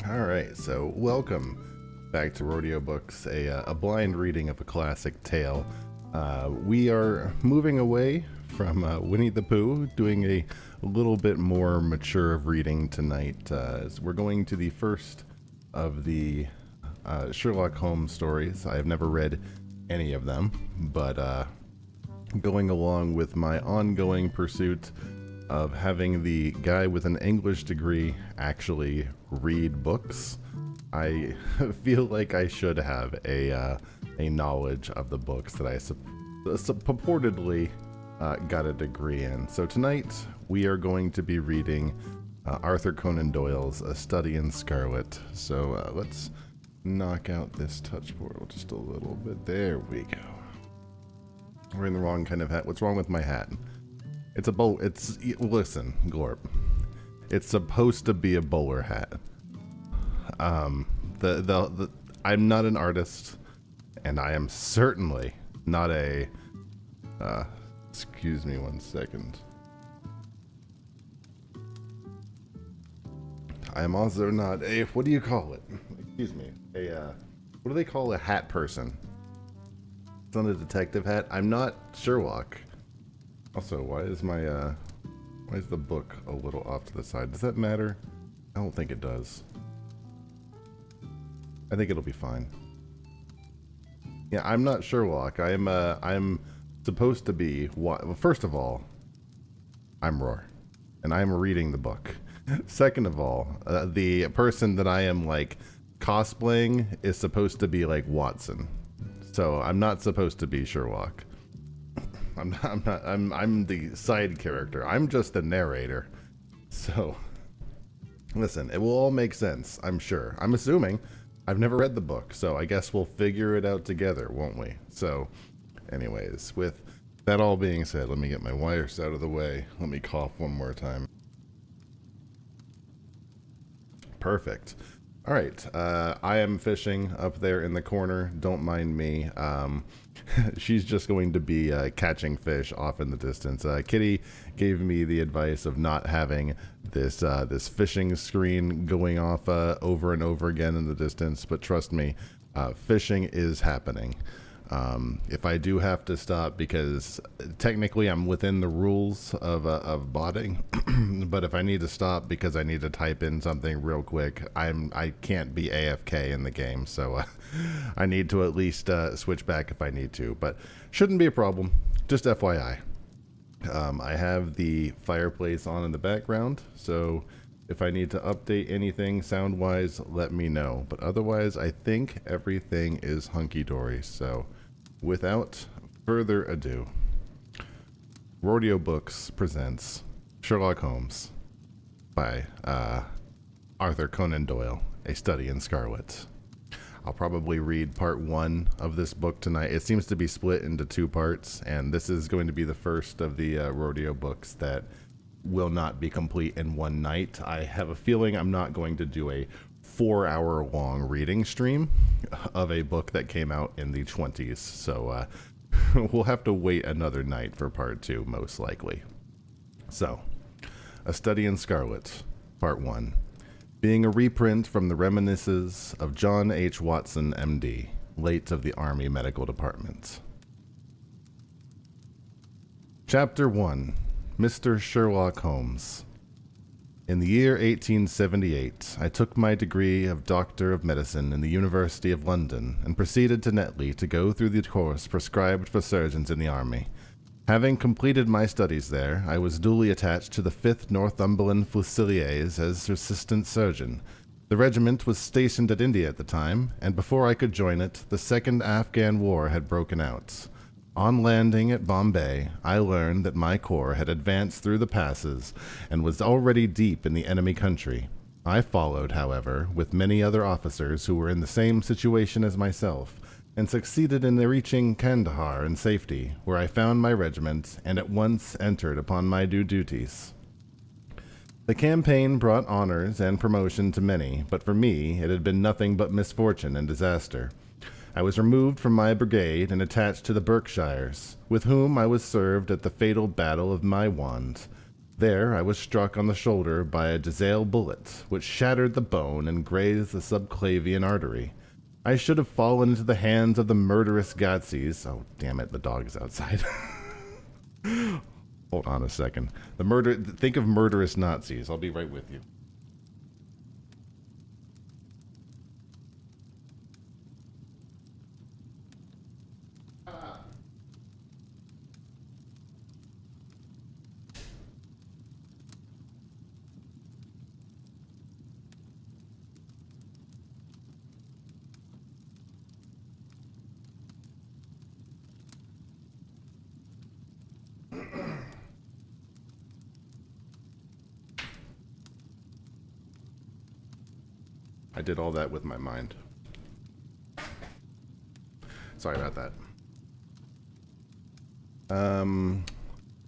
All right, so welcome back to Roardiobooks, a blind reading of a classic tale. We are moving away from Winnie the Pooh, doing a little bit more mature of reading tonight. As we're going to the first of the Sherlock Holmes stories. I have never read any of them, but going along with my ongoing pursuit of having the guy with an English degree actually read books, I feel like I should have a knowledge of the books that I purportedly got a degree in. So tonight we are going to be reading Arthur Conan Doyle's A Study in Scarlet. So let's knock out this touch portal just a little bit. There we go. We're in the wrong kind of hat. What's wrong with my hat? It's a bowl. Listen, Glorp. It's supposed to be a bowler hat. I'm not an artist, and I am certainly not a. Excuse me one second. I am also not a. What do you call it? Excuse me. What do they call a hat person? It's not a detective hat. I'm not Sherlock. Also, why is the book a little off to the side? Does that matter? I don't think it does. I think it'll be fine. Yeah, I'm not Sherlock. I'm supposed to be what? Well, first of all, I'm Roar, and I'm reading the book. Second of all, the person that I am like cosplaying is supposed to be like Watson. So I'm not supposed to be Sherlock. I'm the side character. I'm just the narrator. So, listen, it will all make sense, I'm sure. I'm assuming. I've never read the book, so I guess we'll figure it out together, won't we? So, anyways, with that all being said, let me get my wires out of the way. Let me cough one more time. Perfect. All right, I am fishing up there in the corner. Don't mind me. She's just going to be catching fish off in the distance. Kitty gave me the advice of not having this fishing screen going off over and over again in the distance, but trust me, fishing is happening. If I do have to stop, because technically I'm within the rules of botting, but if I need to stop because I need to type in something real quick, I can't be AFK in the game, so I need to at least switch back if I need to, but shouldn't be a problem. Just FYI. I have the fireplace on in the background, so if I need to update anything sound-wise, let me know. But otherwise, I think everything is hunky-dory, so without further ado, Roardiobooks presents Sherlock Holmes by Arthur Conan Doyle, A Study in Scarlet. I'll probably read part one of this book tonight. It seems to be split into two parts, and this is going to be the first of the Roardiobooks that will not be complete in one night. I have a feeling I'm not going to do a 4-hour long reading stream of a book that came out in the 20s, so we'll have to wait another night for part two, most likely. So, A Study in Scarlet, part one, being a reprint from the reminiscences of John H. Watson, MD, late of the Army Medical Department. Chapter 1, Mr. Sherlock Holmes. In the year 1878, I took my degree of Doctor of Medicine in the University of London and proceeded to Netley to go through the course prescribed for surgeons in the Army. Having completed my studies there, I was duly attached to the 5th Northumberland Fusiliers as assistant surgeon. The regiment was stationed at India at the time, and before I could join it, the Second Afghan War had broken out. On landing at Bombay, I learned that my corps had advanced through the passes and was already deep in the enemy country. I followed, however, with many other officers who were in the same situation as myself, and succeeded in reaching Kandahar in safety, where I found my regiment and at once entered upon my new duties. The campaign brought honors and promotion to many, but for me it had been nothing but misfortune and disaster. I was removed from my brigade and attached to the Berkshires, with whom I was served at the fatal Battle of Maiwand. There I was struck on the shoulder by a Giselle bullet, which shattered the bone and grazed the subclavian artery. I should have fallen into the hands of the murderous Gazis. Oh, damn it, the dog is outside. Hold on a second. Think of murderous Nazis. I'll be right with you. I did all that with my mind. Sorry about that.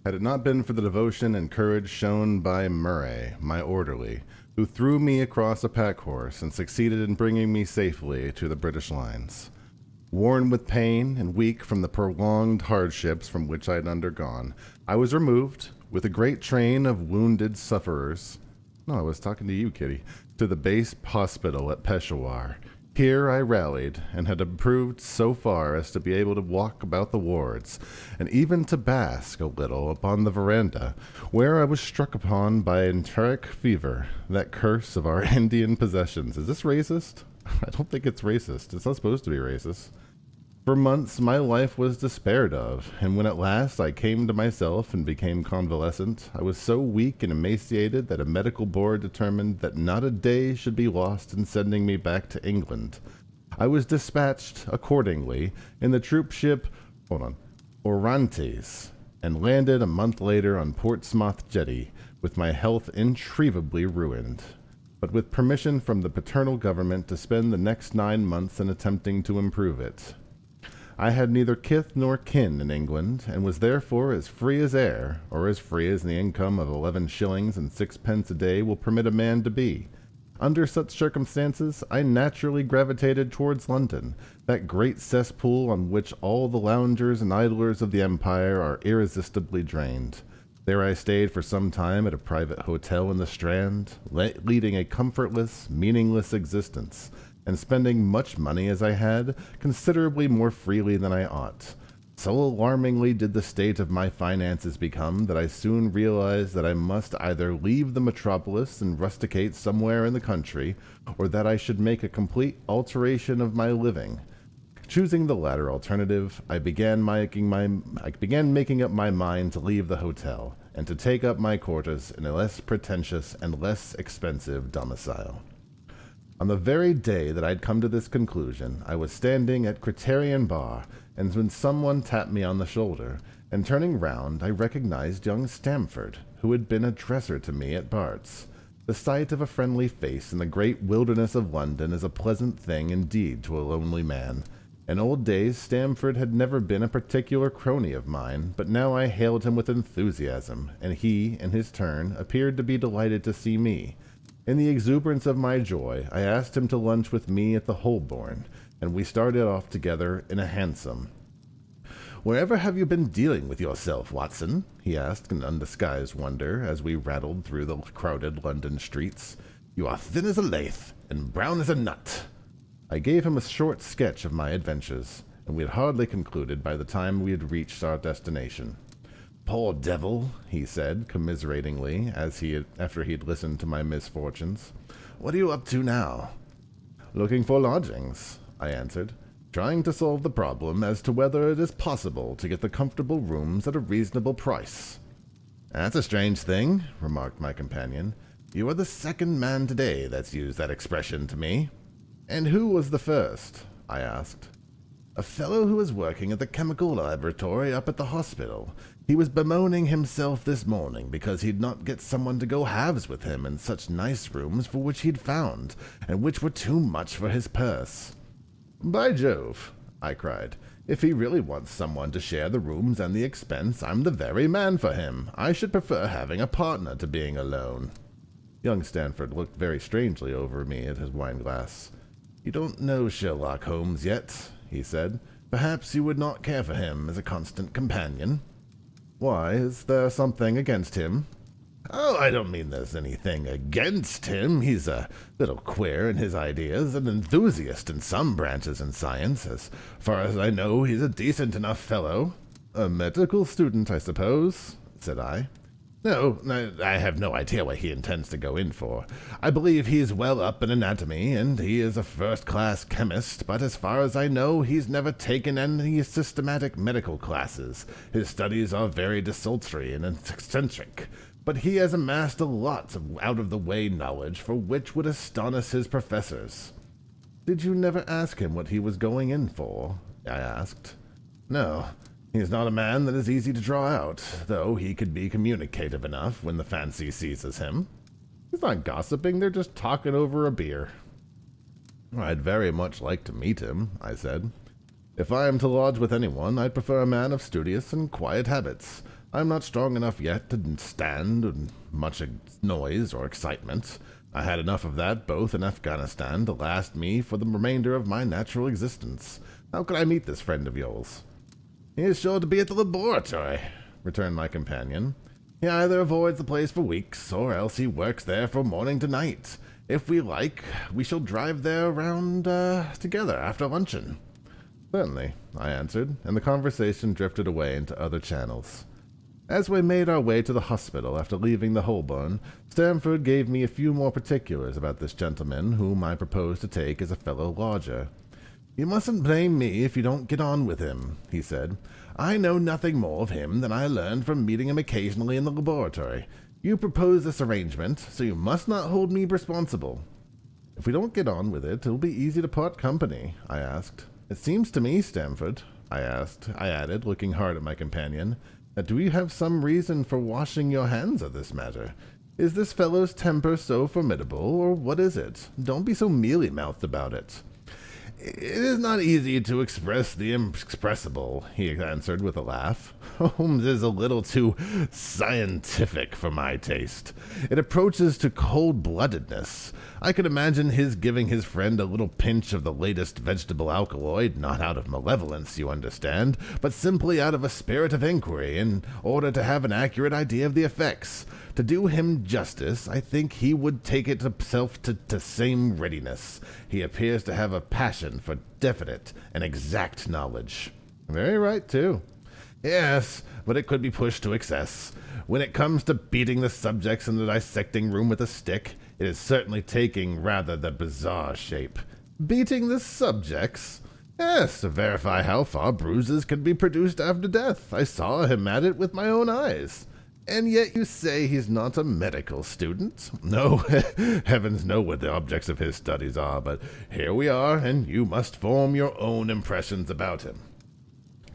Had it not been for the devotion and courage shown by Murray, my orderly, who threw me across a pack horse and succeeded in bringing me safely to the British lines. Worn with pain and weak from the prolonged hardships from which I had undergone, I was removed, with a great train of wounded sufferers. No, I was talking to you, Kitty. To the base hospital at Peshawar. Here I rallied, and had improved so far as to be able to walk about the wards, and even to bask a little upon the veranda, where I was struck upon by enteric fever, that curse of our Indian possessions. Is this racist? I don't think it's racist. It's not supposed to be racist. For months my life was despaired of, and when at last I came to myself and became convalescent, I was so weak and emaciated that a medical board determined that not a day should be lost in sending me back to England. I was dispatched, accordingly, in the troop ship Orontes, and landed a month later on Portsmouth jetty, with my health irretrievably ruined, but with permission from the paternal government to spend the next 9 months in attempting to improve it. I had neither kith nor kin in England, and was therefore as free as air, or as free as the income of 11 shillings and 6 a day will permit a man to be. Under such circumstances, I naturally gravitated towards London, that great cesspool on which all the loungers and idlers of the empire are irresistibly drained. There I stayed for some time at a private hotel in the Strand, leading a comfortless, meaningless existence, and spending much money as I had, considerably more freely than I ought. So alarmingly did the state of my finances become that I soon realized that I must either leave the metropolis and rusticate somewhere in the country, or that I should make a complete alteration of my living. Choosing the latter alternative, I began making up my mind to leave the hotel, and to take up my quarters in a less pretentious and less expensive domicile. On the very day that I'd come to this conclusion, I was standing at Criterion Bar, and when someone tapped me on the shoulder, and turning round, I recognized young Stamford, who had been a dresser to me at Bart's. The sight of a friendly face in the great wilderness of London is a pleasant thing indeed to a lonely man. In old days Stamford had never been a particular crony of mine, but now I hailed him with enthusiasm, and he, in his turn, appeared to be delighted to see me. In the exuberance of my joy, I asked him to lunch with me at the Holborn, and we started off together in a hansom. "Wherever have you been dealing with yourself, Watson?" he asked in undisguised wonder as we rattled through the crowded London streets. "You are thin as a lath, and brown as a nut." I gave him a short sketch of my adventures, and we had hardly concluded by the time we had reached our destination. "Poor devil," he said, commiseratingly, after he had listened to my misfortunes. "What are you up to now?" "Looking for lodgings," I answered, "trying to solve the problem as to whether it is possible to get the comfortable rooms at a reasonable price." "That's a strange thing," remarked my companion. "You are the second man today that's used that expression to me." "And who was the first?" I asked. "A fellow who is working at the chemical laboratory up at the hospital. He was bemoaning himself this morning because he'd not get someone to go halves with him in such nice rooms for which he'd found, and which were too much for his purse." "By Jove," I cried, "if he really wants someone to share the rooms and the expense, I'm the very man for him. I should prefer having a partner to being alone." Young Stanford looked very strangely over me at his wine-glass. "You don't know Sherlock Holmes yet," he said. "Perhaps you would not care for him as a constant companion." "Why, is there something against him?" Oh, I don't mean there's anything against him. He's a little queer in his ideas, an enthusiast in some branches in science. As far as I know, he's a decent enough fellow. A medical student, I suppose, said I. No, I have no idea what he intends to go in for. I believe he's well up in anatomy, and he is a first-class chemist, but as far as I know, he's never taken any systematic medical classes. His studies are very desultory and eccentric, but he has amassed a lot of out-of-the-way knowledge for which would astonish his professors. Did you never ask him what he was going in for? I asked. No. He's not a man that is easy to draw out, though he could be communicative enough when the fancy seizes him. He's not gossiping, they're just talking over a beer. I'd very much like to meet him, I said. If I am to lodge with anyone, I'd prefer a man of studious and quiet habits. I'm not strong enough yet to stand much noise or excitement. I had enough of that both in Afghanistan to last me for the remainder of my natural existence. How could I meet this friend of yours? He is sure to be at the laboratory, returned my companion. He either avoids the place for weeks, or else he works there from morning to night. If we like, we shall drive there around together after luncheon. Certainly, I answered, and the conversation drifted away into other channels. As we made our way to the hospital after leaving the Holborn, Stamford gave me a few more particulars about this gentleman whom I proposed to take as a fellow lodger. You mustn't blame me if you don't get on with him, he said. I know nothing more of him than I learned from meeting him occasionally in the laboratory. You proposed this arrangement, so you must not hold me responsible. If we don't get on with it, it'll be easy to part company, I asked. It seems to me, Stamford, I added, looking hard at my companion, that do you have some reason for washing your hands of this matter? Is this fellow's temper so formidable, or what is it? Don't be so mealy-mouthed about it. It is not easy to express the inexpressible, he answered with a laugh. Holmes is a little too scientific for my taste. It approaches to cold-bloodedness. I could imagine his giving his friend a little pinch of the latest vegetable alkaloid, not out of malevolence, you understand, but simply out of a spirit of inquiry, in order to have an accurate idea of the effects. To do him justice, I think he would take it himself to same readiness. He appears to have a passion for definite and exact knowledge. Very right, too. Yes, but it could be pushed to excess. When it comes to beating the subjects in the dissecting room with a stick, it is certainly taking rather the bizarre shape. Beating the subjects? Yes, to verify how far bruises can be produced after death. I saw him at it with my own eyes. And yet you say he's not a medical student? No, heavens know what the objects of his studies are, but here we are, and you must form your own impressions about him.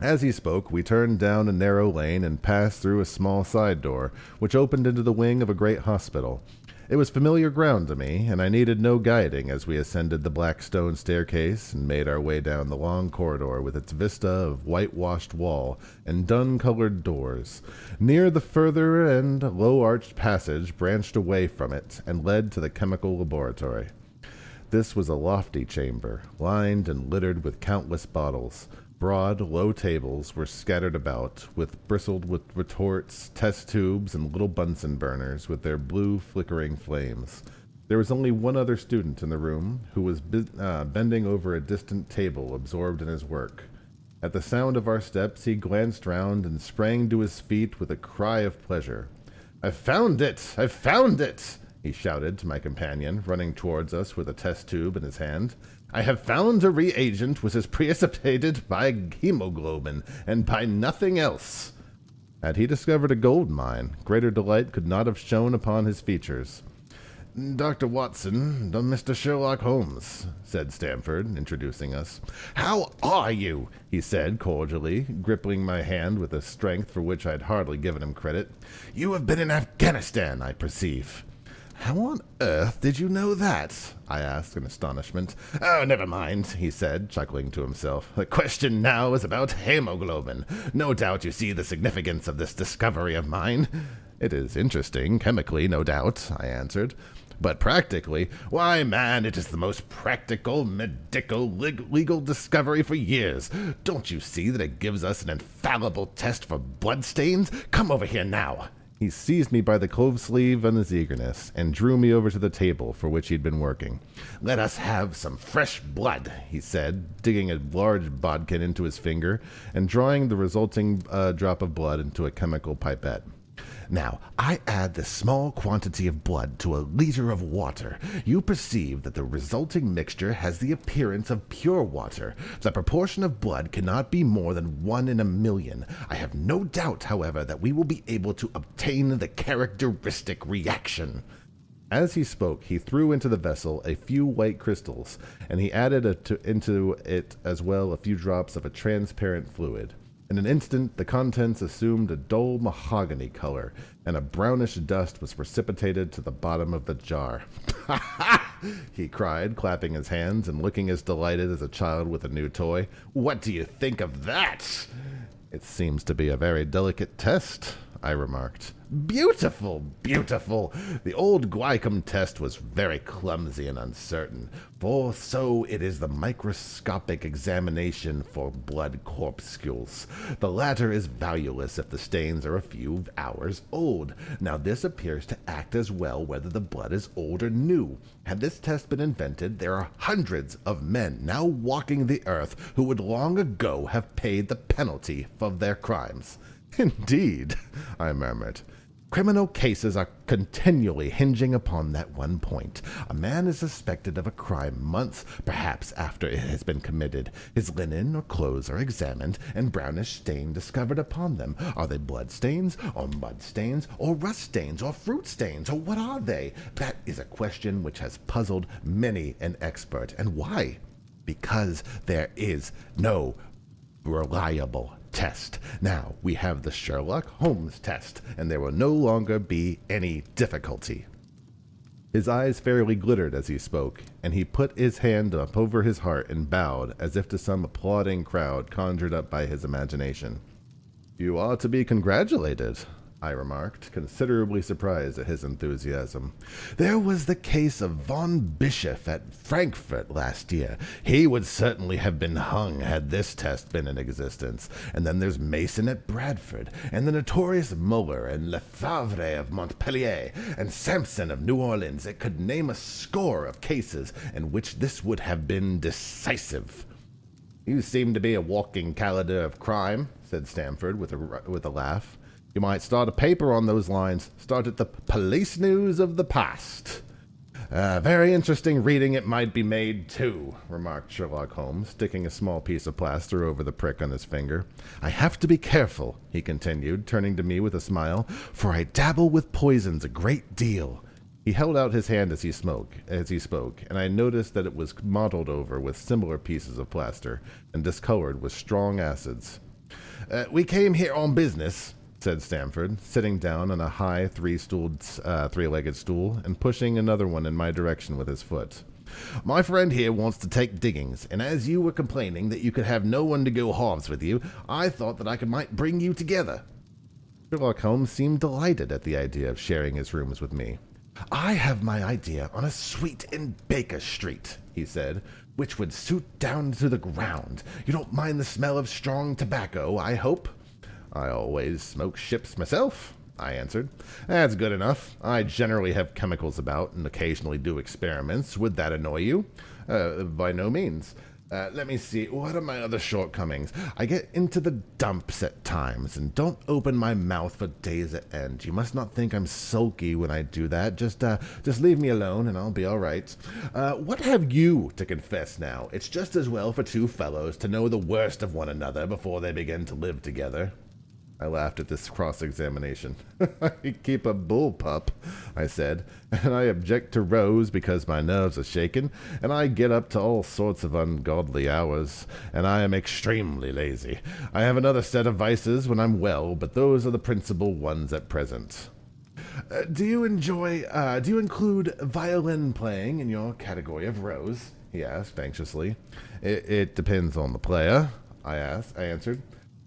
As he spoke, we turned down a narrow lane and passed through a small side door, which opened into the wing of a great hospital. It was familiar ground to me, and I needed no guiding as we ascended the black stone staircase and made our way down the long corridor with its vista of whitewashed wall and dun-colored doors. Near the further end, low-arched passage branched away from it and led to the chemical laboratory. This was a lofty chamber, lined and littered with countless bottles. Broad, low tables were scattered about, bristled with retorts, test tubes, and little Bunsen burners with their blue, flickering flames. There was only one other student in the room, who was bending over a distant table, absorbed in his work. At the sound of our steps, he glanced round and sprang to his feet with a cry of pleasure. "I've found it! I've found it!" he shouted to my companion, running towards us with a test tube in his hand. "I have found a reagent which is precipitated by hemoglobin, and by nothing else." Had he discovered a gold mine, greater delight could not have shone upon his features. "Dr. Watson, Mr. Sherlock Holmes," said Stamford, introducing us. "How are you?" he said cordially, gripping my hand with a strength for which I had hardly given him credit. "You have been in Afghanistan, I perceive." "How on earth did you know that?" I asked in astonishment. "Oh, never mind," he said, chuckling to himself. "The question now is about hemoglobin. No doubt you see the significance of this discovery of mine." "It is interesting, chemically, no doubt," I answered. "But practically, why, man, it is the most practical, medical, legal discovery for years. Don't you see that it gives us an infallible test for bloodstains? Come over here now." He seized me by the clove sleeve in his eagerness and drew me over to the table for which he'd been working. "Let us have some fresh blood," he said, digging a large bodkin into his finger and drawing the resulting drop of blood into a chemical pipette. "Now, I add this small quantity of blood to a liter of water. You perceive that the resulting mixture has the appearance of pure water. The proportion of blood cannot be more than 1 in a million. I have no doubt, however, that we will be able to obtain the characteristic reaction." As he spoke, he threw into the vessel a few white crystals, and he added into it as well a few drops of a transparent fluid. In an instant, the contents assumed a dull mahogany color, and a brownish dust was precipitated to the bottom of the jar. "Ha ha!" he cried, clapping his hands and looking as delighted as a child with a new toy. "What do you think of that?" "It seems to be a very delicate test," I remarked. "Beautiful, beautiful! The old Guicum test was very clumsy and uncertain, for so it is the microscopic examination for blood corpuscles. The latter is valueless if the stains are a few hours old. Now this appears to act as well whether the blood is old or new. Had this test been invented, there are hundreds of men now walking the earth who would long ago have paid the penalty of their crimes." "Indeed," I murmured. "Criminal cases are continually hinging upon that one point. A man is suspected of a crime months, perhaps, after it has been committed. His linen or clothes are examined, and brownish stain discovered upon them. Are they blood stains, or mud stains, or rust stains, or fruit stains, or what are they? That is a question which has puzzled many an expert. And why? Because there is no reliable test. Now we have the Sherlock Holmes test, and there will no longer be any difficulty." His eyes fairly glittered as he spoke, and he put his hand up over his heart and bowed as if to some applauding crowd conjured up by his imagination. "You ought to be congratulated," I remarked, considerably surprised at his enthusiasm. "There was the case of von Bischoff at Frankfurt last year. He would certainly have been hung had this test been in existence. And then there's Mason at Bradford, and the notorious Muller, and Lefebvre of Montpellier, and Sampson of New Orleans. It could name a score of cases in which this would have been decisive." "You seem to be a walking calendar of crime," said Stamford with a laugh. "You might start a paper on those lines. Start it the Police News of the Past." "Very interesting reading it might be made, too," remarked Sherlock Holmes, sticking a small piece of plaster over the prick on his finger. "I have to be careful," he continued, turning to me with a smile, "for I dabble with poisons a great deal." He held out his hand as he spoke, and I noticed that it was mottled over with similar pieces of plaster and discolored with strong acids. "We came here on business," said Stamford, sitting down on a high three-legged stool and pushing another one in my direction with his foot. "My friend here wants to take diggings, and as you were complaining that you could have no one to go halves with you, I thought that I might bring you together." Sherlock Holmes seemed delighted at the idea of sharing his rooms with me. "I have my idea on a suite in Baker Street," he said, "which would suit down to the ground. You don't mind the smell of strong tobacco, I hope?" "I always smoke ships myself," I answered. "That's good enough. I generally have chemicals about and occasionally do experiments. Would that annoy you?" By no means. Let me see. What are my other shortcomings? I get into the dumps at times and don't open my mouth for days at end. You must not think I'm sulky when I do that. Just leave me alone and I'll be all right. What have you to confess now? It's just as well for two fellows to know the worst of one another before they begin to live together." I laughed at this cross-examination. "I keep a bullpup," I said, "and I object to rows because my nerves are shaken, and I get up to all sorts of ungodly hours, and I am extremely lazy. I have another set of vices when I'm well, but those are the principal ones at present." Do you include violin playing in your category of rows?" he asked anxiously. It depends on the player," I answered.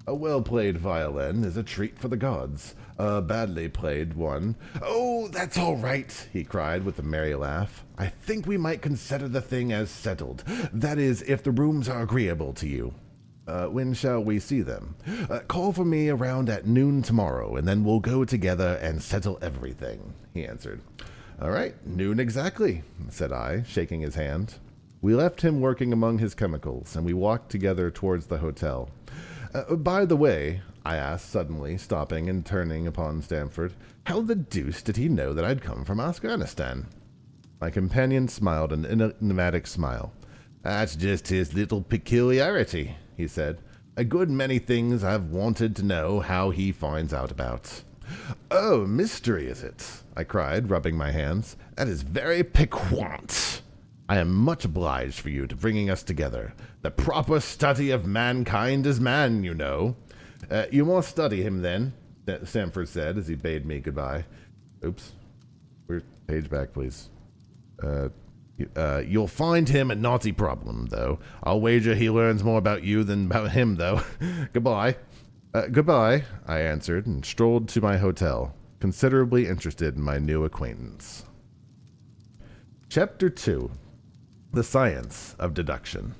"A well-played violin is a treat for the gods. A badly played one—" "Oh, that's all right," he cried with a merry laugh. "I think we might consider the thing as settled. That is, if the rooms are agreeable to you." When shall we see them? Call for me around at noon tomorrow, and then we'll go together and settle everything, he answered. All right, noon exactly, said I, shaking his hand. We left him working among his chemicals, and we walked together towards the hotel. By the way, I asked suddenly, stopping and turning upon Stamford, how the deuce did he know that I'd come from Afghanistan? My companion smiled an enigmatic smile. That's just his little peculiarity, he said. A good many things I've wanted to know how he finds out about. Oh, mystery is it? I cried, rubbing my hands. That is very piquant. I am much obliged for you to bringing us together. The proper study of mankind is man, you know. You must study him, then, Stamford said as he bade me goodbye. Oops. Page back, please. You'll find him a naughty problem, though. I'll wager he learns more about you than about him, though. Goodbye. Goodbye, I answered, and strolled to my hotel, considerably interested in my new acquaintance. Chapter 2. The Science of Deduction.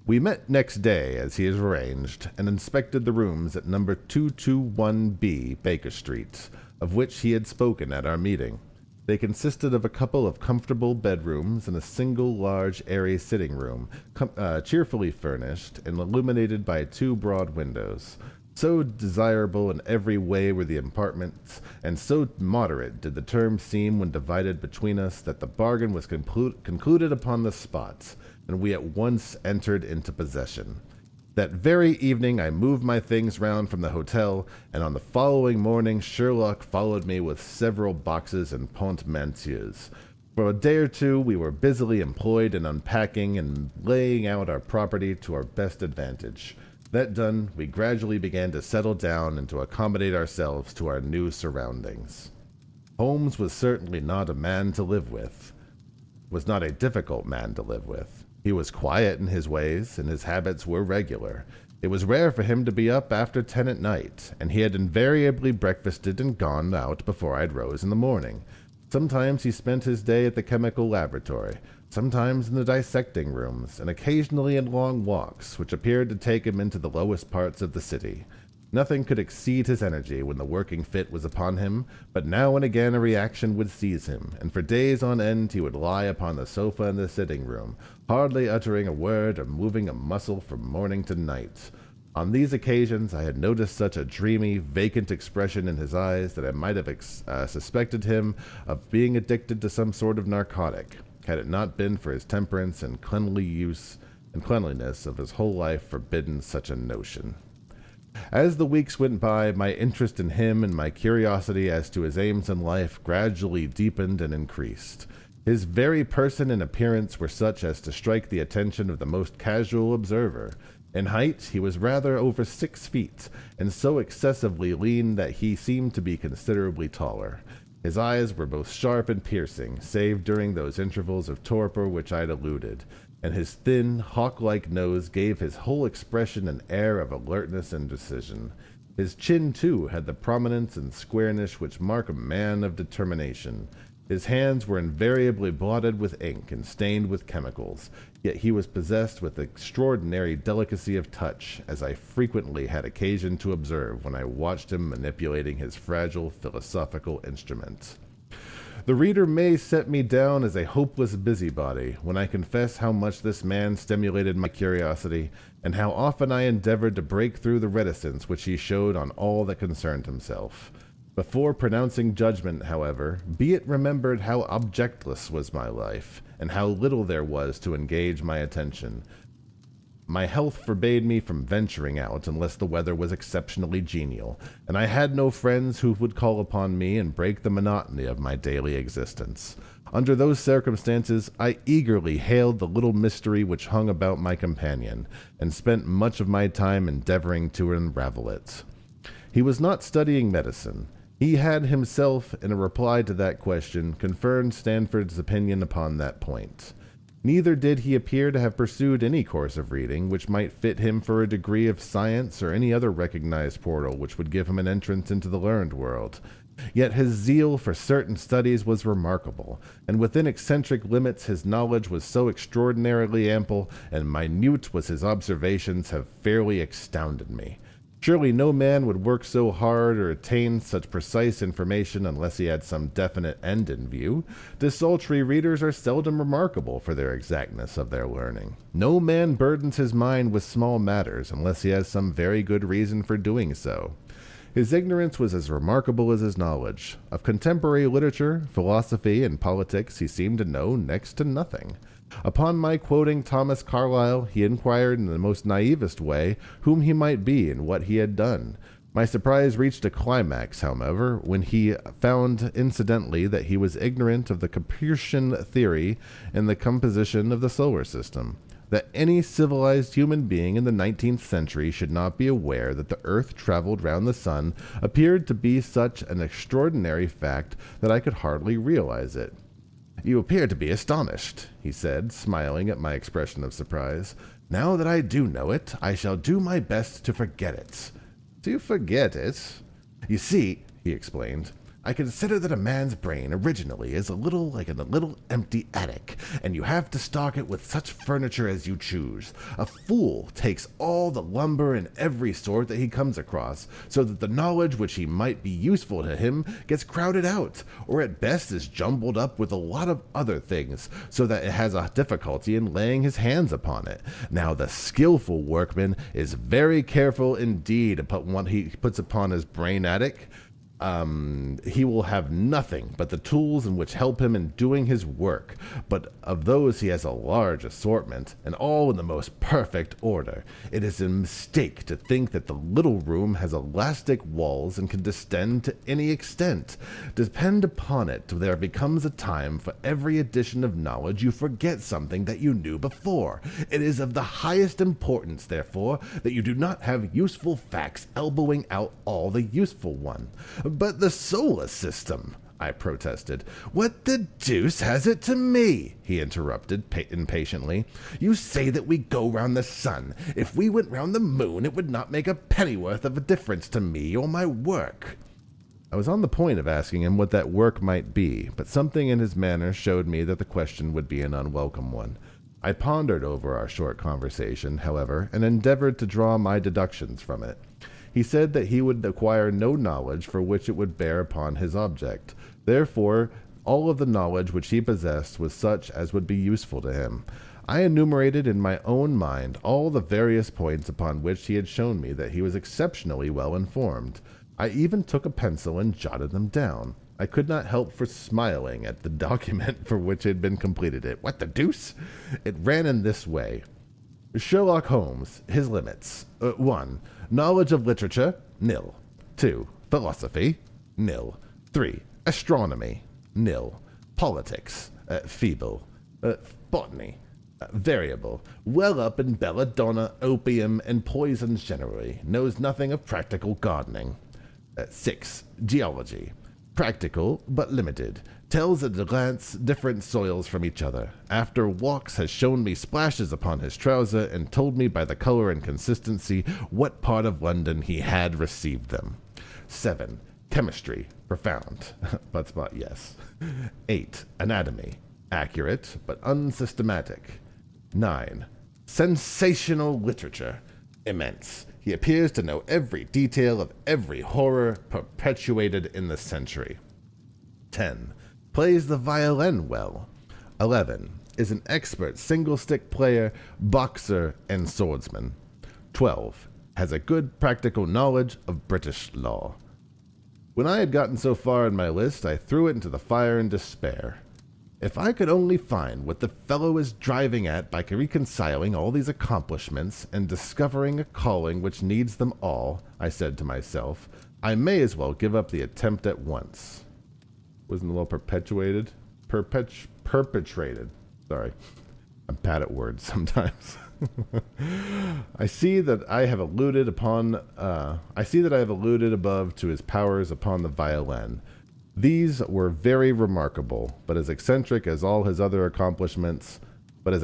We met next day, as he had arranged, and inspected the rooms at number 221B Baker Street, of which he had spoken at our meeting. They consisted of a couple of comfortable bedrooms and a single large, airy sitting room, cheerfully furnished and illuminated by 2 broad windows. So desirable in every way were the apartments, and so moderate did the terms seem when divided between us, that the bargain was concluded upon the spot, and we at once entered into possession. That very evening I moved my things round from the hotel, and on the following morning Sherlock followed me with several boxes and portmanteaus. For a day or two we were busily employed in unpacking and laying out our property to our best advantage. That done, we gradually began to settle down and to accommodate ourselves to our new surroundings. Holmes was certainly not a man to live with. Was not a difficult man to live with. He was quiet in his ways, and his habits were regular. It was rare for him to be up after 10 at night, and he had invariably breakfasted and gone out before I rose in the morning. Sometimes he spent his day at the chemical laboratory, sometimes in the dissecting rooms, and occasionally in long walks, which appeared to take him into the lowest parts of the city. Nothing could exceed his energy when the working fit was upon him, but now and again a reaction would seize him, and for days on end he would lie upon the sofa in the sitting room, hardly uttering a word or moving a muscle from morning to night. On these occasions I had noticed such a dreamy, vacant expression in his eyes that I might have suspected him of being addicted to some sort of narcotic, had it not been for his temperance and cleanliness of his whole life forbidden such a notion. As the weeks went by, my interest in him and my curiosity as to his aims in life gradually deepened and increased. His very person and appearance were such as to strike the attention of the most casual observer. In height, he was rather over 6 feet, and so excessively lean that he seemed to be considerably taller. His eyes were both sharp and piercing, save during those intervals of torpor which I had alluded, and his thin, hawk-like nose gave his whole expression an air of alertness and decision. His chin, too, had the prominence and squareness which mark a man of determination. His hands were invariably blotted with ink and stained with chemicals, yet he was possessed with extraordinary delicacy of touch, as I frequently had occasion to observe when I watched him manipulating his fragile philosophical instrument. The reader may set me down as a hopeless busybody when I confess how much this man stimulated my curiosity, and how often I endeavored to break through the reticence which he showed on all that concerned himself. Before pronouncing judgment, however, be it remembered how objectless was my life, and how little there was to engage my attention. My health forbade me from venturing out unless the weather was exceptionally genial, and I had no friends who would call upon me and break the monotony of my daily existence. Under those circumstances, I eagerly hailed the little mystery which hung about my companion, and spent much of my time endeavoring to unravel it. He was not studying medicine. He had himself, in a reply to that question, confirmed Stamford's opinion upon that point. Neither did he appear to have pursued any course of reading which might fit him for a degree of science or any other recognized portal which would give him an entrance into the learned world. Yet his zeal for certain studies was remarkable, and within eccentric limits his knowledge was so extraordinarily ample, and minute was his observations have fairly astounded me. Surely no man would work so hard or attain such precise information unless he had some definite end in view. Desultory readers are seldom remarkable for their exactness of their learning. No man burdens his mind with small matters unless he has some very good reason for doing so. His ignorance was as remarkable as his knowledge. Of contemporary literature, philosophy, and politics he seemed to know next to nothing. Upon my quoting Thomas Carlyle, he inquired in the most naivest way whom he might be and what he had done. My surprise reached a climax, however, when he found incidentally that he was ignorant of the Copernican theory and the composition of the solar system. That any civilized human being in the 19th century should not be aware that the earth traveled round the sun appeared to be such an extraordinary fact that I could hardly realize it. "You appear to be astonished," he said, smiling at my expression of surprise. "Now that I do know it, I shall do my best to forget it." "To forget it?" "You see," he explained, "I consider that a man's brain originally is a little empty attic, and you have to stock it with such furniture as you choose. A fool takes all the lumber in every sort that he comes across, so that the knowledge which he might be useful to him gets crowded out, or at best is jumbled up with a lot of other things, so that it has a difficulty in laying his hands upon it. Now the skillful workman is very careful indeed about what he puts upon his brain attic. He will have nothing but the tools in which help him in doing his work, but of those he has a large assortment, and all in the most perfect order. It is a mistake to think that the little room has elastic walls and can distend to any extent. Depend upon it, there becomes a time for every addition of knowledge you forget something that you knew before. It is of the highest importance, therefore, that you do not have useful facts elbowing out all the useful one." "But the solar system," I protested. "What the deuce has it to me?" he interrupted impatiently. "You say that we go round the sun. If we went round the moon, it would not make a pennyworth of a difference to me or my work." I was on the point of asking him what that work might be, but something in his manner showed me that the question would be an unwelcome one. I pondered over our short conversation, however, and endeavored to draw my deductions from it. He said that he would acquire no knowledge for which it would bear upon his object. Therefore, all of the knowledge which he possessed was such as would be useful to him. I enumerated in my own mind all the various points upon which he had shown me that he was exceptionally well informed. I even took a pencil and jotted them down. I could not help for smiling at the document for which had been completed. What the deuce? It ran in this way. Sherlock Holmes, his limits. 1. Knowledge of literature, nil. 2. Philosophy, nil. 3. Astronomy, nil. Politics, feeble. Botany, variable. Well up in belladonna, opium, and poisons generally. Knows nothing of practical gardening. 6. Geology. Practical, but limited. Tells at a glance different soils from each other. After walks has shown me splashes upon his trouser and told me by the color and consistency what part of London he had received them. 7. Chemistry. Profound. but yes. 8. Anatomy. Accurate, but unsystematic. 9. Sensational literature. Immense. He appears to know every detail of every horror perpetuated in the century. 10. Plays the violin well. 11. Is an expert single-stick player, boxer, and swordsman. 12. Has a good practical knowledge of British law. When I had gotten so far in my list, I threw it into the fire in despair. If I could only find what the fellow is driving at by reconciling all these accomplishments and discovering a calling which needs them all, I said to myself, I may as well give up the attempt at once. Wasn't the law perpetuated? Perpetrated. Sorry. I'm bad at words sometimes. I see that I have alluded above to his powers upon the violin. These were very remarkable, but as eccentric as all his other accomplishments. That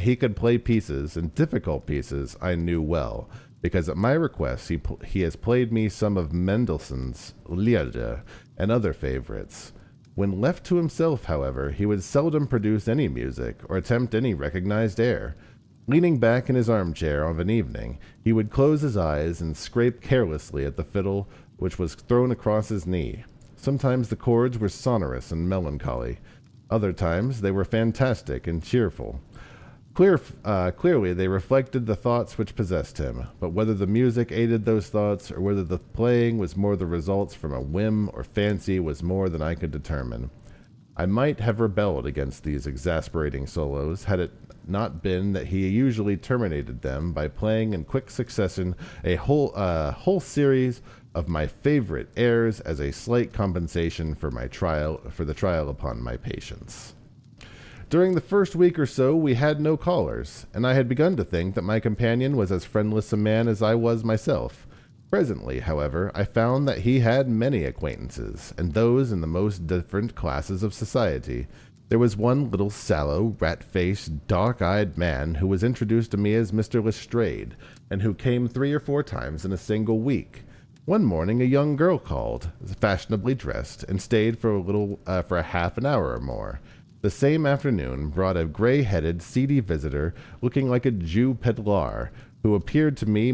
he could play pieces, and difficult pieces, I knew well. because at my request he has played me some of Mendelssohn's Lieder and other favorites. When left to himself, however, he would seldom produce any music or attempt any recognized air. Leaning back in his armchair of an evening, he would close his eyes and scrape carelessly at the fiddle which was thrown across his knee. Sometimes the chords were sonorous and melancholy. Other times they were fantastic and cheerful. Clearly they reflected the thoughts which possessed him, but whether the music aided those thoughts or whether the playing was more the results from a whim or fancy was more than I could determine. I might have rebelled against these exasperating solos had it not been that he usually terminated them by playing in quick succession a whole series of my favorite airs as a slight compensation for the trial upon my patience. During the first week or so, we had no callers, and I had begun to think that my companion was as friendless a man as I was myself. Presently, however, I found that he had many acquaintances, and those in the most different classes of society. There was one little sallow, rat-faced, dark-eyed man who was introduced to me as Mr. Lestrade, and who came 3 or 4 times in a single week. One morning a young girl called, fashionably dressed, and stayed for a half an hour or more. The same afternoon brought a gray-headed, seedy visitor, looking like a Jew pedlar, who appeared to me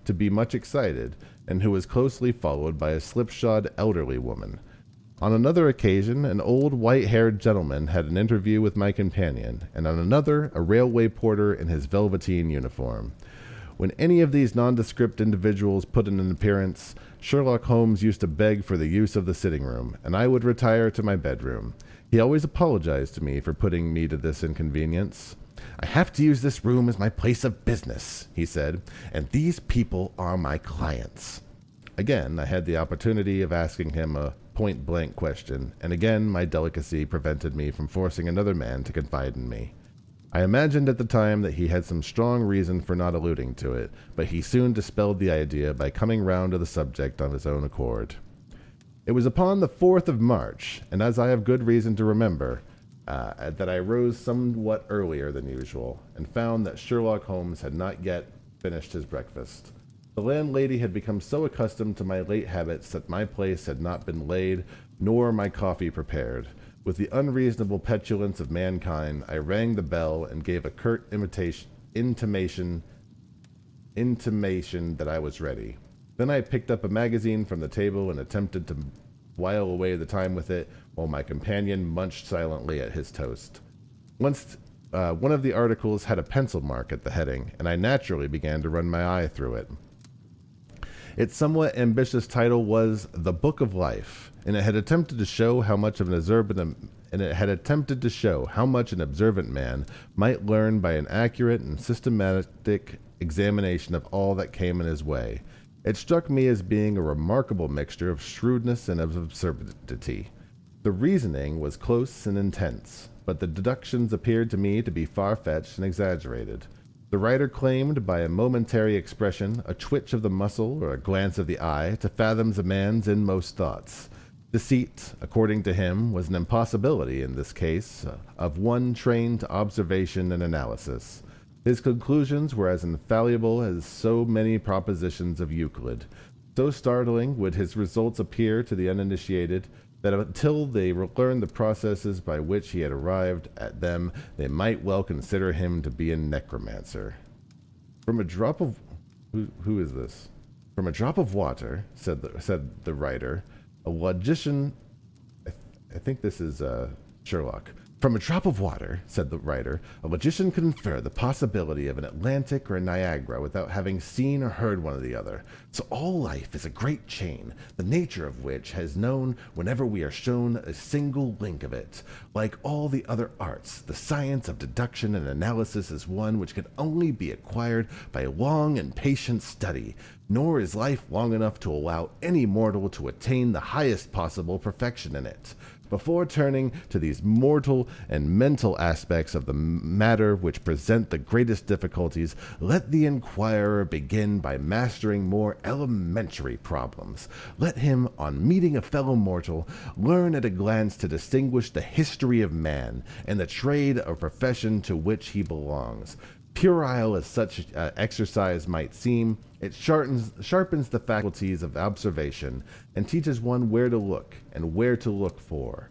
to be much excited, and who was closely followed by a slipshod elderly woman. On another occasion, an old white-haired gentleman had an interview with my companion, and on another, a railway porter in his velveteen uniform. When any of these nondescript individuals put in an appearance, Sherlock Holmes used to beg for the use of the sitting-room, and I would retire to my bedroom. He always apologized to me for putting me to this inconvenience. "I have to use this room as my place of business," he said, "and these people are my clients." Again, I had the opportunity of asking him a point-blank question, and again my delicacy prevented me from forcing another man to confide in me. I imagined at the time that he had some strong reason for not alluding to it, but he soon dispelled the idea by coming round to the subject of his own accord. It was upon the 4th of March, and as I have good reason to remember, that I rose somewhat earlier than usual, and found that Sherlock Holmes had not yet finished his breakfast. The landlady had become so accustomed to my late habits that my place had not been laid, nor my coffee prepared. With the unreasonable petulance of mankind, I rang the bell and gave a curt intimation that I was ready. Then I picked up a magazine from the table and attempted to while away the time with it, while my companion munched silently at his toast. Once one of the articles had a pencil mark at the heading, and I naturally began to run my eye through it. Its somewhat ambitious title was The Book of Life, and it had attempted to show how much an observant man might learn by an accurate and systematic examination of all that came in his way. It struck me as being a remarkable mixture of shrewdness and of absurdity. The reasoning was close and intense, but the deductions appeared to me to be far-fetched and exaggerated. The writer claimed by a momentary expression, a twitch of the muscle, or a glance of the eye, to fathom a man's inmost thoughts. Deceit, according to him, was an impossibility in this case of one trained to observation and analysis. His conclusions were as infallible as so many propositions of Euclid. So startling would his results appear to the uninitiated, that until they learned the processes by which he had arrived at them, they might well consider him to be a necromancer. From a drop of... Who is this? From a drop of water, said the writer, a logician... I think this is Sherlock. From a drop of water, said the writer, a logician could infer the possibility of an Atlantic or a Niagara without having seen or heard one or the other. So all life is a great chain, the nature of which has known whenever we are shown a single link of it. Like all the other arts, the science of deduction and analysis is one which can only be acquired by long and patient study, nor is life long enough to allow any mortal to attain the highest possible perfection in it. Before turning to these mortal and mental aspects of the matter which present the greatest difficulties, let the inquirer begin by mastering more elementary problems. Let him, on meeting a fellow mortal, learn at a glance to distinguish the history of man and the trade or profession to which he belongs. Puerile as such exercise might seem, it sharpens the faculties of observation and teaches one where to look and where to look for.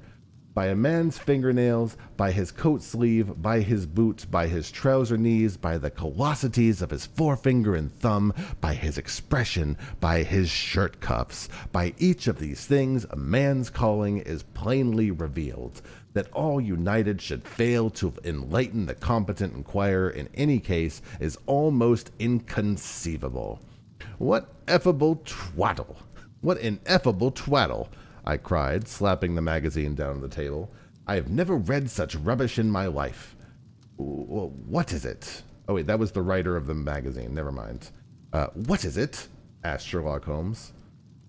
By a man's fingernails, by his coat sleeve, by his boots, by his trouser knees, by the callosities of his forefinger and thumb, by his expression, by his shirt cuffs, by each of these things a man's calling is plainly revealed. That all united should fail to enlighten the competent inquirer in any case is almost inconceivable. What effable twaddle! What ineffable twaddle! I cried, slapping the magazine down on the table. I have never read such rubbish in my life. What is it? Oh wait, that was the writer of the magazine. Never mind. What is it? Asked Sherlock Holmes.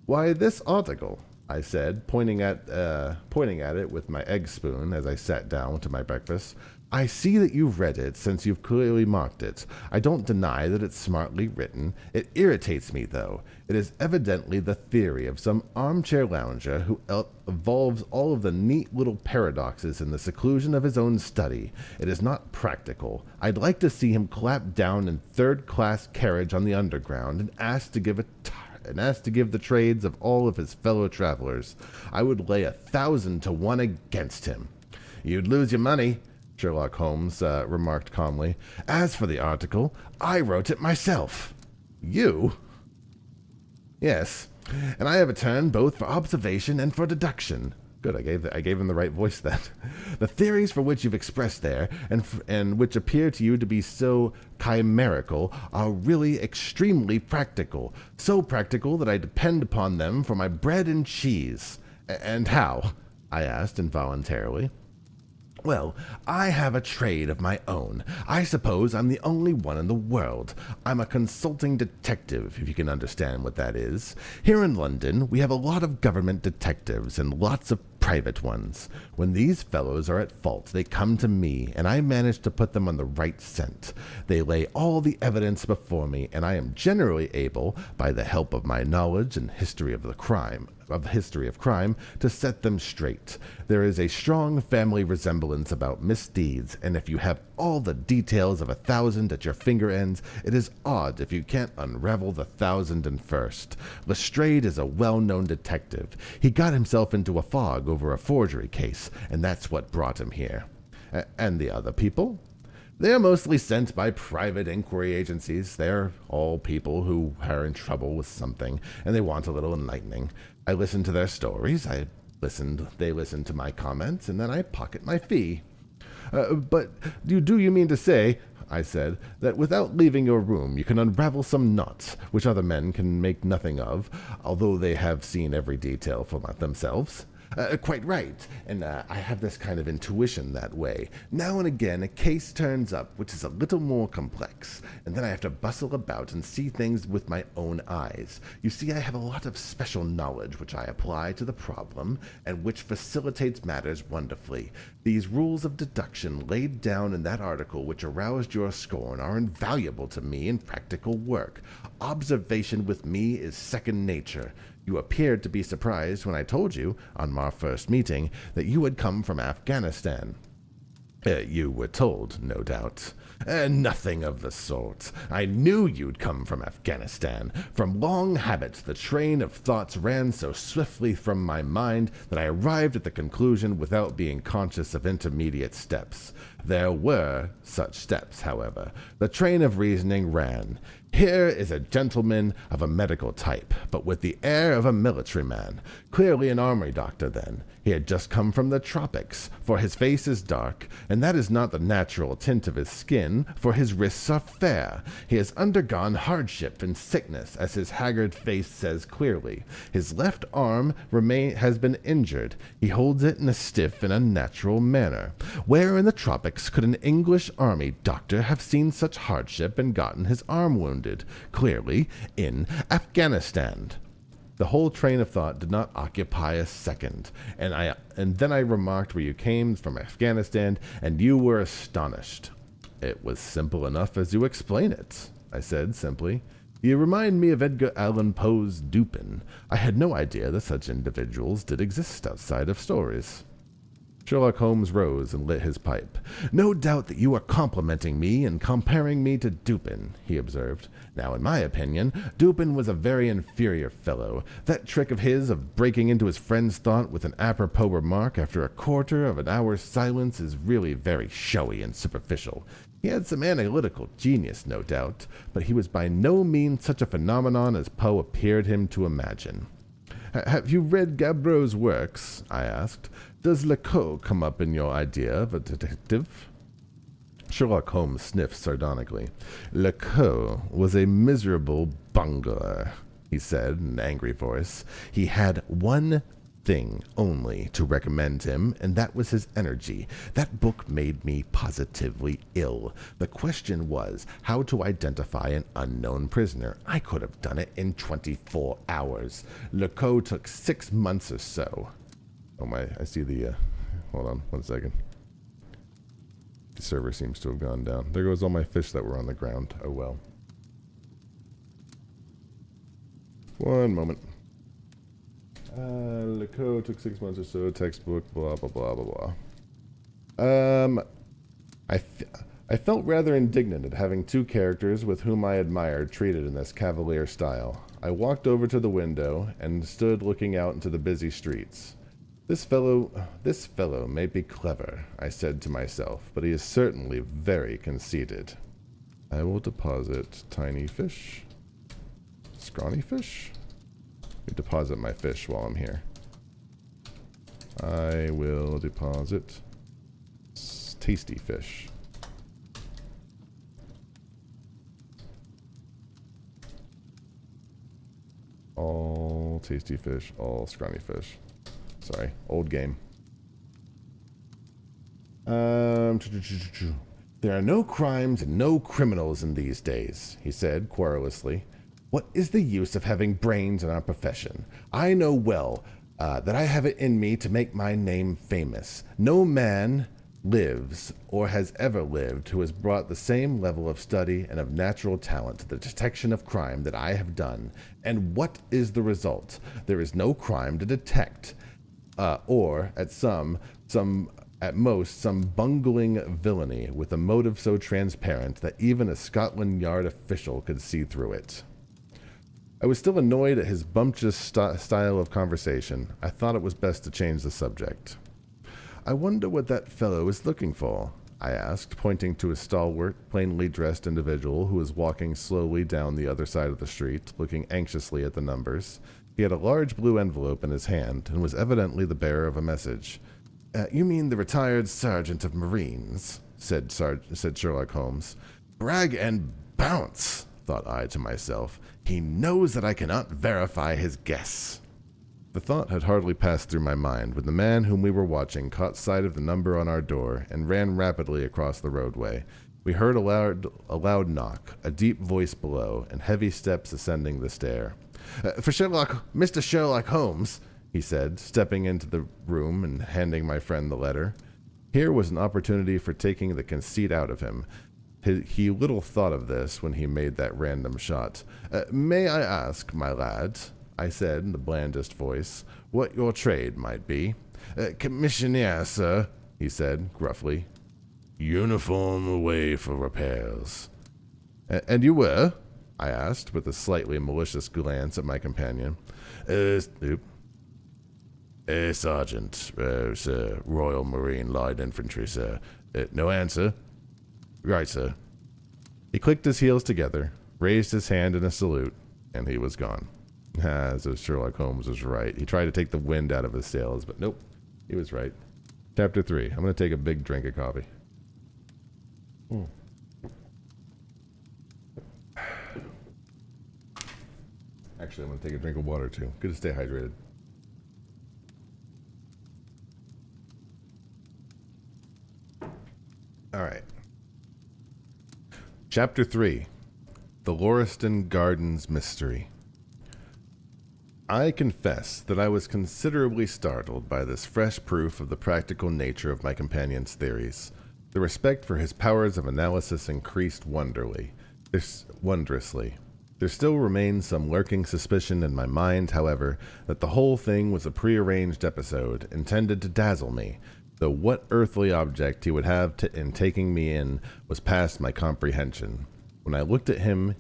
Why, this article, I said, pointing at it with my egg spoon as I sat down to my breakfast. I see that you've read it, since you've clearly marked it. I don't deny that it's smartly written. It irritates me, though. It is evidently the theory of some armchair lounger who evolves all of the neat little paradoxes in the seclusion of his own study. It is not practical. I'd like to see him clapped down in third-class carriage on the Underground and asked to give the trades of all of his fellow travelers. I would lay 1,000 to 1 against him. You'd lose your money, Sherlock Holmes remarked calmly. As for the article, I wrote it myself. You? Yes, and I have a turn both for observation and for deduction. Good, I gave him the right voice then. The theories for which you've expressed there, and which appear to you to be so chimerical, are really extremely practical. So practical that I depend upon them for my bread and cheese. And how? I asked involuntarily. Well, I have a trade of my own. I suppose I'm the only one in the world. I'm a consulting detective, if you can understand what that is. Here in London, we have a lot of government detectives and lots of private ones. When these fellows are at fault, they come to me, and I manage to put them on the right scent. They lay all the evidence before me, and I am generally able, by the help of my knowledge and history of crime, to set them straight. There is a strong family resemblance about misdeeds, and if you have all the details of 1,000 at your finger ends, it is odd if you can't unravel the 1,001st. Lestrade is a well-known detective. He got himself into a fog over a forgery case, and that's what brought him here. And the other people? They are mostly sent by private inquiry agencies. They're all people who are in trouble with something, and they want a little enlightening. I listen to their stories, they listen to my comments, and then I pocket my fee. But do you mean to say, I said, that without leaving your room you can unravel some knots, which other men can make nothing of, although they have seen every detail for themselves? Quite right, and I have this kind of intuition that way. Now and again a case turns up which is a little more complex, and then I have to bustle about and see things with my own eyes. You see, I have a lot of special knowledge which I apply to the problem, and which facilitates matters wonderfully. These rules of deduction laid down in that article which aroused your scorn are invaluable to me in practical work. Observation with me is second nature. You appeared to be surprised when I told you, on our first meeting, that you had come from Afghanistan. You were told, no doubt. Nothing of the sort. I knew you'd come from Afghanistan. From long habit, the train of thoughts ran so swiftly from my mind that I arrived at the conclusion without being conscious of intermediate steps. There were such steps, however. The train of reasoning ran. Here is a gentleman of a medical type, but with the air of a military man. Clearly an army doctor, then. He had just come from the tropics, for his face is dark, and that is not the natural tint of his skin, for his wrists are fair. He has undergone hardship and sickness, as his haggard face says clearly. His left arm has been injured. He holds it in a stiff and unnatural manner. Where in the tropics could an English army doctor have seen such hardship and gotten his arm wounded? Clearly, in Afghanistan. The whole train of thought did not occupy a second, and then I remarked where you came from Afghanistan, and you were astonished. It was simple enough as you explain it, I said simply. You remind me of Edgar Allan Poe's Dupin. I had no idea that such individuals did exist outside of stories. Sherlock Holmes rose and lit his pipe. "No doubt that you are complimenting me and comparing me to Dupin," he observed. "Now, in my opinion, Dupin was a very inferior fellow. That trick of his of breaking into his friend's thought with an apropos remark after a quarter of an hour's silence is really very showy and superficial. He had some analytical genius, no doubt, but he was by no means such a phenomenon as Poe appeared him to imagine." "Have you read Gabreau's works?" I asked. "Does Lecoq come up in your idea of a detective?" Sherlock Holmes sniffed sardonically. "Lecoq was a miserable bungler," he said in an angry voice. "He had one thing only to recommend him, and that was his energy. That book made me positively ill. The question was how to identify an unknown prisoner. I could have done it in 24 hours. Lecoq took 6 months or so." Oh my, I see the, hold on 1 second. The server seems to have gone down. There goes all my fish that were on the ground. Oh well. 1 moment. Lecoq took 6 months or so, textbook, blah, blah, blah, blah, blah. I felt rather indignant at having two characters with whom I admired treated in this cavalier style. I walked over to the window and stood looking out into the busy streets. This fellow may be clever," I said to myself, "but he is certainly very conceited." I will deposit tiny fish. Scrawny fish? Let me deposit my fish while I'm here. I will deposit tasty fish. All tasty fish, all scrawny fish. Sorry, old game. There are no crimes and no criminals in these days, he said querulously. What is the use of having brains in our profession? I know well that I have it in me to make my name famous. No man lives or has ever lived who has brought the same level of study and of natural talent to the detection of crime that I have done. And what is the result? There is no crime to detect. Or at most, some bungling villainy with a motive so transparent that even a Scotland Yard official could see through it. I was still annoyed at his bumptious style of conversation. I thought it was best to change the subject. "I wonder what that fellow is looking for," I asked, pointing to a stalwart, plainly dressed individual who was walking slowly down the other side of the street, looking anxiously at the numbers. He had a large blue envelope in his hand and was evidently the bearer of a message. "You mean the retired sergeant of Marines," said Sherlock Holmes. "Brag and bounce," thought I to myself. "He knows that I cannot verify his guess." The thought had hardly passed through my mind when the man whom we were watching caught sight of the number on our door and ran rapidly across the roadway. We heard a loud knock, a deep voice below, and heavy steps ascending the stair. "For Mr. Sherlock Holmes," he said, stepping into the room and handing my friend the letter. Here was an opportunity for taking the conceit out of him. He little thought of this when he made that random shot. "May I ask, my lad," I said in the blandest voice, "what your trade might be?" "Commissionaire, sir," he said gruffly. "Uniform away for repairs." "And you were?" I asked, with a slightly malicious glance at my companion. Sergeant, sir, Royal Marine Light Infantry, sir. No answer?" "Right, sir." He clicked his heels together, raised his hand in a salute, and he was gone. So Sherlock Holmes was right. He tried to take the wind out of his sails, but nope, he was right. Chapter 3. I'm going to take a big drink of coffee. Actually, I'm going to take a drink of water, too. Good to stay hydrated. All right. Chapter 3. The Lauriston Gardens Mystery. I confess that I was considerably startled by this fresh proof of the practical nature of my companion's theories. The respect for his powers of analysis increased wondrously. There still remained some lurking suspicion in my mind, however, that the whole thing was a prearranged episode intended to dazzle me. though what earthly object he would have in taking me in was past my comprehension. When I looked at him,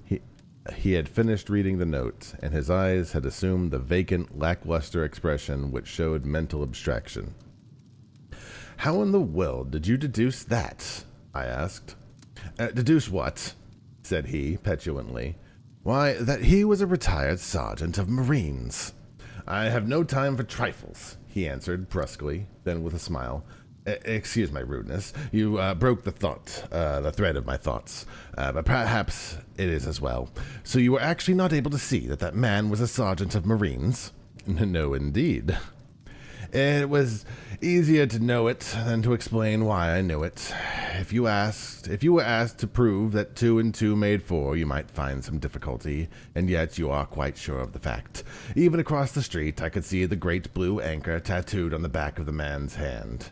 he had finished reading the note, and his eyes had assumed the vacant, lackluster expression which showed mental abstraction. "How in the world did you deduce that?" I asked. "Deduce what?" said he, petulantly. "Why, that he was a retired sergeant of Marines." "I have no time for trifles," he answered brusquely, then with a smile. "Excuse my rudeness. You broke the thread of my thoughts, but perhaps it is as well. So you were actually not able to see that man was a sergeant of Marines?" "No, indeed." "It was easier to know it than to explain why I knew it. If you were asked to prove that 2 and 2 made 4, you might find some difficulty, and yet you are quite sure of the fact. Even across the street, I could see the great blue anchor tattooed on the back of the man's hand.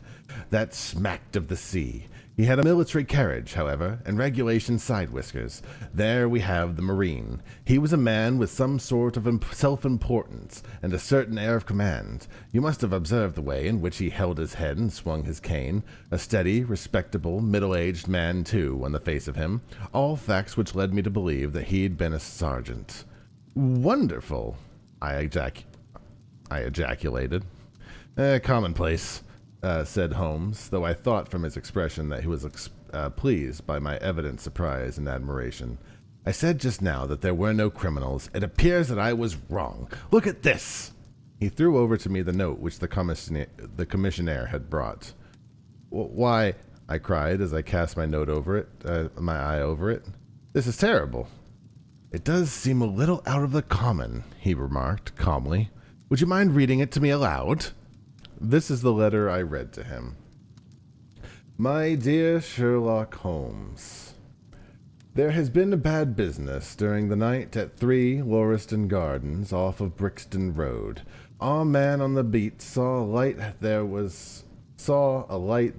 That smacked of the sea. He had a military carriage, however, and regulation side whiskers. There we have the Marine. He was a man with some sort of self-importance and a certain air of command. You must have observed the way in which he held his head and swung his cane. A steady, respectable, middle-aged man, too, on the face of him. All facts which led me to believe that he'd been a sergeant." "Wonderful!" I ejaculated. "Commonplace," said Holmes, though I thought from his expression that he was pleased by my evident surprise and admiration. "I said just now that there were no criminals. It appears that I was wrong. Look at this!" He threw over to me the note which the commissionaire had brought. "Why," I cried as I cast my eye over it, "this is terrible." "It does seem a little out of the common," he remarked calmly. "Would you mind reading it to me aloud?" This is the letter I read to him. "My dear Sherlock Holmes, there has been a bad business during the night at 3 Lauriston Gardens off of Brixton Road. Our man on the beat saw a light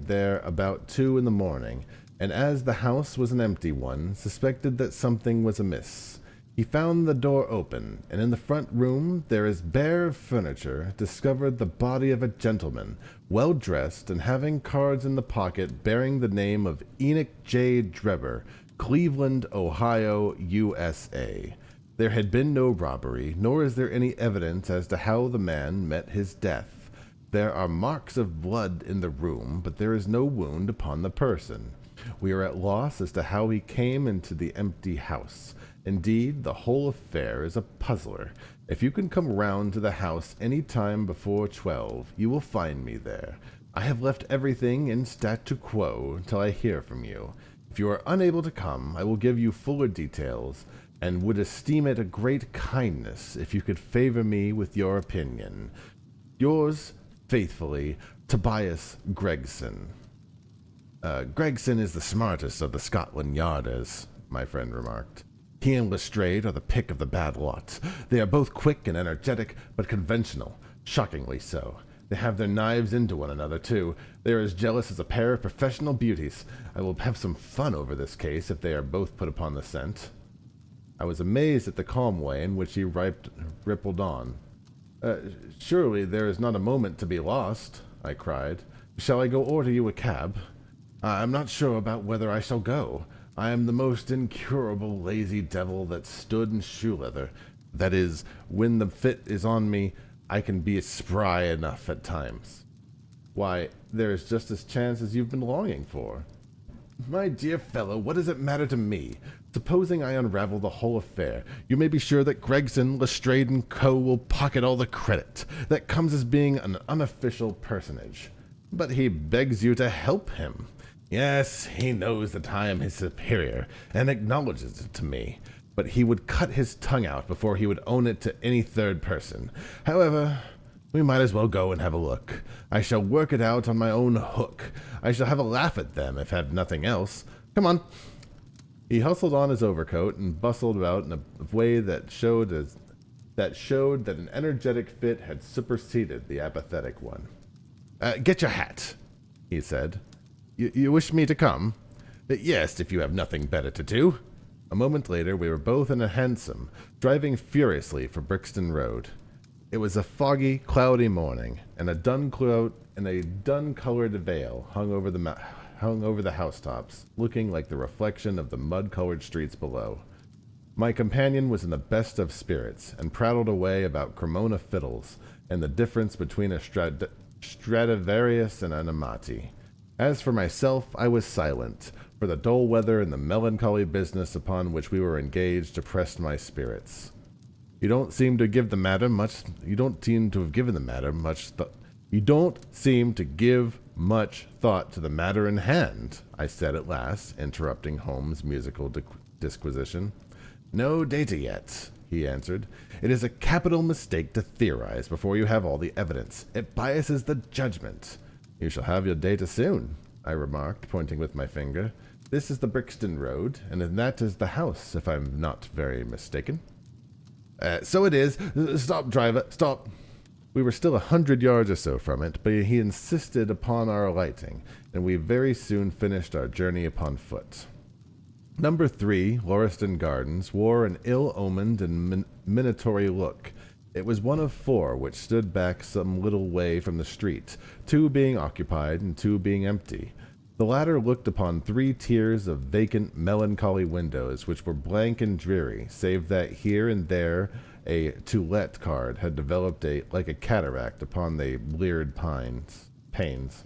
there about 2 in the morning, and as the house was an empty one, suspected that something was amiss. He found the door open, and in the front room, there is bare of furniture, discovered the body of a gentleman, well dressed and having cards in the pocket bearing the name of Enoch J. Drebber, Cleveland, Ohio, USA. There had been no robbery, nor is there any evidence as to how the man met his death. There are marks of blood in the room, but there is no wound upon the person. We are at loss as to how he came into the empty house. Indeed, the whole affair is a puzzler. If you can come round to the house any time before 12, you will find me there. I have left everything in statu quo till I hear from you. If you are unable to come, I will give you fuller details, and would esteem it a great kindness if you could favor me with your opinion. Yours faithfully, Tobias Gregson. Gregson is the smartest of the Scotland Yarders," my friend remarked. "He and Lestrade are the pick of the bad lot. They are both quick and energetic, but conventional, shockingly so. They have their knives into one another, too. They are as jealous as a pair of professional beauties. I will have some fun over this case if they are both put upon the scent." I was amazed at the calm way in which he rippled on. Surely there is not a moment to be lost," I cried. "Shall I go order you a cab?" "I'm not sure about whether I shall go. I am the most incurable lazy devil that stood in shoe leather. That is, when the fit is on me, I can be spry enough at times." "Why, there is just as chance as you've been longing for." "My dear fellow, what does it matter to me? Supposing I unravel the whole affair, you may be sure that Gregson, Lestrade & Co. will pocket all the credit. That comes as being an unofficial personage." "But he begs you to help him." "Yes, he knows that I am his superior, and acknowledges it to me, but he would cut his tongue out before he would own it to any third person. However, we might as well go and have a look. I shall work it out on my own hook. I shall have a laugh at them, if have nothing else. Come on." He hustled on his overcoat and bustled about in a way that showed that an energetic fit had superseded the apathetic one. "Get your hat," he said. You wish me to come?" "Yes, if you have nothing better to do." A moment later, we were both in a hansom, driving furiously for Brixton Road. It was a foggy, cloudy morning, and a dun-colored veil hung over the housetops, looking like the reflection of the mud-colored streets below. My companion was in the best of spirits, and prattled away about Cremona fiddles and the difference between a Stradivarius and an Amati. As for myself, I was silent, for the dull weather and the melancholy business upon which we were engaged oppressed my spirits. You don't seem to give the matter much. You don't seem to have given the matter much. You don't seem to give much thought to the matter in hand, I said at last, interrupting Holmes' musical disquisition. No data yet, he answered. It is a capital mistake to theorize before you have all the evidence. It biases the judgment. You shall have your data soon, I remarked, pointing with my finger. This is the Brixton Road, and that is the house, if I'm not very mistaken. So it is. Stop, driver, stop. We were still 100 yards or so from it, but he insisted upon our alighting, and we very soon finished our journey upon foot. Number 3, Lauriston Gardens, wore an ill-omened and minatory look. It was one of 4 which stood back some little way from the street, 2 being occupied and 2 being empty. The latter looked upon 3 tiers of vacant, melancholy windows, which were blank and dreary, save that here and there a "To Let" card had developed like a cataract upon the bleared panes.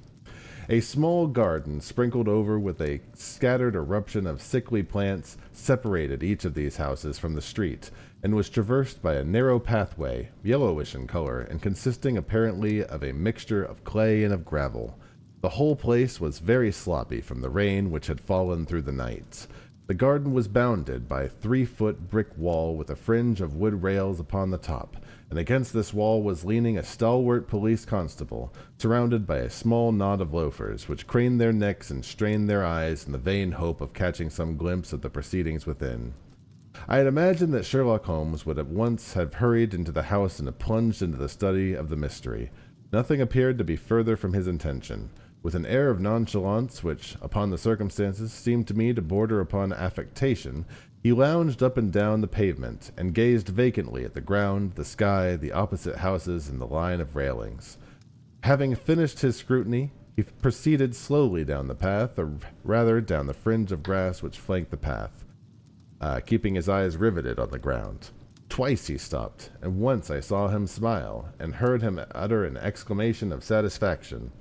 A small garden, sprinkled over with a scattered eruption of sickly plants, separated each of these houses from the street, and was traversed by a narrow pathway, yellowish in color, and consisting apparently of a mixture of clay and of gravel. The whole place was very sloppy from the rain which had fallen through the night. The garden was bounded by a 3-foot brick wall with a fringe of wood rails upon the top, and against this wall was leaning a stalwart police constable, surrounded by a small knot of loafers, which craned their necks and strained their eyes in the vain hope of catching some glimpse of the proceedings within. I had imagined that Sherlock Holmes would at once have hurried into the house and have plunged into the study of the mystery. Nothing appeared to be further from his intention. With an air of nonchalance which, upon the circumstances, seemed to me to border upon affectation, he lounged up and down the pavement, and gazed vacantly at the ground, the sky, the opposite houses, and the line of railings. Having finished his scrutiny, he proceeded slowly down the path, or rather down the fringe of grass which flanked the path, keeping his eyes riveted on the ground. Twice he stopped, and once I saw him smile, and heard him utter an exclamation of satisfaction.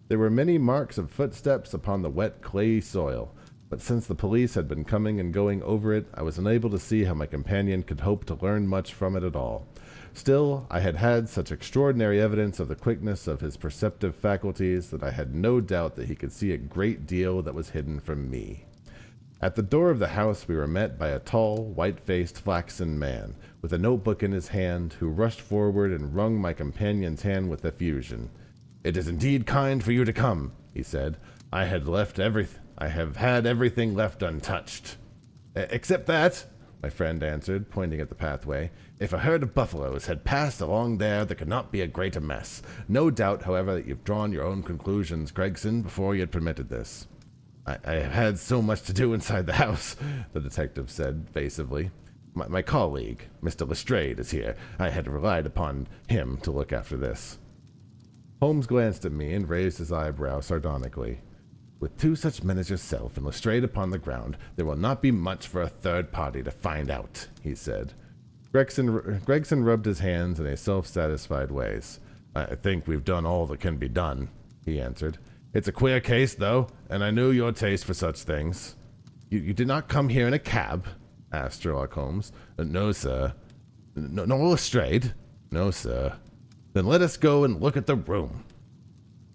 There were many marks of footsteps upon the wet, clayey soil, but since the police had been coming and going over it, I was unable to see how my companion could hope to learn much from it at all. Still, I had had such extraordinary evidence of the quickness of his perceptive faculties that I had no doubt that he could see a great deal that was hidden from me. At the door of the house we were met by a tall, white-faced, flaxen man, with a notebook in his hand, who rushed forward and wrung my companion's hand with effusion. "It is indeed kind for you to come," he said. I have had everything left untouched." "Except that," my friend answered, pointing at the pathway. "If a herd of buffaloes had passed along there could not be a greater mess. No doubt, however, that you've drawn your own conclusions, Gregson, before you had permitted this." I have had so much to do inside the house," the detective said evasively. My colleague, Mr. Lestrade, is here. I had relied upon him to look after this." Holmes glanced at me and raised his eyebrow sardonically. "With 2 such men as yourself and Lestrade upon the ground, there will not be much for a third party to find out," he said. Gregson rubbed his hands in a self-satisfied way. "I think we've done all that can be done," he answered. "It's a queer case, though, and I knew your taste for such things." You did not come here in a cab?" asked Sherlock Holmes. "No, sir." "Nor Lestrade?" "No, sir." "Then let us go and look at the room."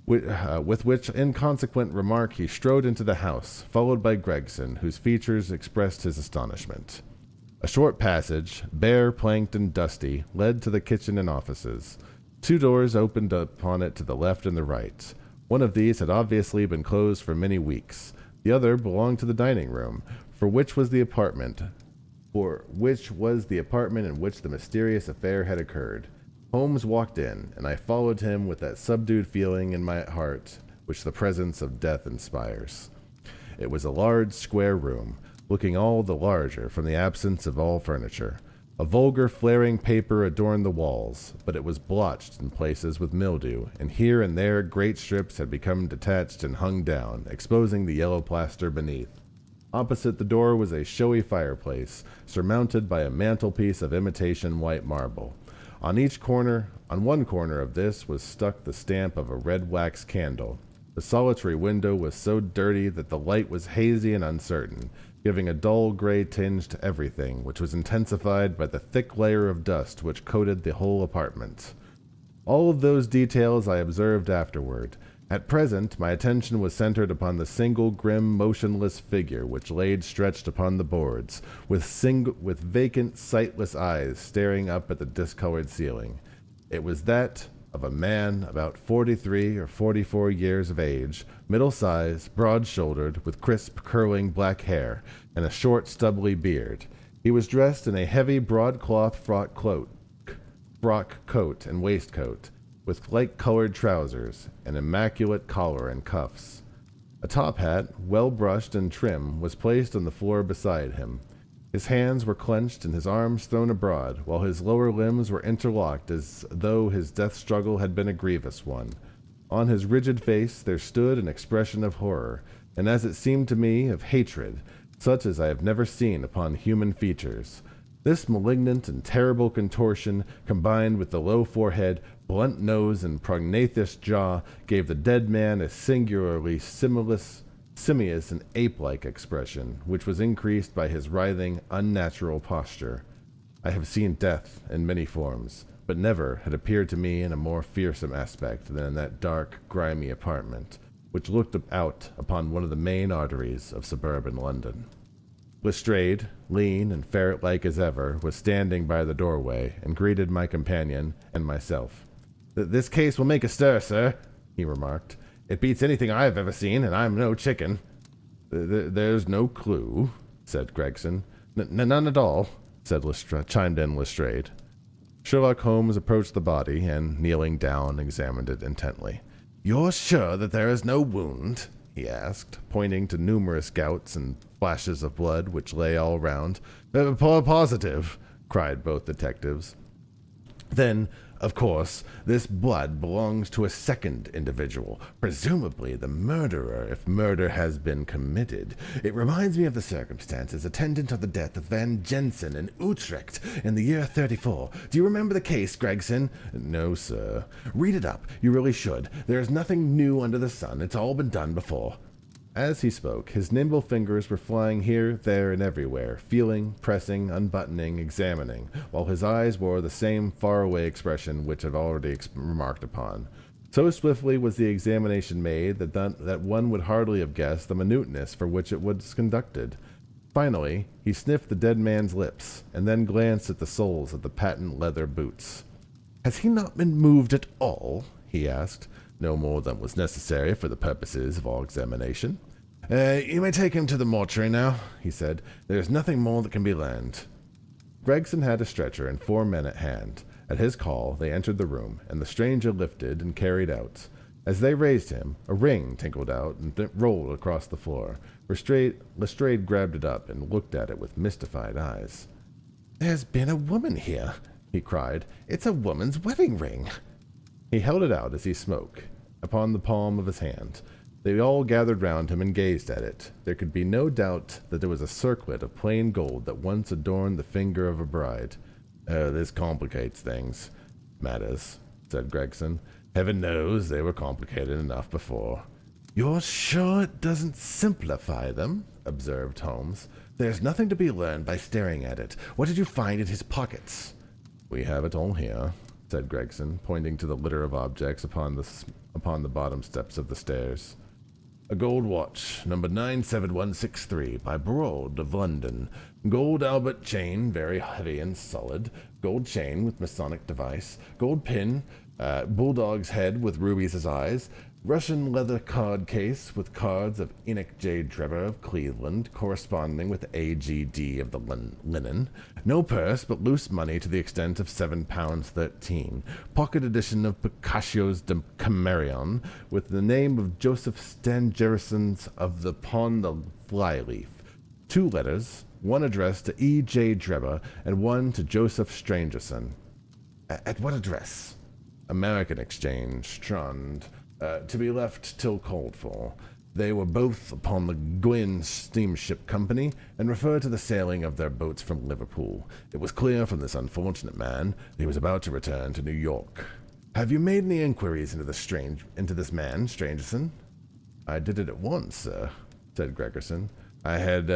With which inconsequent remark he strode into the house, followed by Gregson, whose features expressed his astonishment. A short passage, bare, planked, and dusty, led to the kitchen and offices. 2 doors opened upon it to the left and the right. One of these had obviously been closed for many weeks. The other belonged to the dining room, which was the apartment in which the mysterious affair had occurred. Holmes walked in, and I followed him with that subdued feeling in my heart which the presence of death inspires. It was a large, square room, looking all the larger from the absence of all furniture. A vulgar flaring paper adorned the walls, but it was blotched in places with mildew, and here and there great strips had become detached and hung down, exposing the yellow plaster beneath. Opposite the door was a showy fireplace, surmounted by a mantelpiece of imitation white marble. On one corner of this was stuck the stamp of a red wax candle. The solitary window was so dirty that the light was hazy and uncertain, giving a dull gray tinge to everything, which was intensified by the thick layer of dust which coated the whole apartment. All of those details I observed afterward. At present, my attention was centered upon the single grim, motionless figure which lay stretched upon the boards, with vacant, sightless eyes staring up at the discolored ceiling. It was that of a man about 43 or 44 years of age, middle-sized, broad-shouldered, with crisp, curling black hair, and a short, stubbly beard. He was dressed in a heavy broadcloth frock coat and waistcoat, with light-colored trousers, an immaculate collar and cuffs. A top hat, well-brushed and trim, was placed on the floor beside him. His hands were clenched and his arms thrown abroad, while his lower limbs were interlocked as though his death struggle had been a grievous one. On his rigid face there stood an expression of horror, and as it seemed to me, of hatred, such as I have never seen upon human features. This malignant and terrible contortion, combined with the low forehead, blunt nose, and prognathous jaw, gave the dead man a singularly simious and ape-like expression, which was increased by his writhing, unnatural posture. I have seen death in many forms, but never had appeared to me in a more fearsome aspect than in that dark, grimy apartment, which looked out upon one of the main arteries of suburban London. Lestrade, lean and ferret-like as ever, was standing by the doorway and greeted my companion and myself. "This case will make a stir, sir," he remarked. "It beats anything I have ever seen, and I'm no chicken." "There's no clue," said Gregson. "None at all," chimed in Lestrade. Sherlock Holmes approached the body and, kneeling down, examined it intently. "You're sure that there is no wound?" he asked, pointing to numerous gouts and splashes of blood which lay all round. "Positive," cried both detectives. "Then, of course, this blood belongs to a second individual, presumably the murderer, if murder has been committed. It reminds me of the circumstances attendant on the death of Van Jensen in Utrecht in the year 34. Do you remember the case, Gregson?" "No, sir." "Read it up. You really should. There is nothing new under the sun. It's all been done before." As he spoke, his nimble fingers were flying here, there, and everywhere, feeling, pressing, unbuttoning, examining, while his eyes wore the same faraway expression which I've already remarked upon. So swiftly was the examination made that one would hardly have guessed the minuteness for which it was conducted. Finally, he sniffed the dead man's lips, and then glanced at the soles of the patent leather boots. "Has he not been moved at all?" he asked. "No more than was necessary for the purposes of our examination." You may take him to the mortuary now," he said. "There is nothing more that can be learned." Gregson had a stretcher and 4 men at hand. At his call, they entered the room, and the stranger lifted and carried out. As they raised him, a ring tinkled out and rolled across the floor. Lestrade grabbed it up and looked at it with mystified eyes. "There's been a woman here," he cried. "It's a woman's wedding ring." He held it out as he spoke, upon the palm of his hand. They all gathered round him and gazed at it. There could be no doubt that there was a circlet of plain gold that once adorned the finger of a bride. "Oh, this complicates matters," said Gregson. "Heaven knows they were complicated enough before." "You're sure it doesn't simplify them?" observed Holmes. "There's nothing to be learned by staring at it. What did you find in his pockets?" "We have it all here," said Gregson, pointing to the litter of objects upon the bottom steps of the stairs. "A gold watch, number 97163, by Broad of London. Gold Albert chain, very heavy and solid. Gold chain with Masonic device. Gold pin, bulldog's head with rubies as eyes. Russian leather card case with cards of Enoch J. Drebber of Cleveland, corresponding with AGD of the linen. No purse, but loose money to the extent of £7.13. Pocket edition of Boccaccio's Decameron, with the name of Joseph Stangerson of the Pond of Flyleaf. 2 letters, one addressed to E. J. Drebber and one to Joseph Strangerson. At what address? American Exchange, Strand, to be left till called for. They were both upon the Gwyn Steamship Company, and refer to the sailing of their boats from Liverpool. It was clear from this unfortunate man that he was about to return to New York. Have you made any inquiries into this man, Strangerson? I did it at once, sir, said Gregerson. I had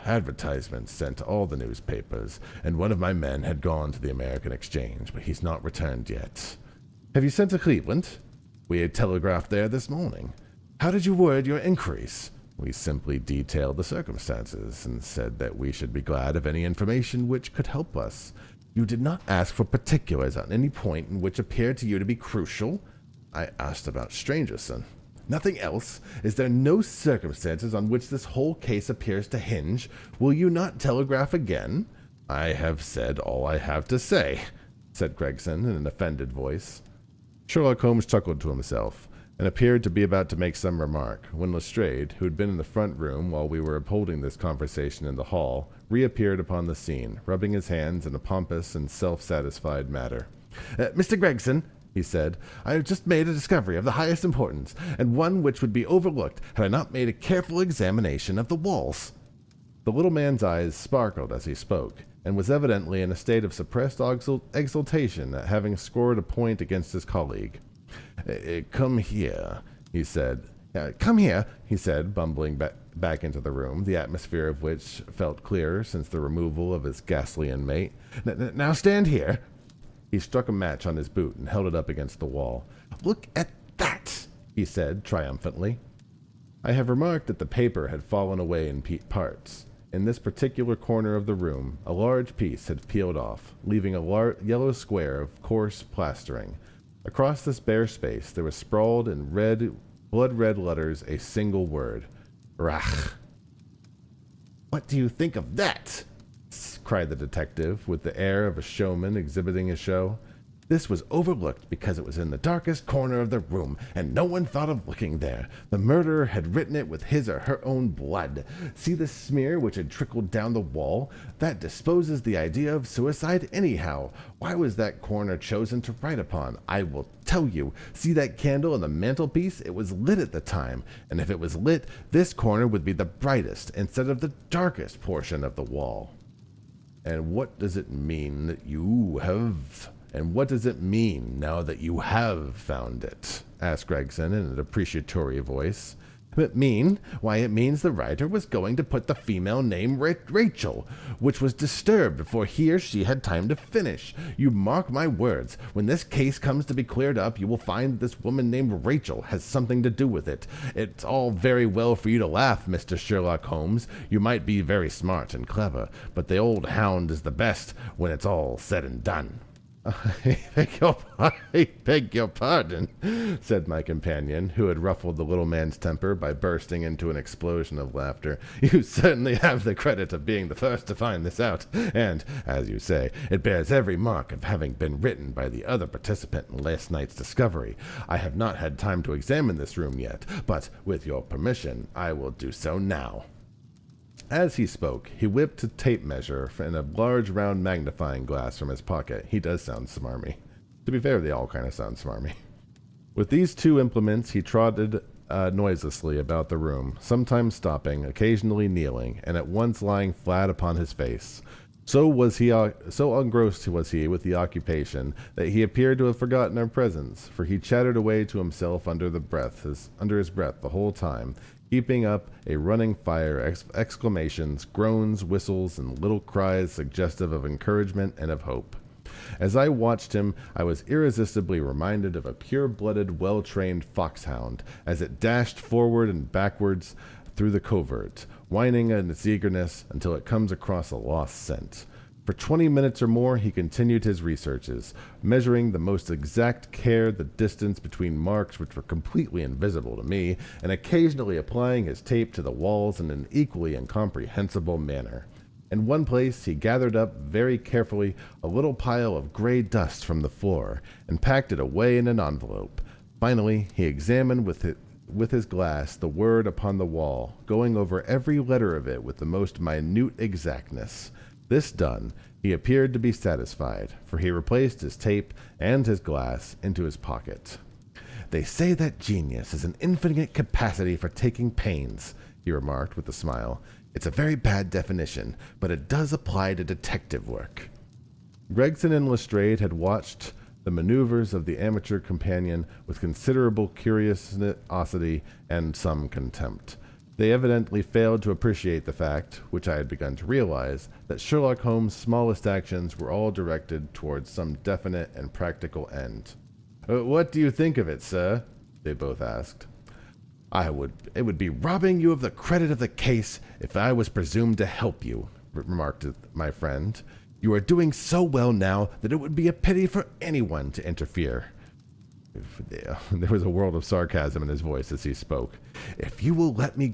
advertisements sent to all the newspapers, and one of my men had gone to the American Exchange, but he's not returned yet. Have you sent to Cleveland? We had telegraphed there this morning. How did you word your inquiries? We simply detailed the circumstances and said that we should be glad of any information which could help us. You did not ask for particulars on any point in which appeared to you to be crucial? I asked about Strangerson. Nothing else? Is there no circumstances on which this whole case appears to hinge? Will you not telegraph again? I have said all I have to say, said Gregson in an offended voice. Sherlock Holmes chuckled to himself, and appeared to be about to make some remark, when Lestrade, who had been in the front room while we were upholding this conversation in the hall, reappeared upon the scene, rubbing his hands in a pompous and self-satisfied manner. Mr. Gregson, he said, I have just made a discovery of the highest importance, and one which would be overlooked had I not made a careful examination of the walls. The little man's eyes sparkled as he spoke, and was evidently in a state of suppressed exultation at having scored a point against his colleague. Come here, he said. Come here, he said, bumbling back into the room, the atmosphere of which felt clearer since the removal of his ghastly inmate. Now stand here. He struck a match on his boot and held it up against the wall. Look at that, he said triumphantly. I have remarked that the paper had fallen away in parts. In this particular corner of the room, a large piece had peeled off, leaving a yellow square of coarse plastering. Across this bare space there was sprawled in blood-red letters a single word, Rach. What do you think of that? Cried the detective, with the air of a showman exhibiting a show. This was overlooked because it was in the darkest corner of the room, and no one thought of looking there. The murderer had written it with his or her own blood. See the smear which had trickled down the wall? That disposes the idea of suicide anyhow. Why was that corner chosen to write upon? I will tell you. See that candle on the mantelpiece? It was lit at the time, and if it was lit, this corner would be the brightest instead of the darkest portion of the wall. And what does it mean that you have... And what does it mean now that you have found it? Asked Gregson in an appreciatory voice. It mean? Why, it means the writer was going to put the female name Rachel, which was disturbed before he or she had time to finish. You mark my words, when this case comes to be cleared up, you will find that this woman named Rachel has something to do with it. It's all very well for you to laugh, Mr. Sherlock Holmes. You might be very smart and clever, but the old hound is the best when it's all said and done. I beg your pardon, said my companion, who had ruffled the little man's temper by bursting into an explosion of laughter. You certainly have the credit of being the first to find this out, and, as you say, it bears every mark of having been written by the other participant in last night's discovery. I have not had time to examine this room yet, but, with your permission, I will do so now. As he spoke, he whipped a tape measure and a large round magnifying glass from his pocket. He does sound smarmy. To be fair, they all kind of sound smarmy. With these two implements, he trotted noiselessly about the room, sometimes stopping, occasionally kneeling, and at once lying flat upon his face. So engrossed was he with the occupation that he appeared to have forgotten our presence, for he chattered away to himself under his breath the whole time, keeping up a running fire of exclamations, groans, whistles, and little cries suggestive of encouragement and of hope. As I watched him, I was irresistibly reminded of a pure-blooded, well-trained foxhound as it dashed forward and backwards through the covert, whining in its eagerness until it comes across a lost scent. For 20 minutes or more he continued his researches, measuring the most exact care the distance between marks which were completely invisible to me, and occasionally applying his tape to the walls in an equally incomprehensible manner. In one place he gathered up very carefully a little pile of gray dust from the floor, and packed it away in an envelope. Finally he examined with with his glass the word upon the wall, going over every letter of it with the most minute exactness. This done, he appeared to be satisfied, for he replaced his tape and his glass into his pocket. "They say that genius is an infinite capacity for taking pains," he remarked with a smile. "It's a very bad definition, but it does apply to detective work." Gregson and Lestrade had watched the maneuvers of the amateur companion with considerable curiosity and some contempt. They evidently failed to appreciate the fact, which I had begun to realize, that Sherlock Holmes' smallest actions were all directed towards some definite and practical end. "What do you think of it, sir?" they both asked. It would be robbing you of the credit of the case if I was presumed to help you," remarked my friend. "You are doing so well now that it would be a pity for anyone to interfere." There was a world of sarcasm in his voice as he spoke. If you will let me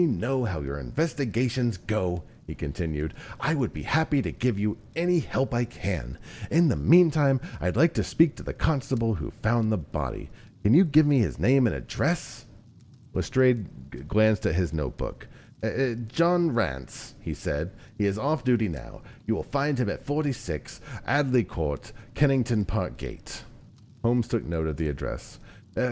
know how your investigations go," he continued, "I would be happy to give you any help I can. In the meantime, I'd like to speak to the constable who found the body. Can you give me his name and address?" Lestrade glanced at his notebook. "John Rance," he said. "He is off duty now. You will find him at 46 Adley Court, Kennington Park Gate." Holmes took note of the address.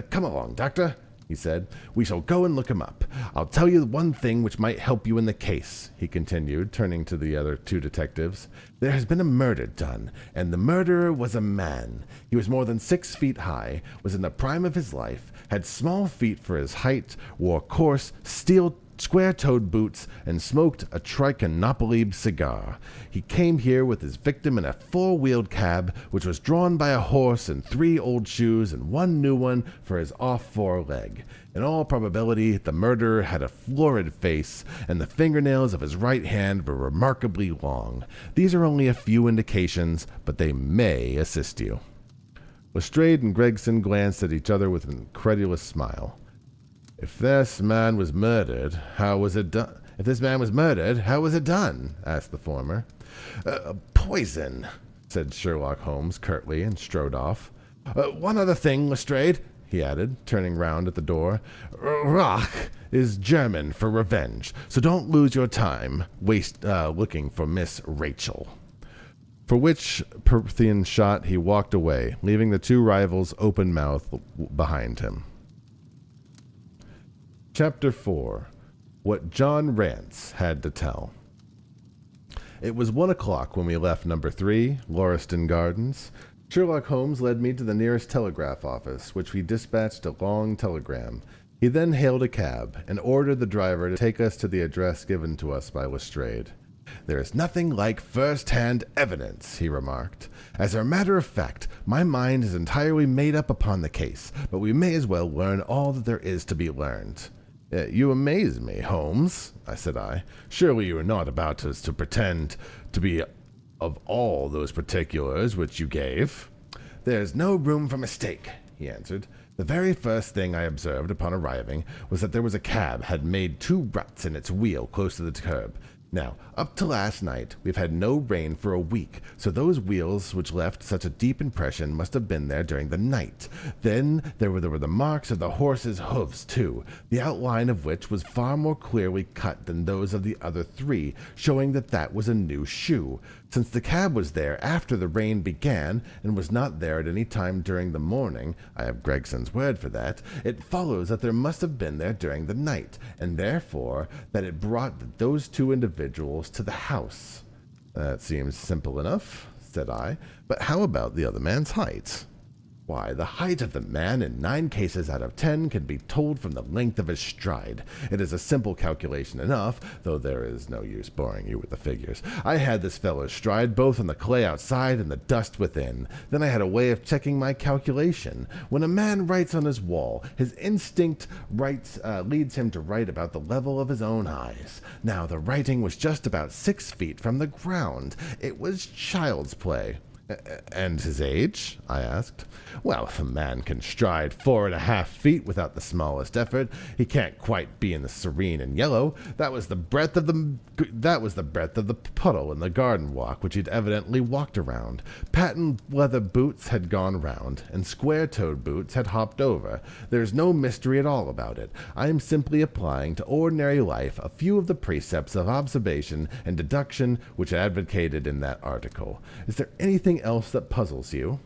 "Come along, Doctor," he said. "We shall go and look him up. I'll tell you one thing which might help you in the case," he continued, turning to the other two detectives. "There has been a murder done, and the murderer was a man. He was more than 6 feet high, was in the prime of his life, had small feet for his height, wore coarse, steel square-toed boots, and smoked a trichinopoly cigar. He came here with his victim in a 4-wheeled cab, which was drawn by a horse and 3 old shoes and 1 new one for his off foreleg. In all probability, the murderer had a florid face, and the fingernails of his right hand were remarkably long. These are only a few indications, but they may assist you." Lestrade and Gregson glanced at each other with an incredulous smile. If this man was murdered, how was it done?" asked the former. "Poison," said Sherlock Holmes curtly, and strode off. "One other thing, Lestrade," he added, turning round at the door. "Rach is German for revenge, so don't lose your time looking for Miss Rachel." For which Parthian shot he walked away, leaving the two rivals open-mouthed behind him. Chapter 4. What John Rance Had to Tell. It was 1 o'clock when we left number 3, Lauriston Gardens. Sherlock Holmes led me to the nearest telegraph office, which we dispatched a long telegram. He then hailed a cab and ordered the driver to take us to the address given to us by Lestrade. "There is nothing like first-hand evidence," he remarked. "As a matter of fact, my mind is entirely made up upon the case, but we may as well learn all that there is to be learned." "You amaze me, Holmes," said I. "Surely you are not about to pretend to be of all those particulars which you gave?" "There is no room for mistake," he answered. "The very first thing I observed upon arriving was that there was a cab had made 2 ruts in its wheel close to the curb. Now, up to last night, we've had no rain for a week, so those wheels which left such a deep impression must have been there during the night. Then there were the marks of the horse's hoofs, too, the outline of which was far more clearly cut than those of the other 3, showing that was a new shoe. Since the cab was there after the rain began, and was not there at any time during the morning, I have Gregson's word for that, it follows that there must have been there during the night, and therefore that it brought those 2 individuals to the house." "That seems simple enough," said I, "but how about the other man's height?" "Why, the height of the man in 9 cases out of 10 can be told from the length of his stride. It is a simple calculation enough, though there is no use boring you with the figures. I had this fellow's stride both on the clay outside and the dust within. Then I had a way of checking my calculation. When a man writes on his wall, his instinct leads him to write about the level of his own eyes. Now, the writing was just about 6 feet from the ground. It was child's play. And his age? I asked. Well, if a man can stride 4.5 feet without the smallest effort, he can't quite be in the serene and yellow. That was the breadth of the puddle in the garden walk which he'd evidently walked around. Patent leather boots had gone round, and square-toed boots had hopped over. There's no mystery at all about it. I am simply applying to ordinary life a few of the precepts of observation and deduction which I advocated in that article. Is there anything else that puzzles you?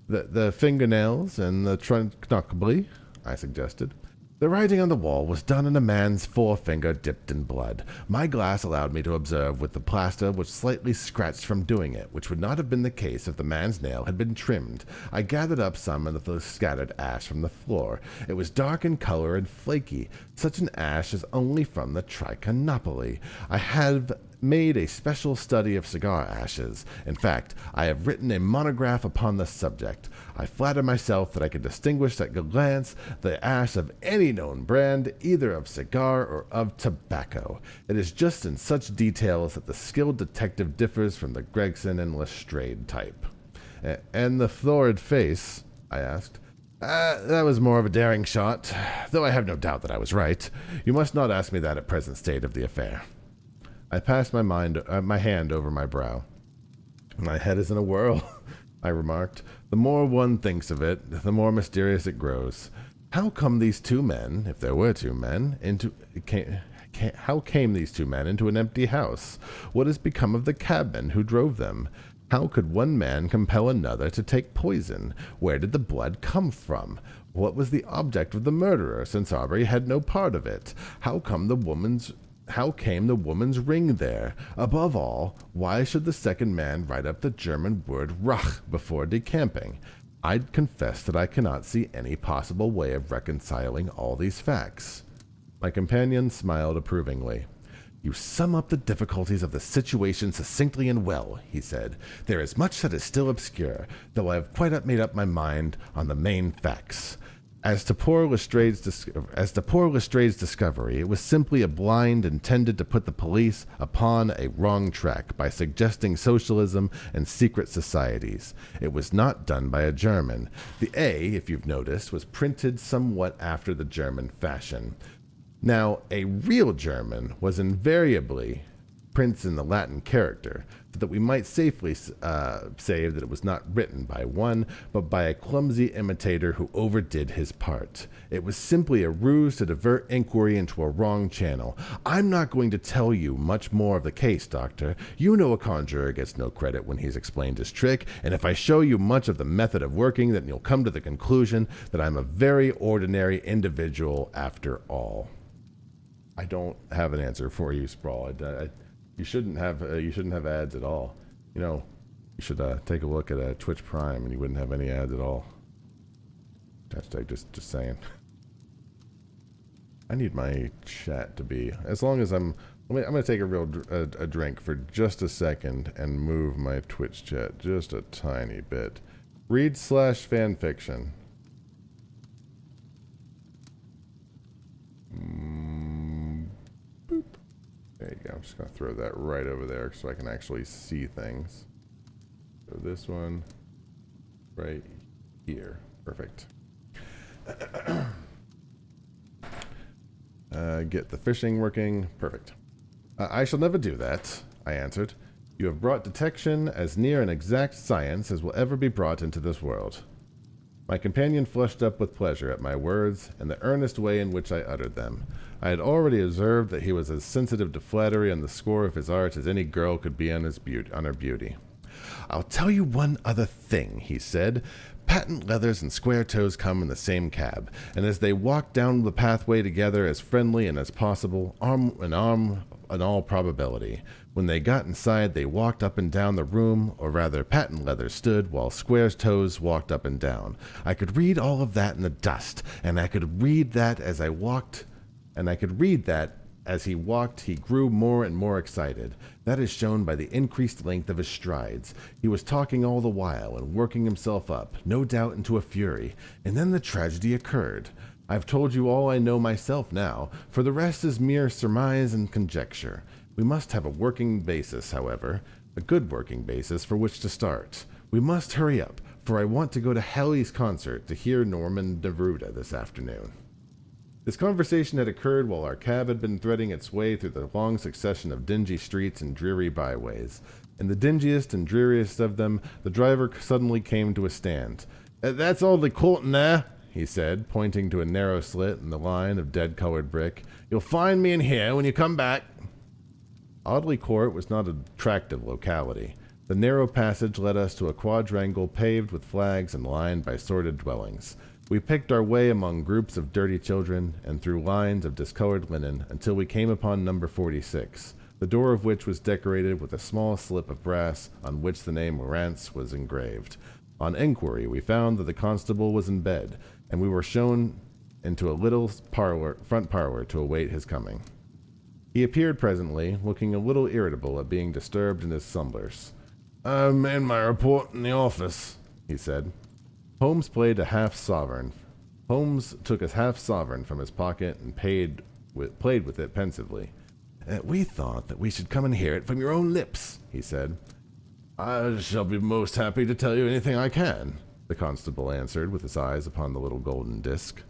The fingernails and the trunk-knuckly, I suggested. The writing on the wall was done in a man's forefinger dipped in blood. My glass allowed me to observe with the plaster was slightly scratched from doing it, which would not have been the case if the man's nail had been trimmed. I gathered up some of the scattered ash from the floor. It was dark in color and flaky. Such an ash is only from the trichinopoly. I have made a special study of cigar ashes. In fact, I have written a monograph upon the subject. I flatter myself that I can distinguish at a glance the ash of any known brand, either of cigar or of tobacco. It is just in such details that the skilled detective differs from the Gregson and Lestrade type. And the florid face? I asked. That was more of a daring shot, though I have no doubt that I was right. You must not ask me that at present state of the affair. I passed my hand over my brow. My head is in a whirl, I remarked. The more one thinks of it, the more mysterious it grows. How come these two men, if there were two men, how came these two men into an empty house? What has become of the cabman who drove them? How could one man compel another to take poison? Where did the blood come from? What was the object of the murderer, since Aubrey had no part of it? How came the woman's ring there? Above all, why should the second man write up the German word Rach before decamping? I'd confess that I cannot see any possible way of reconciling all these facts. My companion smiled approvingly. You sum up the difficulties of the situation succinctly and well, he said. There is much that is still obscure, though I have quite made up my mind on the main facts. As to poor Lestrade's discovery, it was simply a blind intended to put the police upon a wrong track by suggesting socialism and secret societies. It was not done by a German. The A, if you've noticed, was printed somewhat after the German fashion. Now, a real German was invariably prints in the Latin character, so that we might safely say that it was not written by one, but by a clumsy imitator who overdid his part. It was simply a ruse to divert inquiry into a wrong channel. I'm not going to tell you much more of the case, Doctor. You know a conjurer gets no credit when he's explained his trick, and if I show you much of the method of working, then you'll come to the conclusion that I'm a very ordinary individual after all. I don't have an answer for you, Sprawl. You shouldn't have ads at all. You know, you should take a look at Twitch Prime, and you wouldn't have any ads at all. Hashtag just saying. I need my chat to be as long as I'm going to take a drink for just a second and move my Twitch chat just a tiny bit. Read/fanfiction. Boop. There you go. I'm just going to throw that right over there so I can actually see things. So this one right here. Perfect. Get the fishing working. Perfect. I shall never do that, I answered. You have brought detection as near an exact science as will ever be brought into this world. My companion flushed up with pleasure at my words and the earnest way in which I uttered them. I had already observed that he was as sensitive to flattery on the score of his art as any girl could be on her beauty. I'll tell you one other thing, he said. Patent leathers and square toes come in the same cab, and as they walked down the pathway together as friendly and as possible, arm in arm in all probability. When they got inside, they walked up and down the room, or rather patent leather stood, while square toes walked up and down. I could read all of that in the dust, and I could read that as I walked, and I could read that as he walked, he grew more and more excited. That is shown by the increased length of his strides. He was talking all the while and working himself up, no doubt into a fury. And then the tragedy occurred. I've told you all I know myself now, for the rest is mere surmise and conjecture. We must have a working basis, however, a good working basis for which to start. We must hurry up, for I want to go to Halley's concert to hear Norman Neruda this afternoon." This conversation had occurred while our cab had been threading its way through the long succession of dingy streets and dreary byways. In the dingiest and dreariest of them, the driver suddenly came to a stand. "That's Audley Court there," he said, pointing to a narrow slit in the line of dead-colored brick. "You'll find me in here when you come back." Audley Court was not an attractive locality. The narrow passage led us to a quadrangle paved with flags and lined by sordid dwellings. We picked our way among groups of dirty children and through lines of discolored linen until we came upon number 46, the door of which was decorated with a small slip of brass on which the name Rance was engraved. On inquiry, we found that the constable was in bed, and we were shown into a little front parlor to await his coming. He appeared presently, looking a little irritable at being disturbed in his slumbers. "I made my report in the office," he said. Holmes took a half-sovereign from his pocket and played with it pensively. "We thought that we should come and hear it from your own lips," he said. "I shall be most happy to tell you anything I can," the constable answered, with his eyes upon the little golden disc.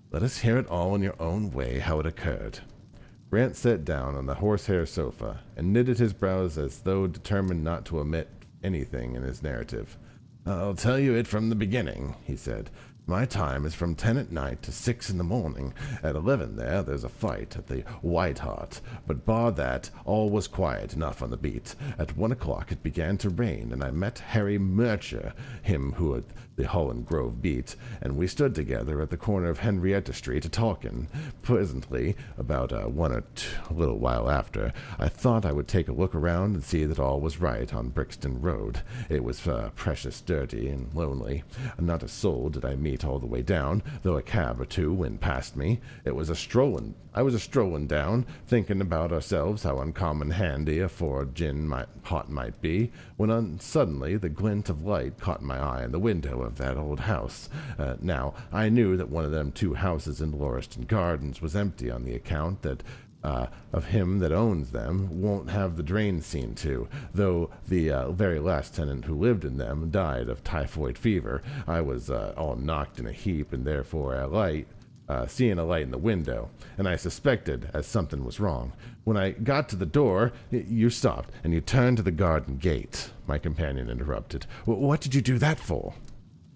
"Let us hear it all in your own way, how it occurred." Rance sat down on the horsehair sofa and knitted his brows as though determined not to omit anything in his narrative. "I'll tell you it from the beginning," he said. "My time is from 10 at night to 6 in the morning. At 11 there's a fight at the White Hart, but bar that, all was quiet enough on the beat. At 1 o'clock it began to rain, and I met Harry Murcher, him who at the Holland Grove beat, and we stood together at the corner of Henrietta Street a-talkin'. Presently, about a little while after, I thought I would take a look around and see that all was right on Brixton Road. It was precious dirty and lonely. Not a soul did I meet all the way down, though a cab or two went past me. I was a-strolling down, thinking about ourselves how uncommon handy a 4 gin hot might be, when suddenly the glint of light caught my eye in the window of that old house. Now, I knew that one of them 2 houses in Lauriston Gardens was empty on the account that of him that owns them won't have the drains seen to, though the very last tenant who lived in them died of typhoid fever. I was all knocked in a heap, and therefore seeing a light in the window, and I suspected as something was wrong. When I got to the door, you stopped, and you turned to the garden gate," my companion interrupted. "What did you do that for?"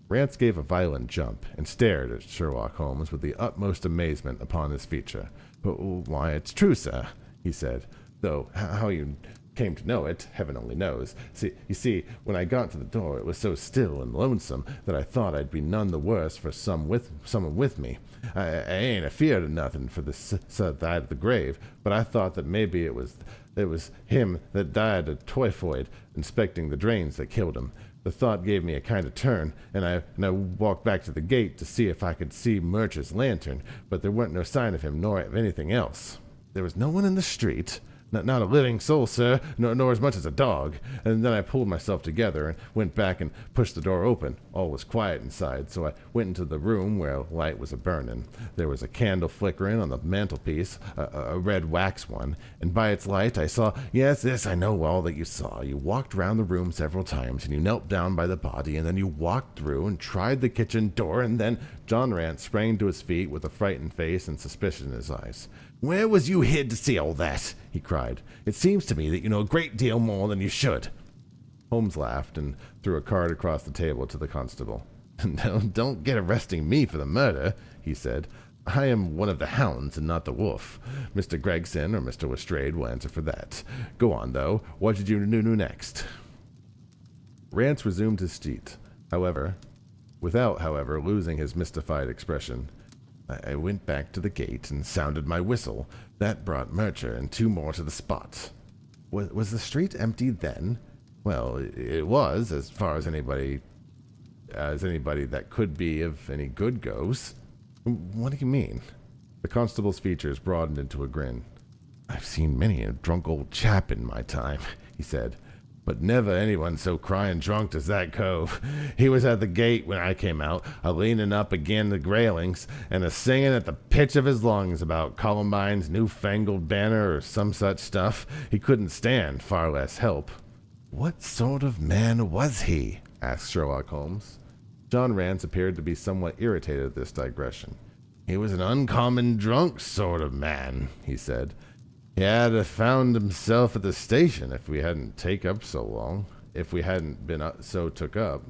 Rance gave a violent jump and stared at Sherlock Holmes with the utmost amazement upon his feature. "Why, it's true, sir," he said, "though how you came to know it, heaven only knows. You see, when I got to the door, it was so still and lonesome that I thought I'd be none the worse for someone with me. I ain't afeard of nothing for the side of the grave, but I thought that maybe it was him that died of typhoid, inspecting the drains that killed him. The thought gave me a kind of turn, and I walked back to the gate to see if I could see Murcher's lantern, but there weren't no sign of him nor of anything else. There was no one in the street. Not a living soul, sir, nor as much as a dog. And then I pulled myself together and went back and pushed the door open. All was quiet inside, so I went into the room where light was a-burning. There was a candle flickering on the mantelpiece, a red wax one, and by its light I saw— Yes, I know all that you saw. You walked round the room several times, and you knelt down by the body, and then you walked through and tried the kitchen door, and then— John Rance sprang to his feet with a frightened face and suspicion in his eyes. "Where was you hid to see all that?" he cried. "It seems to me that you know a great deal more than you should." Holmes laughed and threw a card across the table to the constable. "No, don't get arresting me for the murder," he said. "I am one of the hounds and not the wolf. Mr. Gregson or Mr. Lestrade will answer for that. Go on, though. What did you do next?" Rance resumed his seat, without, however, losing his mystified expression. "I went back to the gate and sounded my whistle. That brought Murcher and 2 more to the spot." Was the street empty then?" "Well, it was, as far as anybody that could be of any good goes." "What do you mean?" The constable's features broadened into a grin. "I've seen many a drunk old chap in my time," he said, "but never anyone so crying drunk as that cove. He was at the gate when I came out, a-leaning up agin the railings, and a-singing at the pitch of his lungs about Columbine's new-fangled banner or some such stuff. He couldn't stand, far less help." "What sort of man was he?" asked Sherlock Holmes. John Rance appeared to be somewhat irritated at this digression. He was an uncommon drunk sort of man, he said. He had found himself at the station if we hadn't been so took up.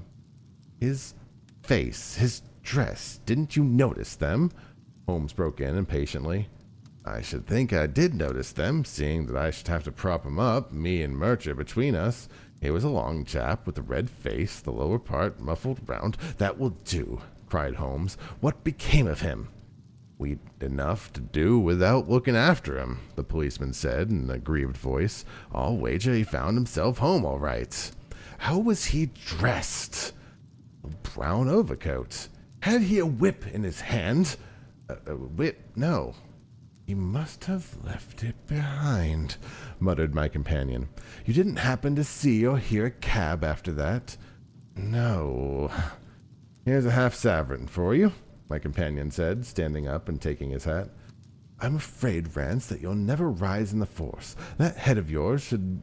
His face, his dress, didn't you notice them? Holmes broke in impatiently. I should think I did notice them, seeing that I should have to prop him up, me and Murcher between us. He was a long chap with a red face, the lower part muffled round. That will do, cried Holmes. What became of him? We'd enough to do without looking after him, the policeman said in a grieved voice. I'll wager he found himself home all right. How was he dressed? A brown overcoat. Had he a whip in his hand? A whip? No. He must have left it behind, muttered my companion. You didn't happen to see or hear a cab after that? No. Here's a half-sovereign for you, my companion said, standing up and taking his hat. I'm afraid, Rance, that you'll never rise in the force. That head of yours should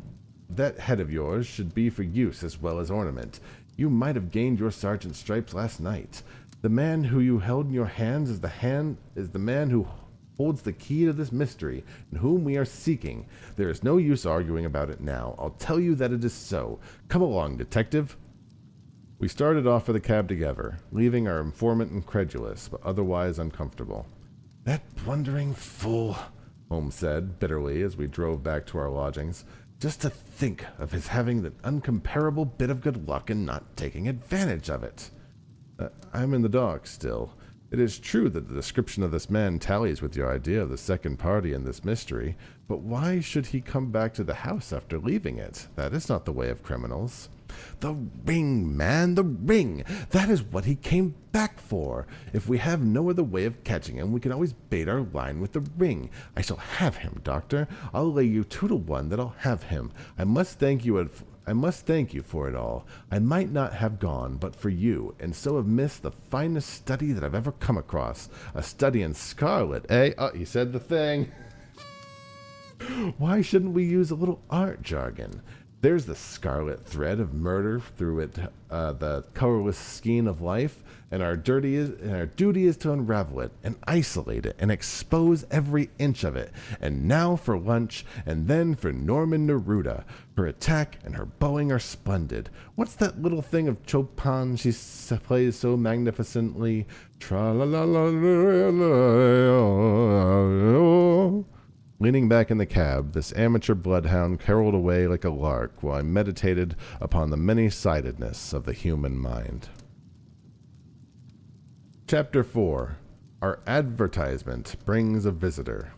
be for use as well as ornament. You might have gained your sergeant's stripes last night. The man who you held in your hands is the man who holds the key to this mystery, and whom we are seeking. There is no use arguing about it now. I'll tell you that it is so. Come along, detective. We started off for the cab together, leaving our informant incredulous, but otherwise uncomfortable. That blundering fool, Holmes said bitterly as we drove back to our lodgings. Just to think of his having that uncomparable bit of good luck and not taking advantage of it. I'm in the dark still. It is true that the description of this man tallies with your idea of the second party in this mystery, but why should he come back to the house after leaving it? That is not the way of criminals. The ring, man, the ring! That is what he came back for. If we have no other way of catching him, we can always bait our line with the ring. I shall have him, Doctor. I'll lay you 2-to-1 that I'll have him. I must thank you for it all. I might not have gone but for you, and so have missed the finest study that I've ever come across. A study in Scarlet, eh? Oh, he said the thing. Why shouldn't we use a little art jargon? There's the scarlet thread of murder through it, the colorless skein of life, and our duty is to unravel it and isolate it and expose every inch of it. And now for lunch, and then for Norman Neruda. Her attack and her bowing are splendid. What's that little thing of Chopin she plays so magnificently? Tra-la-la-la-la-la-la. Leaning back in the cab, this amateur bloodhound caroled away like a lark while I meditated upon the many-sidedness of the human mind. Chapter 4. Our advertisement brings a visitor.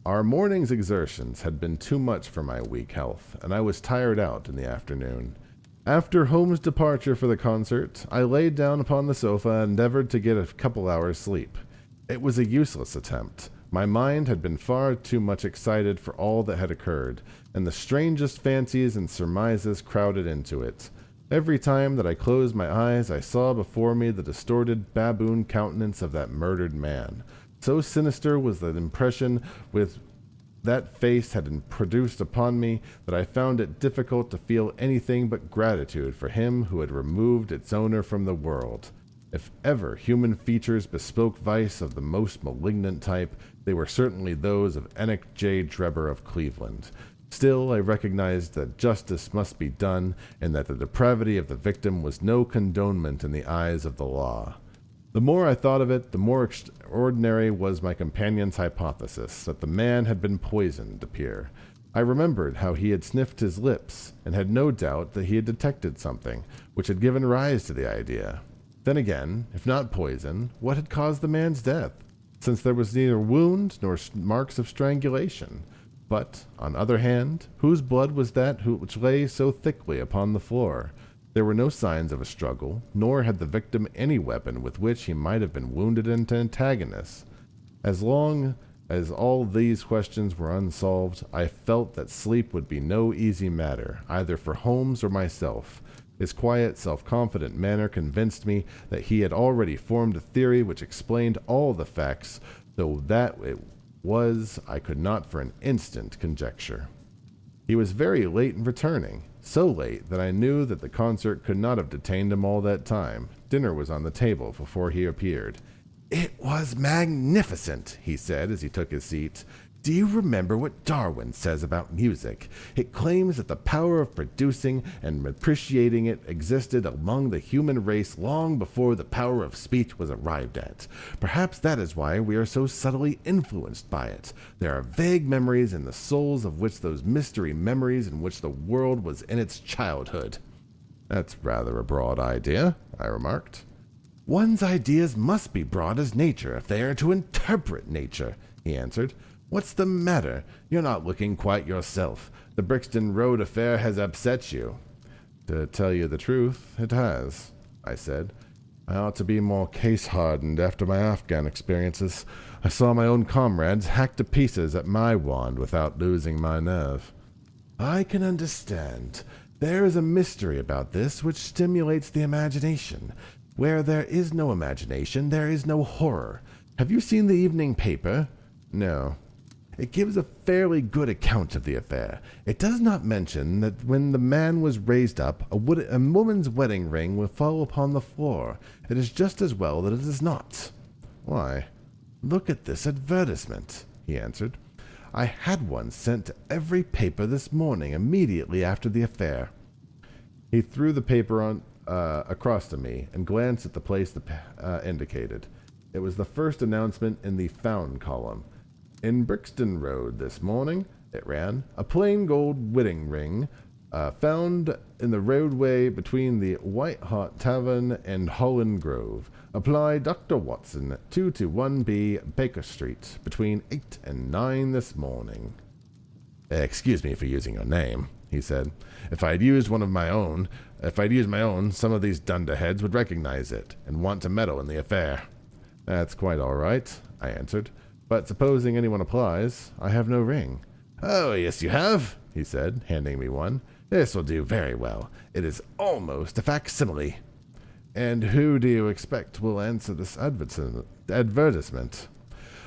Our morning's exertions had been too much for my weak health, and I was tired out in the afternoon. After Holmes' departure for the concert, I laid down upon the sofa and endeavored to get a couple hours' sleep. It was a useless attempt. My mind had been far too much excited for all that had occurred, and the strangest fancies and surmises crowded into it. Every time that I closed my eyes, I saw before me the distorted baboon countenance of that murdered man. So sinister was the impression with that face had produced upon me that I found it difficult to feel anything but gratitude for him who had removed its owner from the world. If ever human features bespoke vice of the most malignant type, they were certainly those of Enoch J. Drebber of Cleveland. Still, I recognized that justice must be done, and that the depravity of the victim was no condonement in the eyes of the law. The more I thought of it, the more extraordinary was my companion's hypothesis that the man had been poisoned, appear. I remembered how he had sniffed his lips, and had no doubt that he had detected something, which had given rise to the idea. Then again, if not poison, what had caused the man's death, since there was neither wound nor marks of strangulation? But, on the other hand, whose blood was that which lay so thickly upon the floor? There were no signs of a struggle, nor had the victim any weapon with which he might have been wounded into antagonist. As long as all these questions were unsolved, I felt that sleep would be no easy matter, either for Holmes or myself. His quiet, self-confident manner convinced me that he had already formed a theory which explained all the facts, though that it was I could not for an instant conjecture. He was very late in returning, so late that I knew that the concert could not have detained him all that time. Dinner was on the table before he appeared. "It was magnificent," he said as he took his seat. "Do you remember what Darwin says about music? It claims that the power of producing and appreciating it existed among the human race long before the power of speech was arrived at. Perhaps that is why we are so subtly influenced by it. There are vague memories in the souls of which those mystery memories in which the world was in its childhood." "That's rather a broad idea," I remarked. "One's ideas must be broad as nature if they are to interpret nature," he answered. "What's the matter? You're not looking quite yourself. The Brixton Road affair has upset you." "To tell you the truth, it has," I said. "I ought to be more case-hardened after my Afghan experiences. I saw my own comrades hacked to pieces at my wand without losing my nerve." "I can understand. There is a mystery about this which stimulates the imagination. Where there is no imagination, there is no horror. Have you seen the evening paper?" "No." "It gives a fairly good account of the affair. It does not mention that when the man was raised up, a woman's wedding ring will fall upon the floor. It is just as well that it is not." "Why?" "Look at this advertisement," he answered. "I had one sent to every paper this morning immediately after the affair." He threw the paper on across to me and glanced at the place indicated. It was the first announcement in the Found column. "In Brixton Road this morning," it ran, "a plain gold wedding ring found in the roadway between the White Hart Tavern and Holland Grove. Apply Dr. Watson, 221B Baker Street, between 8 and 9 this morning." "Excuse me for using your name," he said. If I'd used my own, some of these dunderheads would recognize it and want to meddle in the affair." "That's quite all right," I answered. "But supposing anyone applies, I have no ring." "Oh, yes, you have," he said, handing me one. "This will do very well. It is almost a facsimile." "And who do you expect will answer this advertisement?"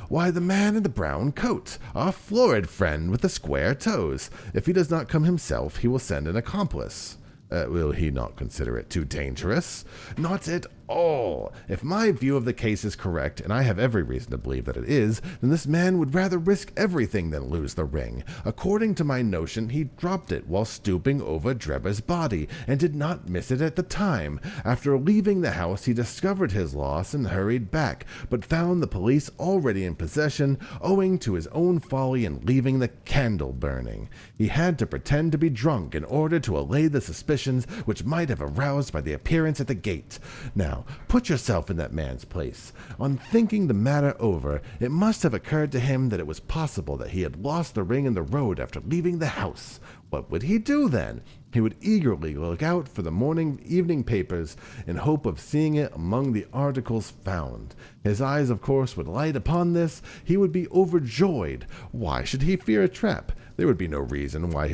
"Why, the man in the brown coat, our florid friend with the square toes. If he does not come himself, he will send an accomplice." "Will he not consider it too dangerous?" "Not at all. If my view of the case is correct, and I have every reason to believe that it is, then this man would rather risk everything than lose the ring. According to my notion, he dropped it while stooping over Drebber's body, and did not miss it at the time. After leaving the house, he discovered his loss and hurried back, but found the police already in possession, owing to his own folly in leaving the candle burning. He had to pretend to be drunk in order to allay the suspicions which might have aroused by the appearance at the gate. Now, put yourself in that man's place. On thinking the matter over, it must have occurred to him that it was possible that he had lost the ring in the road after leaving the house. What would he do then? He would eagerly look out for the evening papers in hope of seeing it among the articles found. His eyes, of course, would light upon this. He would be overjoyed. Why should he fear a trap? There would be no reason why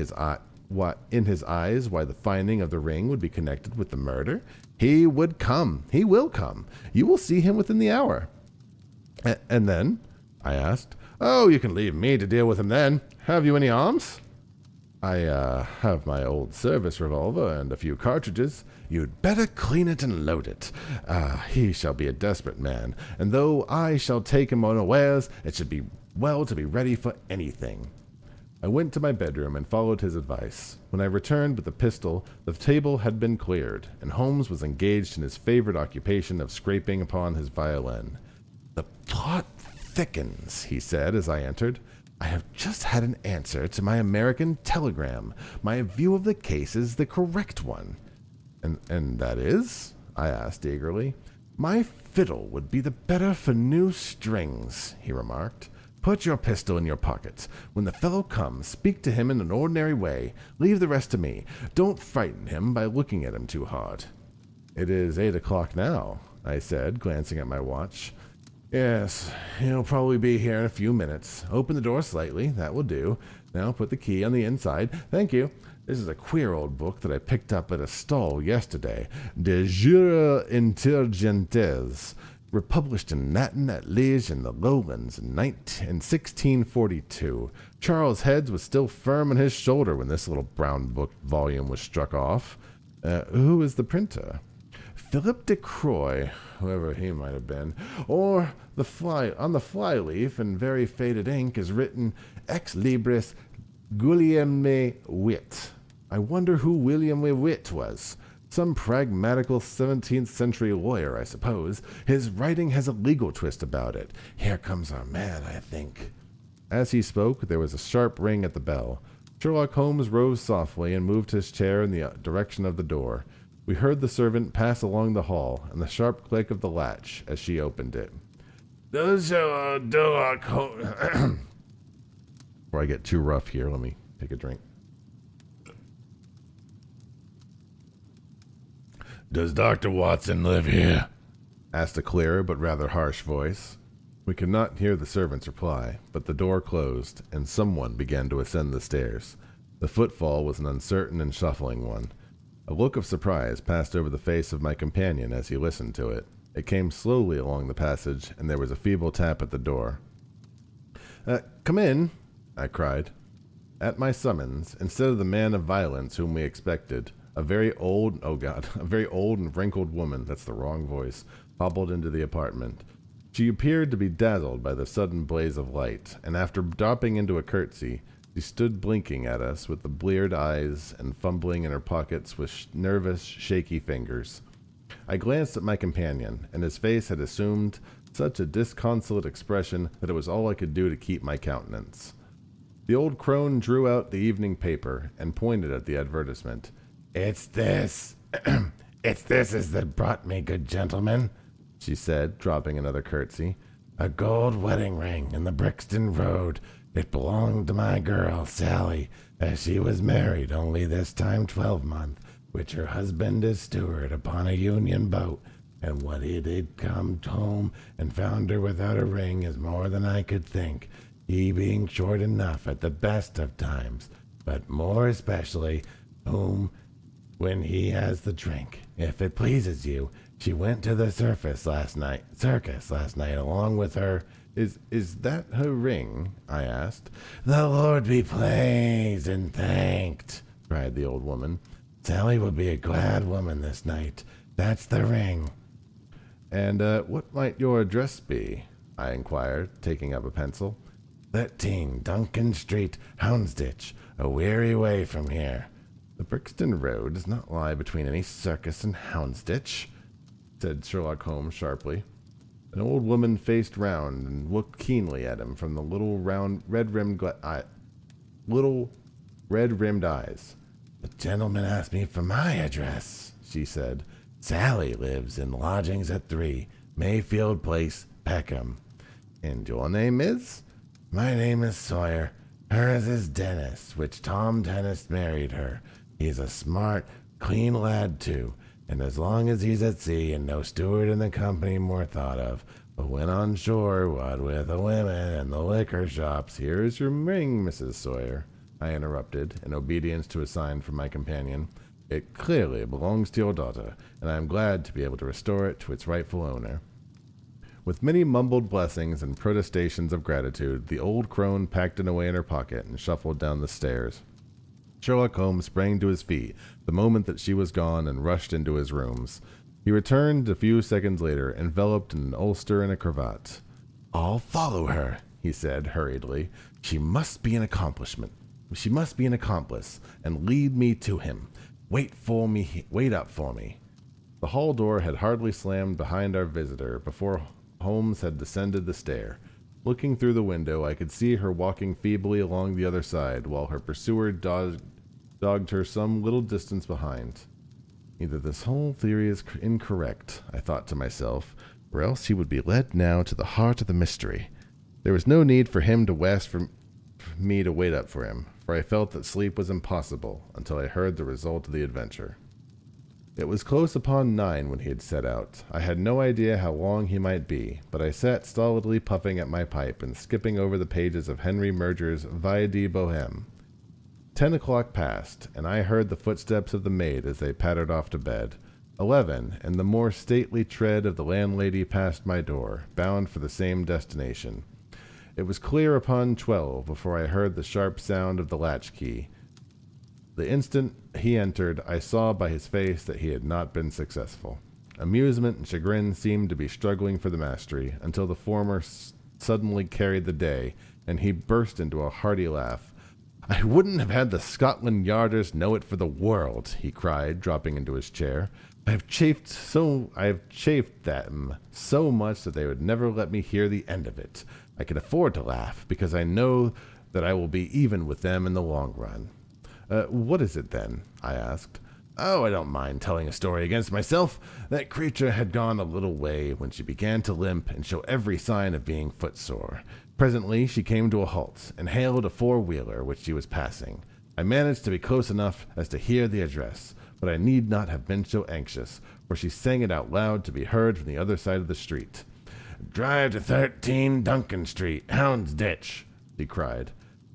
in his eyes the finding of the ring would be connected with the murder. He would come. He will come. You will see him within the hour." And then?" I asked. "Oh, you can leave me to deal with him then. Have you any arms?" "I have my old service revolver and a few cartridges." "You'd better clean it and load it. He shall be a desperate man, and though I shall take him unawares, it should be well to be ready for anything." I went to my bedroom and followed his advice. When I returned with the pistol, the table had been cleared, and Holmes was engaged in his favorite occupation of scraping upon his violin. "The plot thickens," he said as I entered. "I have just had an answer to my American telegram. My view of the case is the correct one." And that is?" I asked eagerly. "My fiddle would be the better for new strings," he remarked. "Put your pistol in your pocket. When the fellow comes, speak to him in an ordinary way. Leave the rest to me. Don't frighten him by looking at him too hard." "It is 8 o'clock now," I said, glancing at my watch. "Yes, he'll probably be here in a few minutes. Open the door slightly. That will do. Now put the key on the inside. Thank you. This is a queer old book that I picked up at a stall yesterday. De Jure Intelligentes. were published in Latin at Liege in the Lowlands in 1642. Charles Heads was still firm on his shoulder when this little brown book volume was struck off. Who is the printer? Philip de Croix, whoever he might have been. Or on the flyleaf in very faded ink is written Ex Libris Guillaume Witt. I wonder who William Witt was. Some pragmatical 17th century lawyer, I suppose. His writing has a legal twist about it. Here comes our man, I think. As he spoke, there was a sharp ring at the bell. Sherlock Holmes rose softly and moved his chair in the direction of the door. We heard the servant pass along the hall, and the sharp click of the latch as she opened it. Does Sherlock Holmes... Before I get too rough here, let me take a drink. Does Dr. Watson live here? Asked a clear but rather harsh voice. We could not hear the servant's reply, but the door closed, and someone began to ascend the stairs. The footfall was an uncertain and shuffling one. A look of surprise passed over the face of my companion as he listened to it. It came slowly along the passage, and there was a feeble tap at the door. Come in, I cried. At my summons, instead of the man of violence whom we expected, a very old and wrinkled woman, that's the wrong voice, hobbled into the apartment. She appeared to be dazzled by the sudden blaze of light, and after dropping into a curtsy, she stood blinking at us with the bleared eyes and fumbling in her pockets with nervous, shaky fingers. I glanced at my companion, and his face had assumed such a disconsolate expression that it was all I could do to keep my countenance. The old crone drew out the evening paper and pointed at the advertisement. It's this is that brought me, good gentleman, she said, dropping another curtsy. A gold wedding ring in the Brixton Road. It belonged to my girl, Sally, as she was married only this time 12-month, which her husband is steward upon a Union boat, and what he did come home and found her without a ring is more than I could think, he being short enough at the best of times, but more especially when he has the drink. If it pleases you, she went to the circus last night along with her. Is that her ring? I asked. The Lord be praised and thanked, cried the old woman. Sally will be a glad woman this night. That's the ring. And what might your address be? I inquired, taking up a pencil. 13 Duncan Street, Houndsditch, a weary way from here. The Brixton Road does not lie between any circus and Houndsditch, said Sherlock Holmes sharply. An old woman faced round and looked keenly at him from the little red-rimmed eyes. The gentleman asked me for my address, she said. Sally lives in lodgings at 3, Mayfield Place, Peckham. And your name is? My name is Sawyer. Hers is Dennis, which Tom Dennis married her. He's a smart, clean lad, too, and as long as he's at sea and no steward in the company more thought of, but when on shore, what with the women and the liquor shops, here's your ring, Mrs. Sawyer, I interrupted, in obedience to a sign from my companion. It clearly belongs to your daughter, and I am glad to be able to restore it to its rightful owner. With many mumbled blessings and protestations of gratitude, the old crone packed it away in her pocket and shuffled down the stairs. Sherlock Holmes sprang to his feet the moment that she was gone and rushed into his rooms. He returned a few seconds later, enveloped in an ulster and a cravat. I'll follow her, he said hurriedly. She must be an accomplice, and lead me to him. Wait up for me. The hall door had hardly slammed behind our visitor before Holmes had descended the stair. Looking through the window, I could see her walking feebly along the other side, while her pursuer dogged her some little distance behind. Either this whole theory is incorrect, I thought to myself, or else he would be led now to the heart of the mystery. There was no need for him to ask for me to wait up for him, for I felt that sleep was impossible until I heard the result of the adventure. It was close upon 9 when he had set out. I had no idea how long he might be, but I sat stolidly puffing at my pipe and skipping over the pages of Henry Murger's Vie de Bohème. 10 o'clock passed, and I heard the footsteps of the maid as they pattered off to bed. 11, and the more stately tread of the landlady passed my door, bound for the same destination. It was clear upon 12 before I heard the sharp sound of the latchkey. The instant he entered, I saw by his face that he had not been successful. Amusement and chagrin seemed to be struggling for the mastery, until the former suddenly carried the day, and he burst into a hearty laugh. "I wouldn't have had the Scotland Yarders know it for the world," he cried, dropping into his chair. I have chafed them so much that they would never let me hear the end of it. I can afford to laugh, because I know that I will be even with them in the long run." What is it, then?" I asked. "Oh, I don't mind telling a story against myself. That creature had gone a little way when she began to limp and show every sign of being footsore. Presently she came to a halt and hailed a four-wheeler which she was passing. I managed to be close enough as to hear the address, but I need not have been so anxious, for she sang it out loud to be heard from the other side of the street. 'Drive to 13 Duncan Street, Houndsditch,' she cried.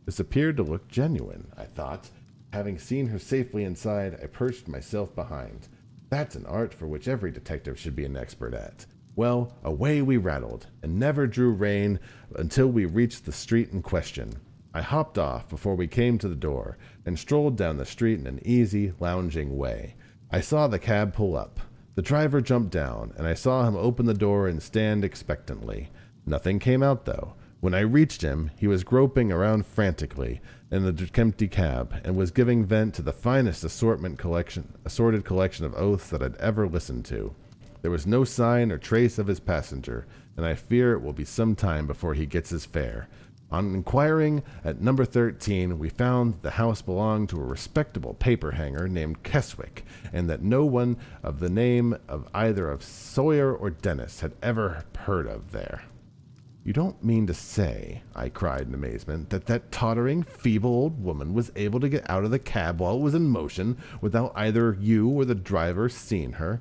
This appeared to look genuine, I thought. Having seen her safely inside, I perched myself behind. That's an art for which every detective should be an expert at. Well, away we rattled, and never drew rein until we reached the street in question. I hopped off before we came to the door, and strolled down the street in an easy, lounging way. I saw the cab pull up. The driver jumped down, and I saw him open the door and stand expectantly. Nothing came out, though. When I reached him, he was groping around frantically in the empty cab, and was giving vent to the finest assorted collection of oaths that I'd ever listened to. There was no sign or trace of his passenger, and I fear it will be some time before he gets his fare. On inquiring at number 13, we found that the house belonged to a respectable paper-hanger named Keswick, and that no one of the name of either of Sawyer or Dennis had ever heard of there. "You don't mean to say," I cried in amazement, "that tottering, feeble old woman was able to get out of the cab while it was in motion, without either you or the driver seeing her?"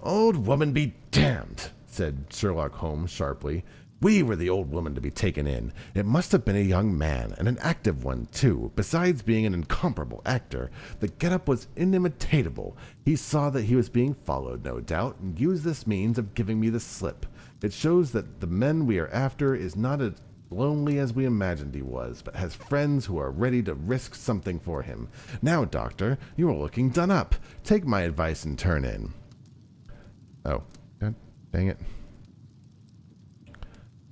"Old woman be damned," said Sherlock Holmes sharply. "We were the old woman to be taken in. It must have been a young man, and an active one, too, besides being an incomparable actor. The get-up was inimitatable. He saw that he was being followed, no doubt, and used this means of giving me the slip. It shows that the man we are after is not as lonely as we imagined he was, but has friends who are ready to risk something for him. Now, Doctor, you are looking done up. Take my advice and turn in." Oh, God dang it.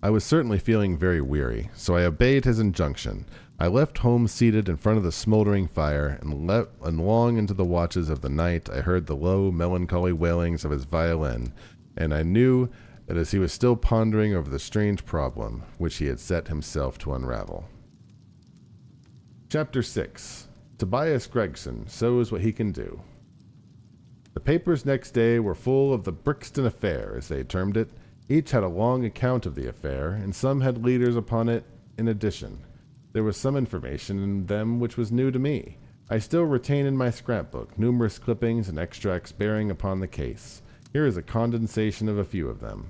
I was certainly feeling very weary, so I obeyed his injunction. I left Holmes seated in front of the smoldering fire, and long into the watches of the night I heard the low, melancholy wailings of his violin, and I knew that as he was still pondering over the strange problem which he had set himself to unravel. Chapter 6. Tobias Gregson Shows What He Can Do. The papers next day were full of the Brixton affair, as they termed it. Each had a long account of the affair, and some had leaders upon it in addition. There was some information in them which was new to me. I still retain in my scrapbook numerous clippings and extracts bearing upon the case. Here is a condensation of a few of them.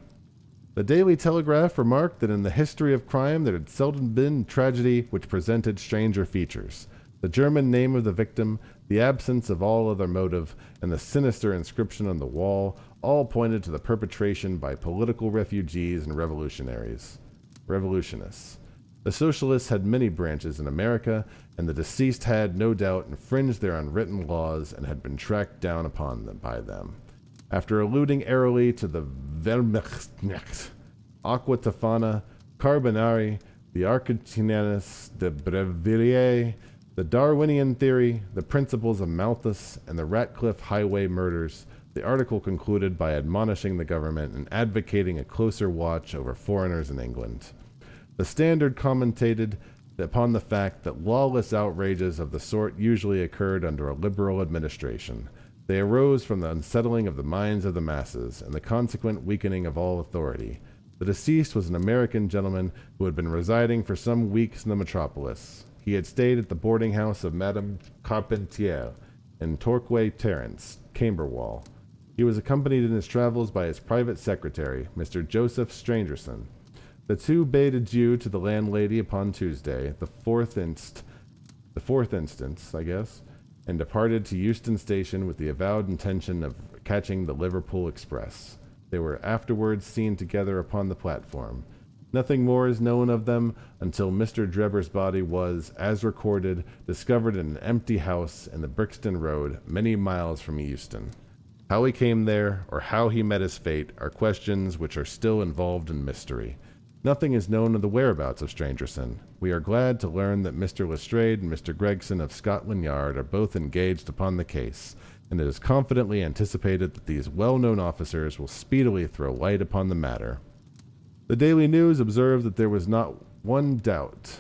The Daily Telegraph remarked that in the history of crime there had seldom been tragedy which presented stranger features. The German name of the victim, the absence of all other motive, and the sinister inscription on the wall all pointed to the perpetration by political refugees and revolutionists. The socialists had many branches in America, and the deceased had, no doubt, infringed their unwritten laws and had been tracked down upon them by them. After alluding airily to the Wehrmacht, Aqua Tofana, Carbonari, the Argentinianus, the Brevier, the Darwinian theory, the principles of Malthus, and the Ratcliffe highway murders, the article concluded by admonishing the government and advocating a closer watch over foreigners in England. The Standard commented upon the fact that lawless outrages of the sort usually occurred under a liberal administration. They arose from the unsettling of the minds of the masses and the consequent weakening of all authority. The deceased was an American gentleman who had been residing for some weeks in the metropolis. He had stayed at the boarding house of Madame Carpentier in Torquay Terrace, Camberwell. He was accompanied in his travels by his private secretary, Mr. Joseph Strangerson. The two bade adieu to the landlady upon Tuesday, the fourth instance, and departed to Euston Station with the avowed intention of catching the Liverpool Express. They were afterwards seen together upon the platform. Nothing more is known of them until Mr. Drebber's body was, as recorded, discovered in an empty house in the Brixton Road, many miles from Euston. How he came there, or how he met his fate, are questions which are still involved in mystery. Nothing is known of the whereabouts of Strangerson. We are glad to learn that Mr. Lestrade and Mr. Gregson of Scotland Yard are both engaged upon the case, and it is confidently anticipated that these well-known officers will speedily throw light upon the matter. The Daily News observed that there was no doubt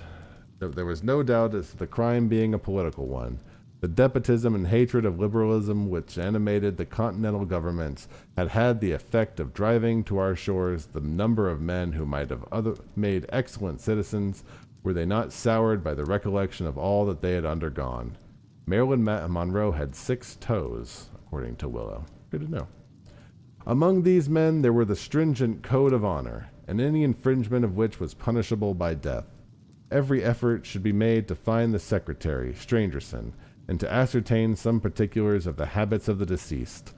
as to the crime being a political one. The despotism and hatred of liberalism which animated the continental governments had had the effect of driving to our shores the number of men who might have made excellent citizens were they not soured by the recollection of all that they had undergone. Marilyn Monroe had 6 toes, according to Willow. Good to know. Among these men there were the stringent code of honor, and any infringement of which was punishable by death. Every effort should be made to find the secretary, Strangerson, and to ascertain some particulars of the habits of the deceased.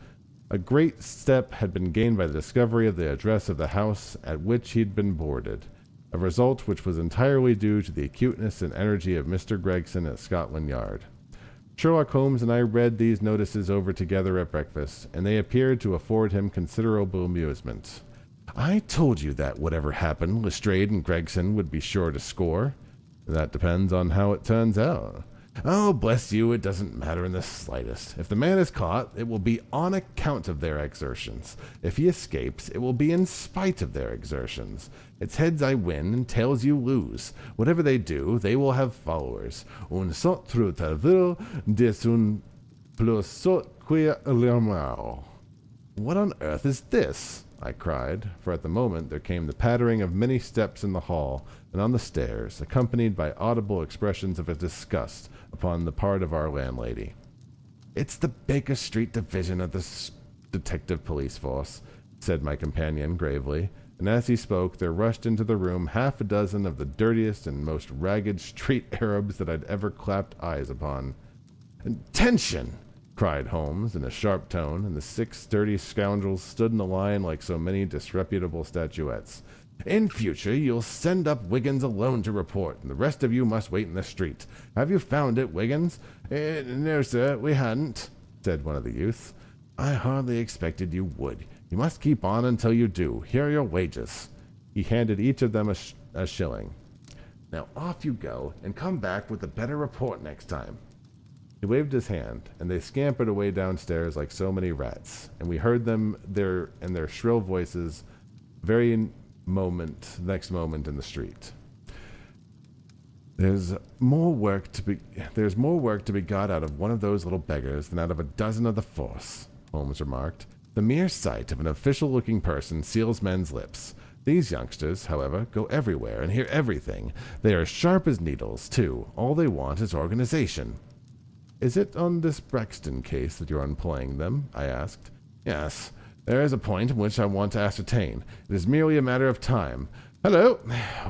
A great step had been gained by the discovery of the address of the house at which he had been boarded, a result which was entirely due to the acuteness and energy of Mr. Gregson at Scotland Yard. Sherlock Holmes and I read these notices over together at breakfast, and they appeared to afford him considerable amusement. "I told you that whatever happened, Lestrade and Gregson would be sure to score." "That depends on how it turns out." "Oh, bless you, it doesn't matter in the slightest. If the man is caught, it will be on account of their exertions. If he escapes, it will be in spite of their exertions. It's heads I win and tails you lose. Whatever they do, they will have followers. Un sot trut vil dis un plus sot quia lermao." "What on earth is this?" I cried, for at the moment there came the pattering of many steps in the hall and on the stairs, accompanied by audible expressions of disgust upon the part of our landlady. "It's the Baker Street Division of the Detective Police Force," said my companion gravely, and as he spoke there rushed into the room 6 of the dirtiest and most ragged street Arabs that I'd ever clapped eyes upon. "Attention!" cried Holmes in a sharp tone, and the 6 sturdy scoundrels stood in a line like so many disreputable statuettes. "In future, you'll send up Wiggins alone to report, and the rest of you must wait in the street. Have you found it, Wiggins?" "No, sir, we hadn't," said one of the youths. "I hardly expected you would. You must keep on until you do. Here are your wages." He handed each of them a shilling. "Now off you go, and come back with a better report next time." He waved his hand, and they scampered away downstairs like so many rats, and we heard them in their shrill voices next moment in the street. There's more work to be got out of one of those little beggars than out of a dozen of the force," Holmes remarked. "The mere sight of an official-looking person seals men's lips. These youngsters, however, go everywhere and hear everything. They are sharp as needles, too. All they want is organization." "Is it on this Braxton case that you're employing them?" I asked. "Yes. There is a point in which I want to ascertain. It is merely a matter of time. Hello!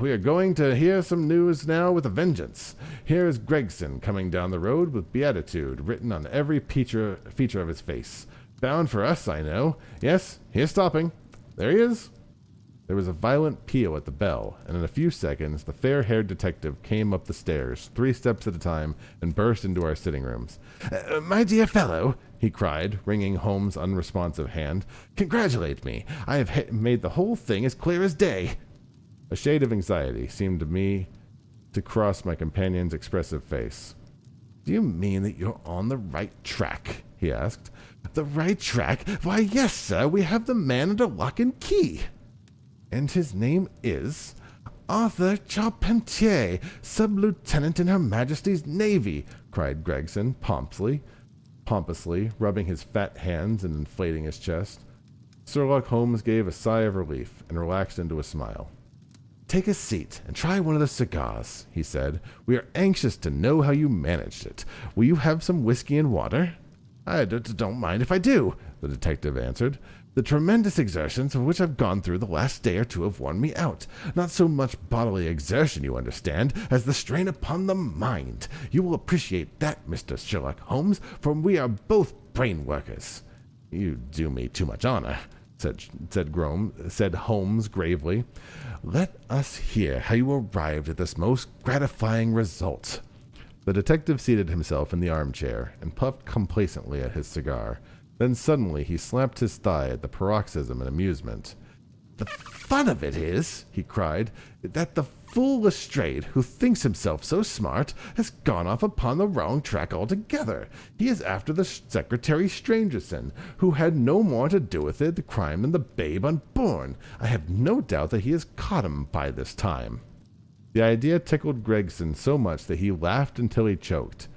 We are going to hear some news now with a vengeance. Here is Gregson coming down the road with beatitude written on every feature of his face. Bound for us, I know. Yes, he is stopping. There he is." There was a violent peal at the bell, and in a few seconds the fair-haired detective came up the stairs, 3 steps at a time, and burst into our sitting rooms. "My dear fellow," he cried, wringing Holmes' unresponsive hand, "congratulate me. I have made the whole thing as clear as day." A shade of anxiety seemed to me to cross my companion's expressive face. "Do you mean that you're on the right track?" he asked. "The right track? Why, yes, sir. We have the man under lock and key." "And his name is?" "Arthur Charpentier, sub-lieutenant in Her Majesty's Navy," cried Gregson pompously, rubbing his fat hands and inflating his chest. Sherlock Holmes gave a sigh of relief and relaxed into a smile. "Take a seat and try one of the cigars," he said. "We are anxious to know how you managed it. Will you have some whiskey and water?" "I don't mind if I do," the detective answered. The tremendous exertions of which I've gone through the last day or two have worn me out. Not so much bodily exertion, you understand, as the strain upon the mind. You will appreciate that, Mr. Sherlock Holmes, for we are both brain workers." "You do me too much honor," said Holmes gravely. "Let us hear how you arrived at this most gratifying result." The detective seated himself in the armchair and puffed complacently at his cigar. Then suddenly he slapped his thigh at the paroxysm in amusement. "The fun of it is," he cried, "that the fool Lestrade, who thinks himself so smart, has gone off upon the wrong track altogether. He is after the Secretary Strangerson, who had no more to do with the crime than the babe unborn. I have no doubt that he has caught him by this time." The idea tickled Gregson so much that he laughed until he choked.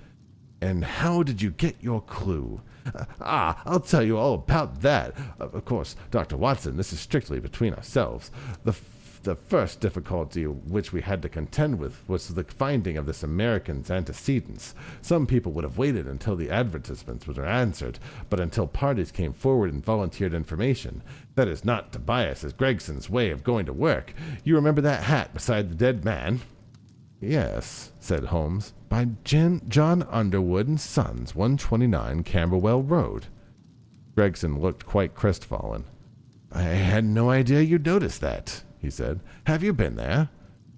"And how did you get your clue?" I'll tell you all about that. Of course, Dr. Watson, this is strictly between ourselves. The first difficulty which we had to contend with was the finding of this American's antecedents. Some people would have waited until the advertisements were answered, but until parties came forward and volunteered information. That is not Tobias Gregson's way of going to work. You remember that hat beside the dead man? "Yes," said Holmes, "by John Underwood and Sons, 129 Camberwell Road." Gregson looked quite crestfallen. "I had no idea you'd noticed that," he said. "Have you been there?"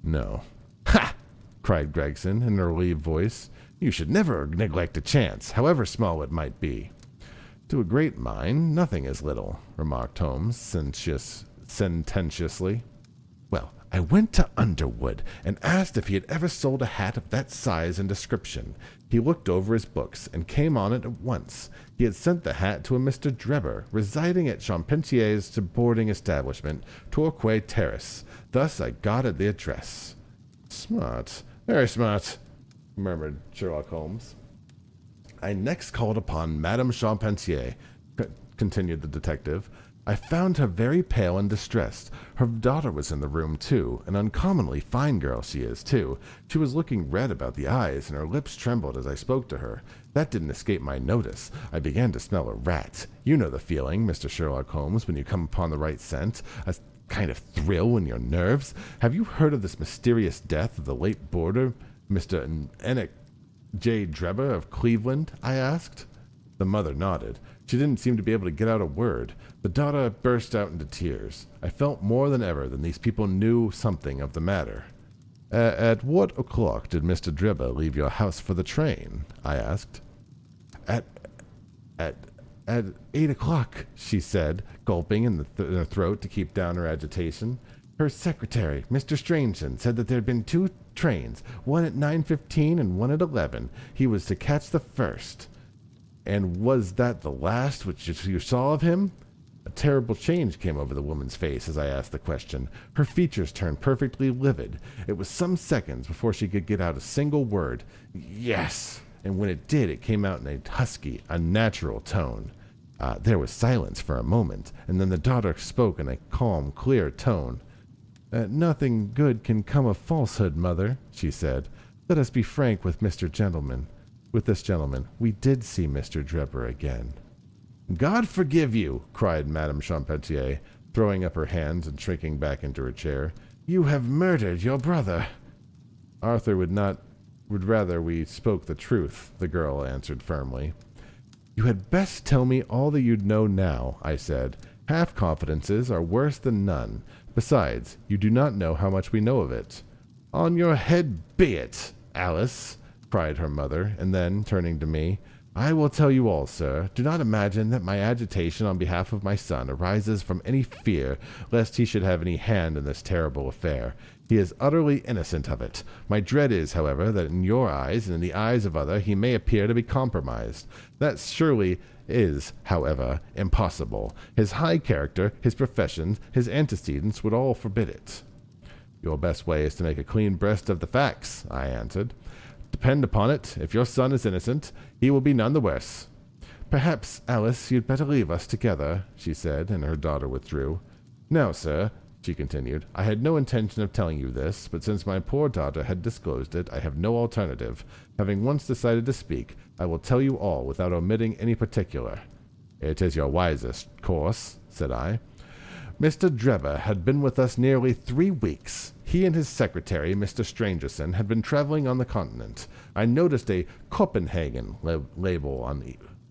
"No." "Ha!" cried Gregson in a relieved voice. "You should never neglect a chance, however small it might be." "To a great mind, nothing is little," remarked Holmes sententiously. "Well, I went to Underwood and asked if he had ever sold a hat of that size and description. He looked over his books and came on it at once. He had sent the hat to a Mr. Drebber, residing at Champentier's boarding establishment, Torquay Terrace. Thus I got at the address." "Smart, very smart," murmured Sherlock Holmes. "I next called upon Madame Champentier," continued the detective. "I found her very pale and distressed. Her daughter was in the room, too. An uncommonly fine girl she is, too. She was looking red about the eyes, and her lips trembled as I spoke to her. That didn't escape my notice. I began to smell a rat. You know the feeling, Mr. Sherlock Holmes, when you come upon the right scent. A kind of thrill in your nerves. Have you heard of this mysterious death of the late boarder, Mr. Enoch J. Drebber of Cleveland?" I asked. The mother nodded. She didn't seem to be able to get out a word. The daughter burst out into tears. I felt more than ever that these people knew something of the matter. At what o'clock did Mr. Drebber leave your house for the train?" I asked. At 8 o'clock, she said, gulping in her throat to keep down her agitation. "Her secretary, Mr. Strangeson, said that there had been 2 trains, one at 9:15 and one at 11. He was to catch the first." "And was that the last which you saw of him?" A terrible change came over the woman's face as I asked the question. Her features turned perfectly livid. It was some seconds before she could get out a single word. "Yes," and when it did, it came out in a husky, unnatural tone. There was silence for a moment, and then the daughter spoke in a calm, clear tone. "Nothing good can come of falsehood, mother," she said. "Let us be frank with this gentleman. We did see Mr. Drebber again." "God forgive you!" cried Madame Champentier, throwing up her hands and shrinking back into her chair. "You have murdered your brother." "Arthur would rather we spoke the truth," the girl answered firmly. "You had best tell me all that you know now," I said. "Half confidences are worse than none. Besides, you do not know how much we know of it." "On your head be it, Alice!" cried her mother, and then, turning to me, "I will tell you all, sir. Do not imagine that my agitation on behalf of my son arises from any fear lest he should have any hand in this terrible affair. He is utterly innocent of it. My dread is, however, that in your eyes and in the eyes of others he may appear to be compromised. That surely is, however, impossible. His high character, his profession, his antecedents would all forbid it." "Your best way is to make a clean breast of the facts," I answered. "Depend upon it, if your son is innocent, he will be none the worse." "Perhaps, Alice, you'd better leave us together," she said, and her daughter withdrew. "Now, sir," she continued, "I had no intention of telling you this, but since my poor daughter had disclosed it, I have no alternative. Having once decided to speak, I will tell you all without omitting any particular." "It is your wisest course," said I. "Mr. Drebber had been with us nearly 3 weeks. He and his secretary, Mr. Strangerson, had been traveling on the continent. I noticed a Copenhagen label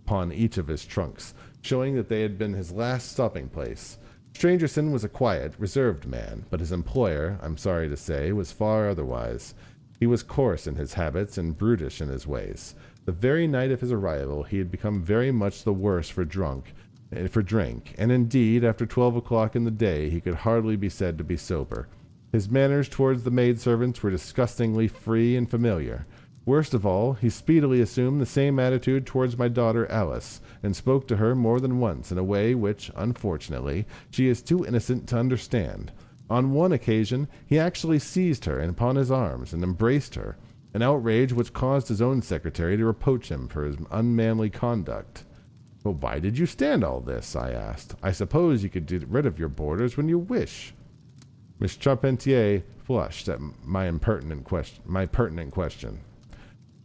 upon each of his trunks, showing that they had been his last stopping place. Strangerson was a quiet, reserved man, but his employer, I'm sorry to say, was far otherwise. He was coarse in his habits and brutish in his ways. The very night of his arrival he had become very much the worse for drink, and indeed, after 12 o'clock in the day, he could hardly be said to be sober. His manners towards the maidservants were disgustingly free and familiar. Worst of all, he speedily assumed the same attitude towards my daughter Alice, and spoke to her more than once in a way which, unfortunately, she is too innocent to understand. On one occasion he actually seized her upon his arms and embraced her, an outrage which caused his own secretary to reproach him for his unmanly conduct. "But why did you stand all this?" I asked. "I suppose you could get rid of your boarders when you wish." Miss Charpentier flushed at my pertinent question.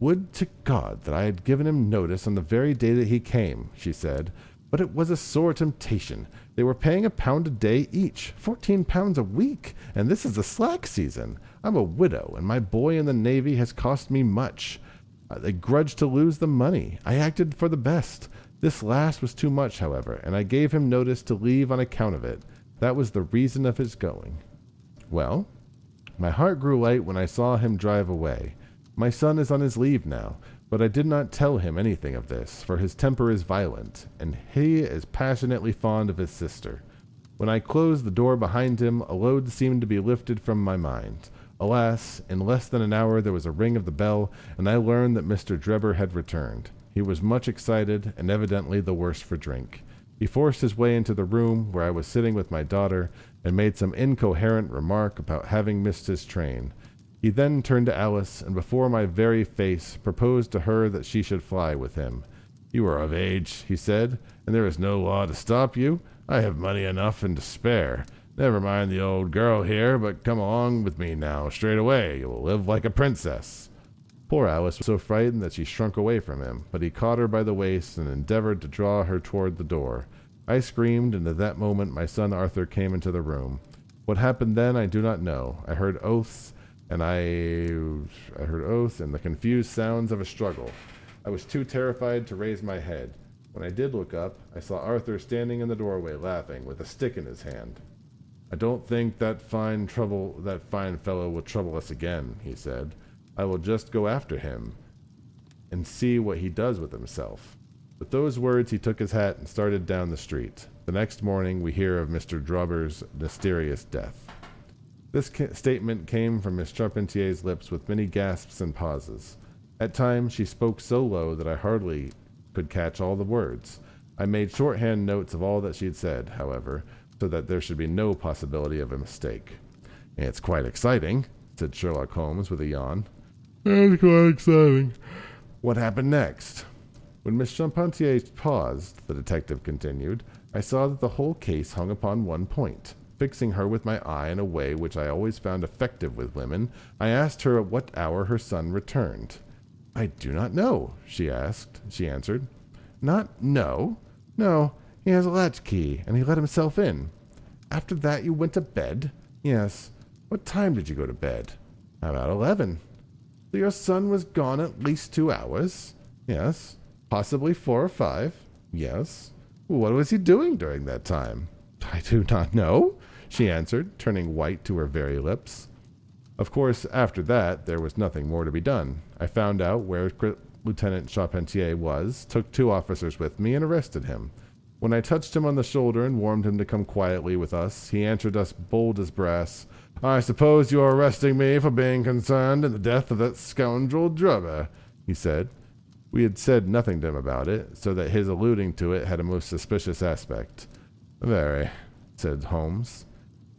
"Would to God that I had given him notice on the very day that he came," she said. "But it was a sore temptation. They were paying £1 a day each, £14 a week, and this is the slack season. I'm a widow, and my boy in the Navy has cost me much. They grudged to lose the money. I acted for the best. This last was too much, however, and I gave him notice to leave on account of it. That was the reason of his going." "Well?" "My heart grew light when I saw him drive away. My son is on his leave now, but I did not tell him anything of this, for his temper is violent, and he is passionately fond of his sister. When I closed the door behind him, a load seemed to be lifted from my mind. Alas, in less than an hour there was a ring of the bell, and I learned that Mr. Drebber had returned. He was much excited, and evidently the worse for drink. He forced his way into the room where I was sitting with my daughter, and made some incoherent remark about having missed his train. He then turned to Alice, and before my very face proposed to her that she should fly with him. 'You are of age,' he said, 'and there is no law to stop you. I have money enough and to spare. Never mind the old girl here, but come along with me now, straight away. You will live like a princess.' Poor Alice was so frightened that she shrunk away from him, but he caught her by the waist and endeavored to draw her toward the door. I screamed, and at that moment my son Arthur came into the room. What happened then I do not know. I heard oaths and the confused sounds of a struggle. I was too terrified to raise my head. When I did look up, I saw Arthur standing in the doorway laughing, with a stick in his hand. 'I don't think that fine fellow will trouble us again,' he said. 'I will just go after him and see what he does with himself.' With those words he took his hat and started down the street. The next morning we hear of Mr. Drebber's mysterious death." This statement came from Miss Charpentier's lips with many gasps and pauses. At times she spoke so low that I hardly could catch all the words. I made shorthand notes of all that she had said, however, so that there should be no possibility of a mistake. "It's quite exciting," said Sherlock Holmes with a yawn. "It's quite exciting. What happened next?" "When Miss Charpentier paused," the detective continued, "I saw that the whole case hung upon one point. Fixing her with my eye in a way which I always found effective with women, I asked her at what hour her son returned. 'I do not know,' she answered. 'Not know?' 'No, he has a latchkey, and he let himself in.' 'After that you went to bed?' 'Yes.' 'What time did you go to bed?' 'About 11. So your son was gone at least 2 hours?' 'Yes.' 'Possibly 4 or 5? 'Yes.' 'What was he doing during that time?' 'I do not know,' she answered, turning white to her very lips. Of course, after that, there was nothing more to be done. I found out where Lieutenant Charpentier was, took 2 officers with me, and arrested him. When I touched him on the shoulder and warned him to come quietly with us, he answered us bold as brass. 'I suppose you are arresting me for being concerned in the death of that scoundrel Drebber,' he said. We had said nothing to him about it, so that his alluding to it had a most suspicious aspect. 'Very,' said Holmes.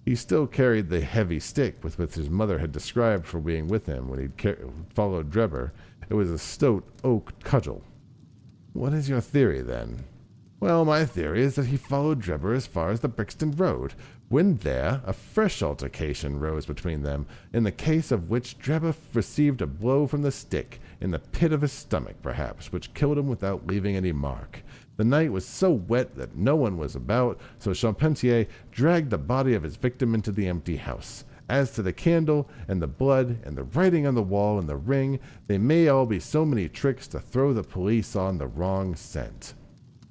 He still carried the heavy stick with which his mother had described for being with him when he followed Drebber. It was a stout oak cudgel. 'What is your theory, then?' Well, my theory is that he followed Drebber as far as the Brixton Road. When there, a fresh altercation rose between them, in the case of which Drebber received a blow from the stick, in the pit of his stomach, perhaps, which killed him without leaving any mark. The night was so wet that no one was about, so Charpentier dragged the body of his victim into the empty house. As to the candle, and the blood, and the writing on the wall, and the ring, they may all be so many tricks to throw the police on the wrong scent.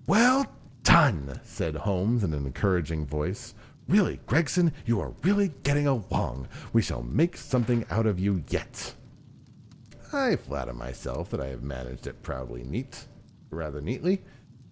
"Well done," said Holmes in an encouraging voice. "Really, Gregson, you are really getting along. We shall make something out of you yet." "I flatter myself that I have managed it rather neatly,"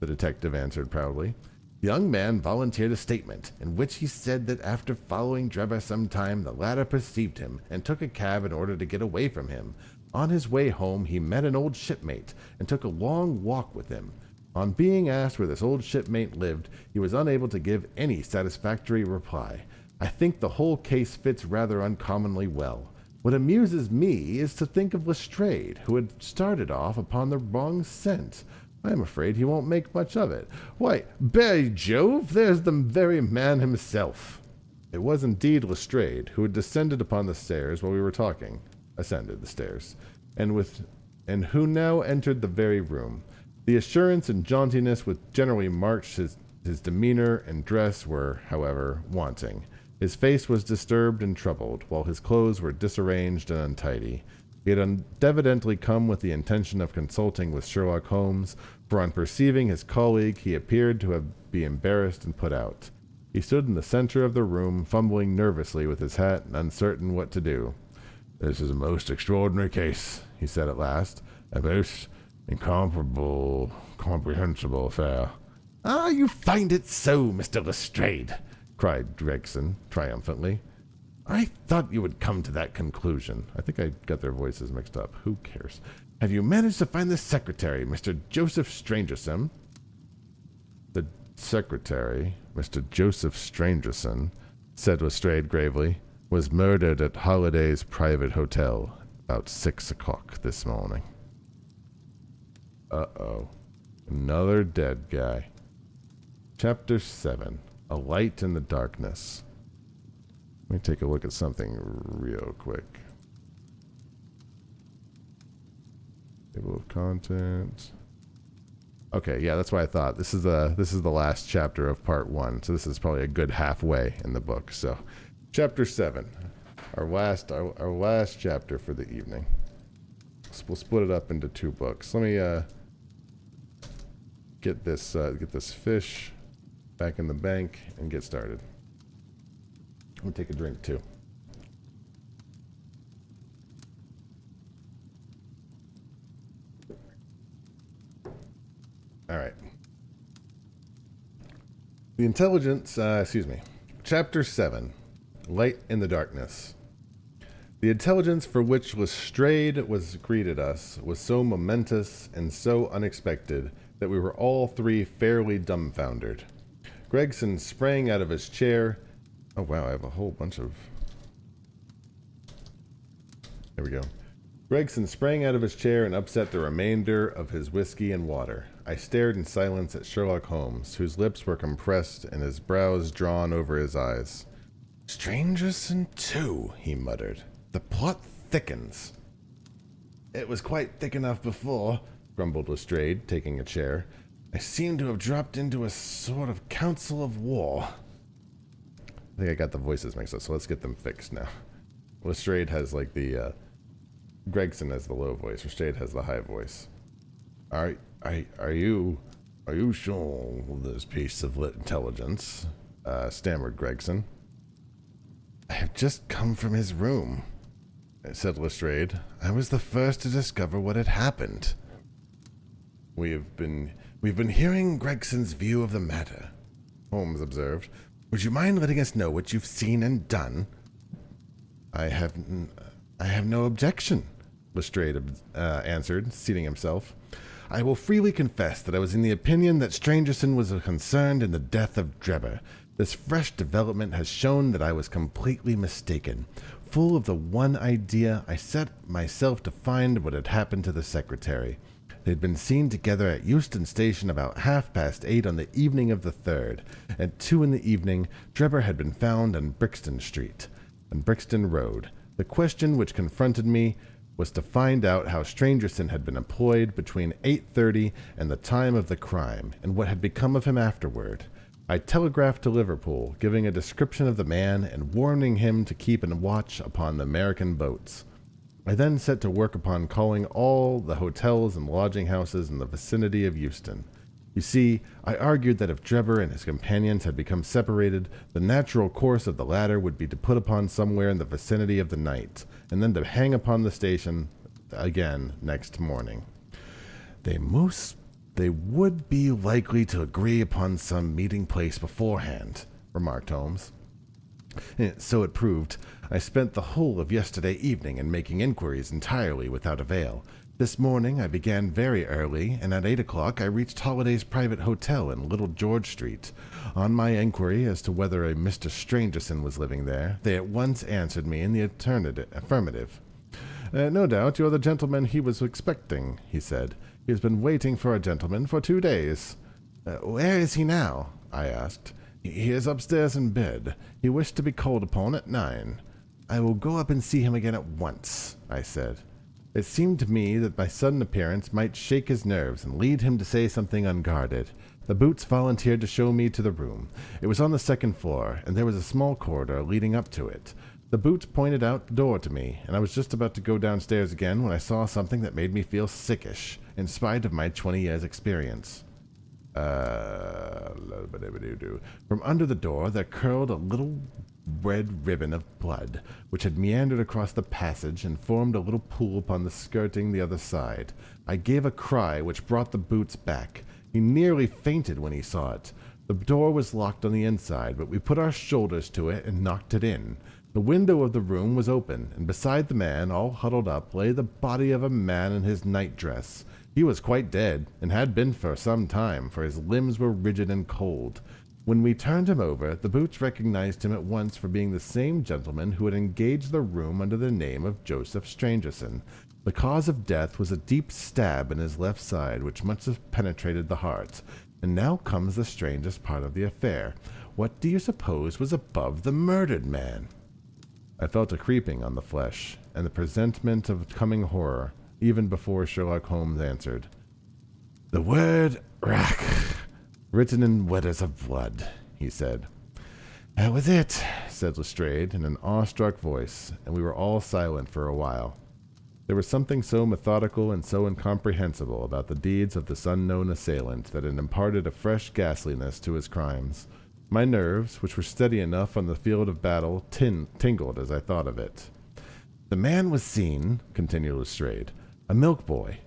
the detective answered proudly. The young man volunteered a statement, in which he said that after following Drebber some time, the latter perceived him, and took a cab in order to get away from him. On his way home he met an old shipmate, and took a long walk with him. On being asked where this old shipmate lived, he was unable to give any satisfactory reply. I think the whole case fits rather uncommonly well. What amuses me is to think of Lestrade, who had started off upon the wrong scent. I am afraid he won't make much of it. Why, by Jove, there's the very man himself. It was indeed Lestrade, who had descended upon the stairs while we were talking, ascended the stairs, and who now entered the very room. The assurance and jauntiness which generally marked his demeanor and dress were, however, wanting. His face was disturbed and troubled, while his clothes were disarranged and untidy. He had evidently come with the intention of consulting with Sherlock Holmes, for on perceiving his colleague he appeared to be embarrassed and put out. He stood in the center of the room, fumbling nervously with his hat and uncertain what to do. "This is a most extraordinary case," he said at last. "A most comprehensible affair." "Ah, you find it so, Mr. Lestrade," cried Gregson triumphantly. "I thought you would come to that conclusion." I think I got their voices mixed up. Who cares? "Have you managed to find the secretary, Mr. Joseph Stangerson?" "The secretary, Mr. Joseph Stangerson," said Lestrade gravely, "was murdered at Holliday's private hotel about 6 o'clock this morning." Uh-oh. Another dead guy. Chapter 7. A Light in the Darkness. Let me take a look at something real quick. Table of contents. Okay, yeah, that's what I thought. This is the last chapter of part 1, so this is probably a good halfway in the book. So, chapter 7, our last chapter for the evening. So we'll split it up into 2 books. Let me get this fish back in the bank and get started. Let me take a drink too. All right. The intelligence, Chapter 7, Light in the Darkness. The intelligence for which Lestrade greeted us was so momentous and so unexpected that we were all 3 fairly dumbfounded. Gregson sprang out of his chair. Oh wow, I have a whole bunch of... There we go. Gregson sprang out of his chair and upset the remainder of his whiskey and water. I stared in silence at Sherlock Holmes, whose lips were compressed and his brows drawn over his eyes. "Stangerson too," he muttered. "The plot thickens." "It was quite thick enough before," grumbled Lestrade, taking a chair. "I seem to have dropped into a sort of council of war." I think I got the voices mixed up, so let's get them fixed now. Lestrade has like the Gregson has the low voice. Lestrade has the high voice. Are you sure of this piece of intelligence?" Stammered Gregson. "I have just come from his room," said Lestrade. "I was the first to discover what had happened." We've been hearing Gregson's view of the matter," Holmes observed. "Would you mind letting us know what you've seen and done?" I have no objection," Lestrade answered, seating himself. "I will freely confess that I was in the opinion that Stangerson was concerned in the death of Drebber. This fresh development has shown that I was completely mistaken. full of the one idea, I set myself to find what had happened to the secretary. They had been seen together at Euston Station about 8:30 on the evening of the 3rd. At 2 in the evening, Drebber had been found on Brixton Street and Brixton Road. The question which confronted me was to find out how Strangerson had been employed between 8:30 and the time of the crime, and what had become of him afterward. I telegraphed to Liverpool, giving a description of the man and warning him to keep a watch upon the American boats. I then set to work upon calling all the hotels and lodging houses in the vicinity of Euston. You see, I argued that if Drebber and his companions had become separated, the natural course of the latter would be to put upon somewhere in the vicinity of the night, and then to hang upon the station again next morning. They would be likely to agree upon some meeting place beforehand, remarked Holmes. So it proved. I spent the whole of yesterday evening in making inquiries entirely without avail. This morning I began very early, and at 8 o'clock I reached Holliday's private hotel in Little George Street. On my inquiry as to whether a Mr. Strangerson was living there, they at once answered me in the affirmative. No doubt you're the gentleman he was expecting, he said. He has been waiting for a gentleman for 2 days. Where is he now? I asked. He is upstairs in bed. He wished to be called upon at 9. I will go up and see him again at once, I said. It seemed to me that my sudden appearance might shake his nerves and lead him to say something unguarded. The Boots volunteered to show me to the room. It was on the 2nd floor, and there was a small corridor leading up to it. The Boots pointed out the door to me, and I was just about to go downstairs again when I saw something that made me feel sickish, in spite of my 20 years' experience. From under the door there curled a little red ribbon of blood, which had meandered across the passage and formed a little pool upon the skirting the other side. I gave a cry which brought the Boots back. He nearly fainted when he saw it. The door was locked on the inside, but we put our shoulders to it and knocked it in. The window of the room was open, and beside the man, all huddled up, lay the body of a man in his night-dress. He was quite dead, and had been for some time, for his limbs were rigid and cold. When we turned him over, the Boots recognized him at once for being the same gentleman who had engaged the room under the name of Joseph Strangerson. The cause of death was a deep stab in his left side, which must have penetrated the heart. And now comes the strangest part of the affair. What do you suppose was above the murdered man? I felt a creeping on the flesh, and the presentiment of coming horror, even before Sherlock Holmes answered. The word rack, written in letters of blood, he said. That was it, said Lestrade in an awestruck voice, and we were all silent for a while. There was something so methodical and so incomprehensible about the deeds of this unknown assailant that it imparted a fresh ghastliness to his crimes. My nerves, which were steady enough on the field of battle, tingled as I thought of it. The man was seen, continued Lestrade, a milk boy,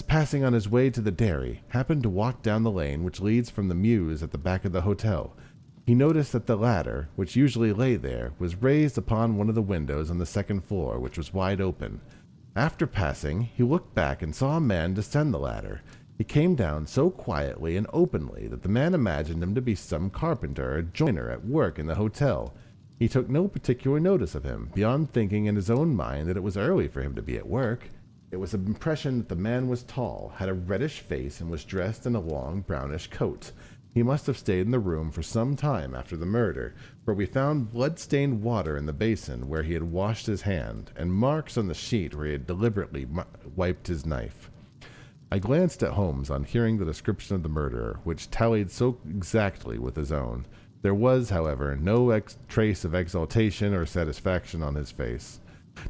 passing on his way to the dairy, happened to walk down the lane which leads from the mews at the back of the hotel. He noticed that the ladder, which usually lay there, was raised upon one of the windows on the 2nd floor, which was wide open. After passing, he looked back and saw a man descend the ladder. He came down so quietly and openly that the man imagined him to be some carpenter or joiner at work in the hotel. He took no particular notice of him, beyond thinking in his own mind that it was early for him to be at work. It was an impression that the man was tall, had a reddish face, and was dressed in a long brownish coat. He must have stayed in the room for some time after the murder, for we found blood-stained water in the basin where he had washed his hand, and marks on the sheet where he had deliberately wiped his knife. I glanced at Holmes on hearing the description of the murderer, which tallied so exactly with his own. There was, however, no trace of exultation or satisfaction on his face.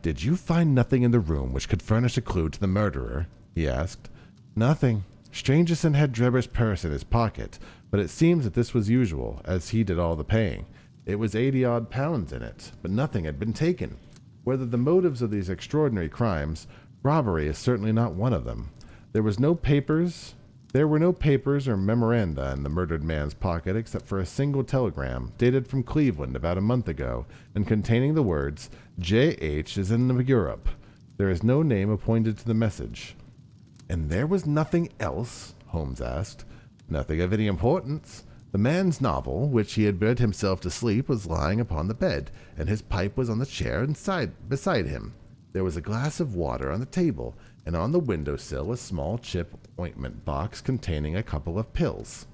"Did you find nothing in the room which could furnish a clue to the murderer?" he asked. "Nothing. Strangerson had Drebber's purse in his pocket, but it seems that this was usual, as he did all the paying. It was 80-odd pounds in it, but nothing had been taken. Whether the motives of these extraordinary crimes, robbery is certainly not one of them. There were no papers or memoranda in the murdered man's pocket except for a single telegram, dated from Cleveland about a month ago, and containing the words, J.H. is in Europe. There is no name appointed to the message." "And there was nothing else?" Holmes asked. "Nothing of any importance. The man's novel, which he had read himself to sleep, was lying upon the bed, and his pipe was on the chair beside him. There was a glass of water on the table, and on the window-sill a small chip ointment box containing a couple of pills.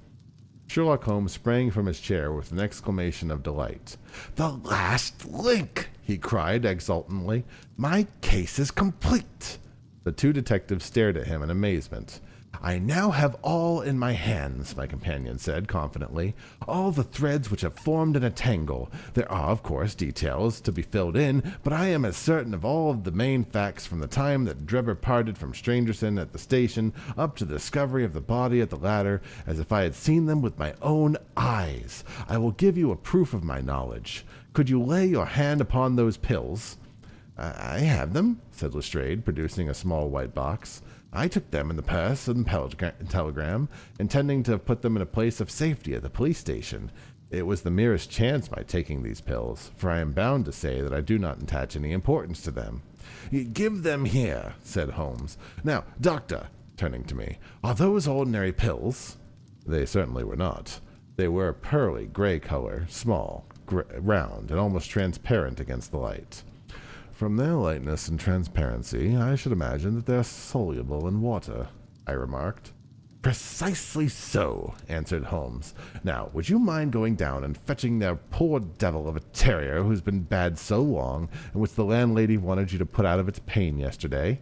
Sherlock Holmes sprang from his chair with an exclamation of delight. "The last link!" he cried exultantly. "My case is complete!" The two detectives stared at him in amazement. "I now have all in my hands," my companion said confidently. "All the threads which have formed in a tangle. There are, of course, details to be filled in, but I am as certain of all of the main facts from the time that Drebber parted from Strangerson at the station up to the discovery of the body at the ladder as if I had seen them with my own eyes. I will give you a proof of my knowledge. Could you lay your hand upon those pills?" "I have them," said Lestrade, producing a small white box. "I took them in the purse and telegram, intending to have put them in a place of safety at the police station. It was the merest chance my taking these pills, for I am bound to say that I do not attach any importance to them." "Give them here," said Holmes. "Now, doctor," turning to me, "are those ordinary pills?" They certainly were not. They were a pearly gray color, small, round, and almost transparent against the light. "From their lightness and transparency, I should imagine that they are soluble in water," I remarked. "Precisely so," answered Holmes. "Now, would you mind going down and fetching that poor devil of a terrier who's been bad so long, and which the landlady wanted you to put out of its pain yesterday?"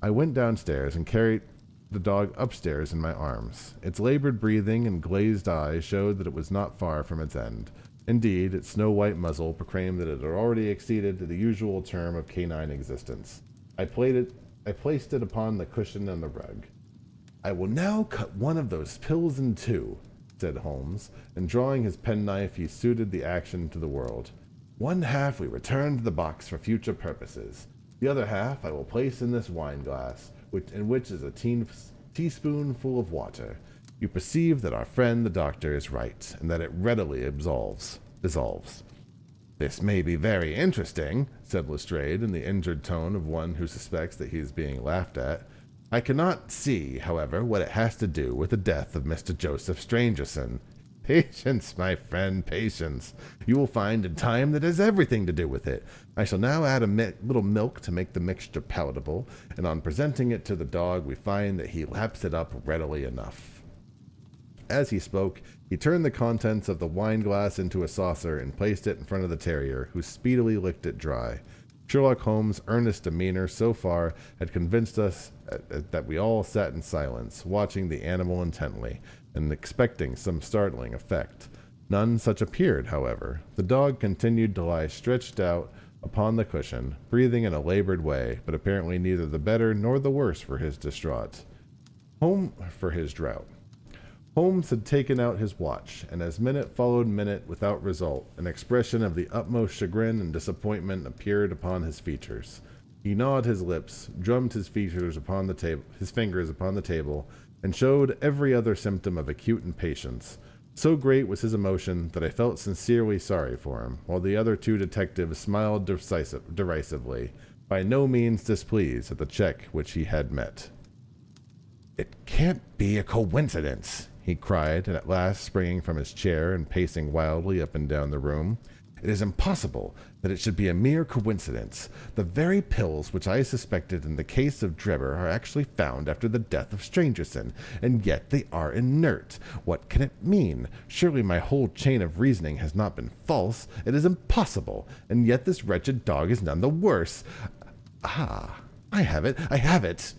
I went downstairs and carried the dog upstairs in my arms. Its labored breathing and glazed eyes showed that it was not far from its end. Indeed, its snow-white muzzle proclaimed that it had already exceeded the usual term of canine existence. I placed it upon the cushion on the rug. "I will now cut one of those pills in two," said Holmes, and drawing his penknife he suited the action to the word. "One half we return to the box for future purposes. The other half I will place in this wine-glass, in which is a teaspoonful of water. You perceive that our friend the doctor is right, and that it readily dissolves. "This may be very interesting," said Lestrade in the injured tone of one who suspects that he is being laughed at. "I cannot see, however, what it has to do with the death of Mr. Joseph Strangerson." "Patience, my friend, patience. You will find in time that it has everything to do with it. I shall now add a little milk to make the mixture palatable, and on presenting it to the dog we find that he laps it up readily enough." As he spoke, he turned the contents of the wine-glass into a saucer and placed it in front of the terrier, who speedily licked it dry. Sherlock Holmes' earnest demeanor so far had convinced us that we all sat in silence, watching the animal intently, and expecting some startling effect. None such appeared, however. The dog continued to lie stretched out upon the cushion, breathing in a labored way, but apparently neither the better nor the worse for his drought. Holmes had taken out his watch, and as minute followed minute without result, an expression of the utmost chagrin and disappointment appeared upon his features. He gnawed his lips, drummed his fingers upon the table, and showed every other symptom of acute impatience. So great was his emotion that I felt sincerely sorry for him, while the other two detectives smiled derisively, by no means displeased at the check which he had met. "It can't be a coincidence," he cried, and at last springing from his chair and pacing wildly up and down the room. "It is impossible that it should be a mere coincidence. The very pills which I suspected in the case of Drebber are actually found after the death of Strangerson, and yet they are inert. What can it mean? Surely my whole chain of reasoning has not been false. It is impossible, and yet this wretched dog is none the worse. Ah, I have it!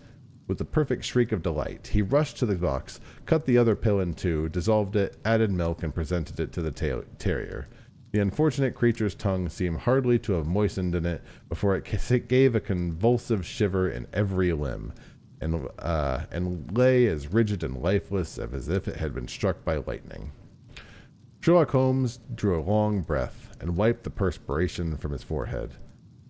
With a perfect shriek of delight, he rushed to the box, cut the other pill in two, dissolved it, added milk, and presented it to the terrier. The unfortunate creature's tongue seemed hardly to have moistened in it before it gave a convulsive shiver in every limb, and lay as rigid and lifeless as if it had been struck by lightning. Sherlock Holmes drew a long breath and wiped the perspiration from his forehead.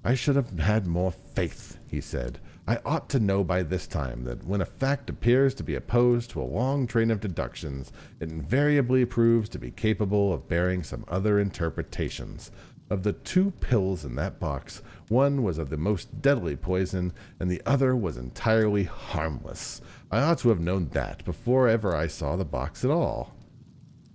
"I should have had more faith," he said. "I ought to know by this time that when a fact appears to be opposed to a long train of deductions, it invariably proves to be capable of bearing some other interpretations. Of the two pills in that box, one was of the most deadly poison, and the other was entirely harmless. I ought to have known that before ever I saw the box at all."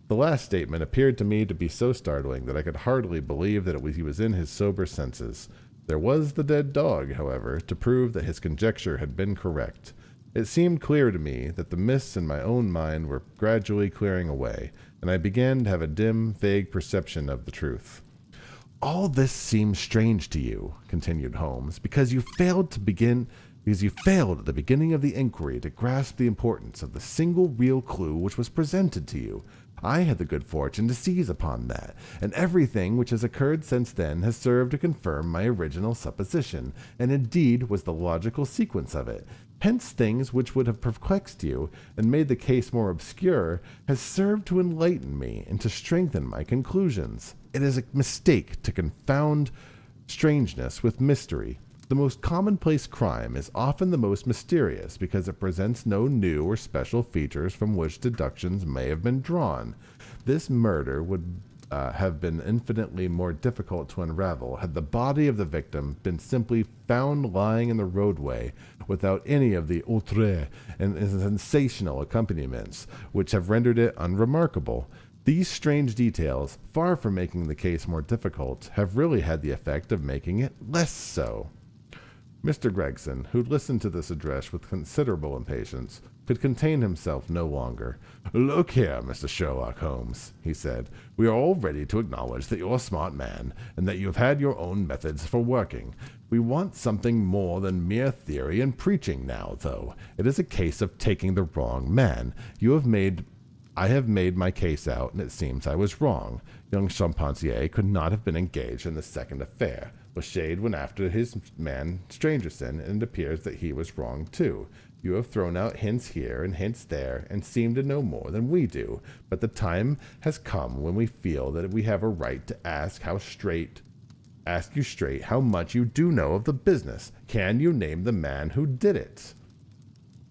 The last statement appeared to me to be so startling that I could hardly believe that he was in his sober senses. There was the dead dog, however, to prove that his conjecture had been correct. It seemed clear to me that the mists in my own mind were gradually clearing away, and I began to have a dim, vague perception of the truth. All this seems strange to you, continued Holmes, because you failed at the beginning of the inquiry to grasp the importance of the single real clue which was presented to you. I had the good fortune to seize upon that, and everything which has occurred since then has served to confirm my original supposition, and indeed was the logical sequence of it. Hence things which would have perplexed you and made the case more obscure has served to enlighten me and to strengthen my conclusions. It is a mistake to confound strangeness with mystery. The most commonplace crime is often the most mysterious because it presents no new or special features from which deductions may have been drawn. This murder would have been infinitely more difficult to unravel had the body of the victim been simply found lying in the roadway without any of the outre and sensational accompaniments which have rendered it unremarkable. These strange details, far from making the case more difficult, have really had the effect of making it less so. Mr. Gregson, who listened to this address with considerable impatience, could contain himself no longer. "Look here, Mr. Sherlock Holmes," he said, "we are all ready to acknowledge that you're a smart man, and that you have had your own methods for working. We want something more than mere theory and preaching now, though. It is a case of taking the wrong man. I have made my case out, and it seems I was wrong. Young Charpentier could not have been engaged in the second affair. Lachade went after his man Strangerson, and it appears that he was wrong too. You have thrown out hints here and hints there, and seem to know more than we do. But the time has come when we feel that we have a right to ask you straight how much you do know of the business. Can you name the man who did it?"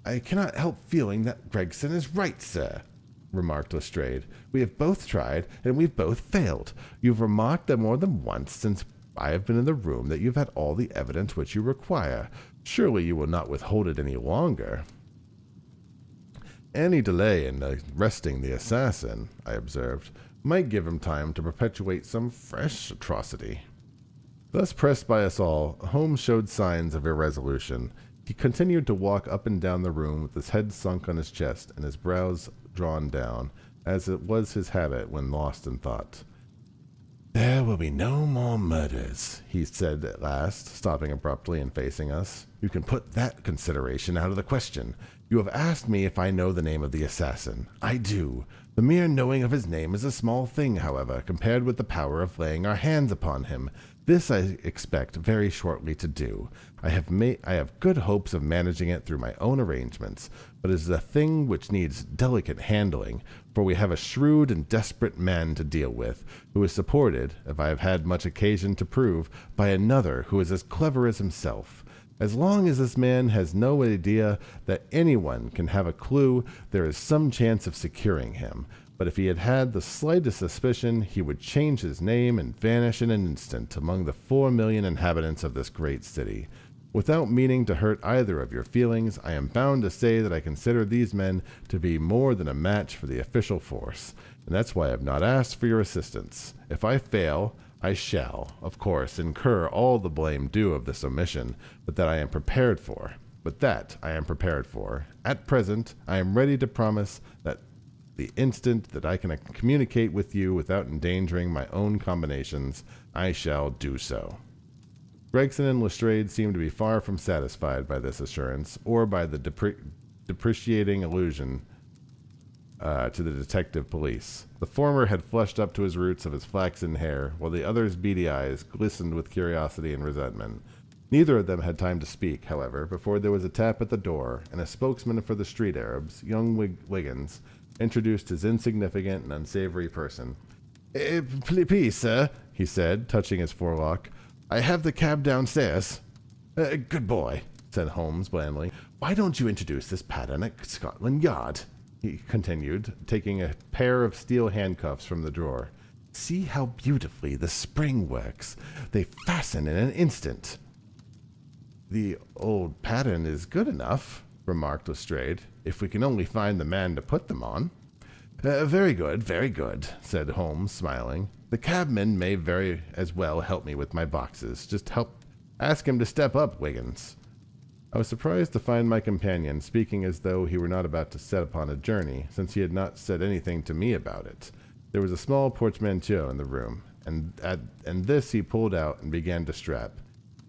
"I cannot help feeling that Gregson is right, sir," remarked Lestrade. "We have both tried, and we've both failed. You've remarked that more than once since I have been in the room that you've had all the evidence which you require. Surely you will not withhold it any longer." "Any delay in arresting the assassin," I observed, "might give him time to perpetuate some fresh atrocity." Thus pressed by us all, Holmes showed signs of irresolution. He continued to walk up and down the room with his head sunk on his chest and his brows drawn down, as it was his habit when lost in thought. "There will be no more murders," he said at last, stopping abruptly and facing us. "You can put that consideration out of the question. You have asked me if I know the name of the assassin. I do. The mere knowing of his name is a small thing, however, compared with the power of laying our hands upon him. This I expect very shortly to do. I have good hopes of managing it through my own arrangements, but it is a thing which needs delicate handling, for we have a shrewd and desperate man to deal with, who is supported, if I have had much occasion to prove, by another who is as clever as himself. As long as this man has no idea that anyone can have a clue, there is some chance of securing him. But if he had had the slightest suspicion, he would change his name and vanish in an instant among the 4 million inhabitants of this great city. Without meaning to hurt either of your feelings, I am bound to say that I consider these men to be more than a match for the official force, and that's why I have not asked for your assistance. If I fail, I shall, of course, incur all the blame due of this omission, but that I am prepared for. At present, I am ready to promise that the instant that I can communicate with you without endangering my own combinations, I shall do so." Gregson and Lestrade seemed to be far from satisfied by this assurance, or by the depreciating allusion to the detective police. The former had flushed up to his roots of his flaxen hair, while the other's beady eyes glistened with curiosity and resentment. Neither of them had time to speak, however, before there was a tap at the door, and a spokesman for the street Arabs, young Wiggins, introduced his insignificant and unsavory person. Please, sir," he said, touching his forelock, "I have the cab downstairs." Good boy," said Holmes blandly. "Why don't you introduce this pattern at Scotland Yard?" he continued, taking a pair of steel handcuffs from the drawer. "See how beautifully the spring works. They fasten in an instant." "The old pattern is good enough," remarked Lestrade, "if we can only find the man to put them on." Very good, said Holmes, smiling. The cabman may very as well help me with my boxes. Ask him to step up, Wiggins. I was surprised to find my companion speaking as though he were not about to set upon a journey, since he had not said anything to me about it. There was a small portmanteau in the room, and this he pulled out and began to strap.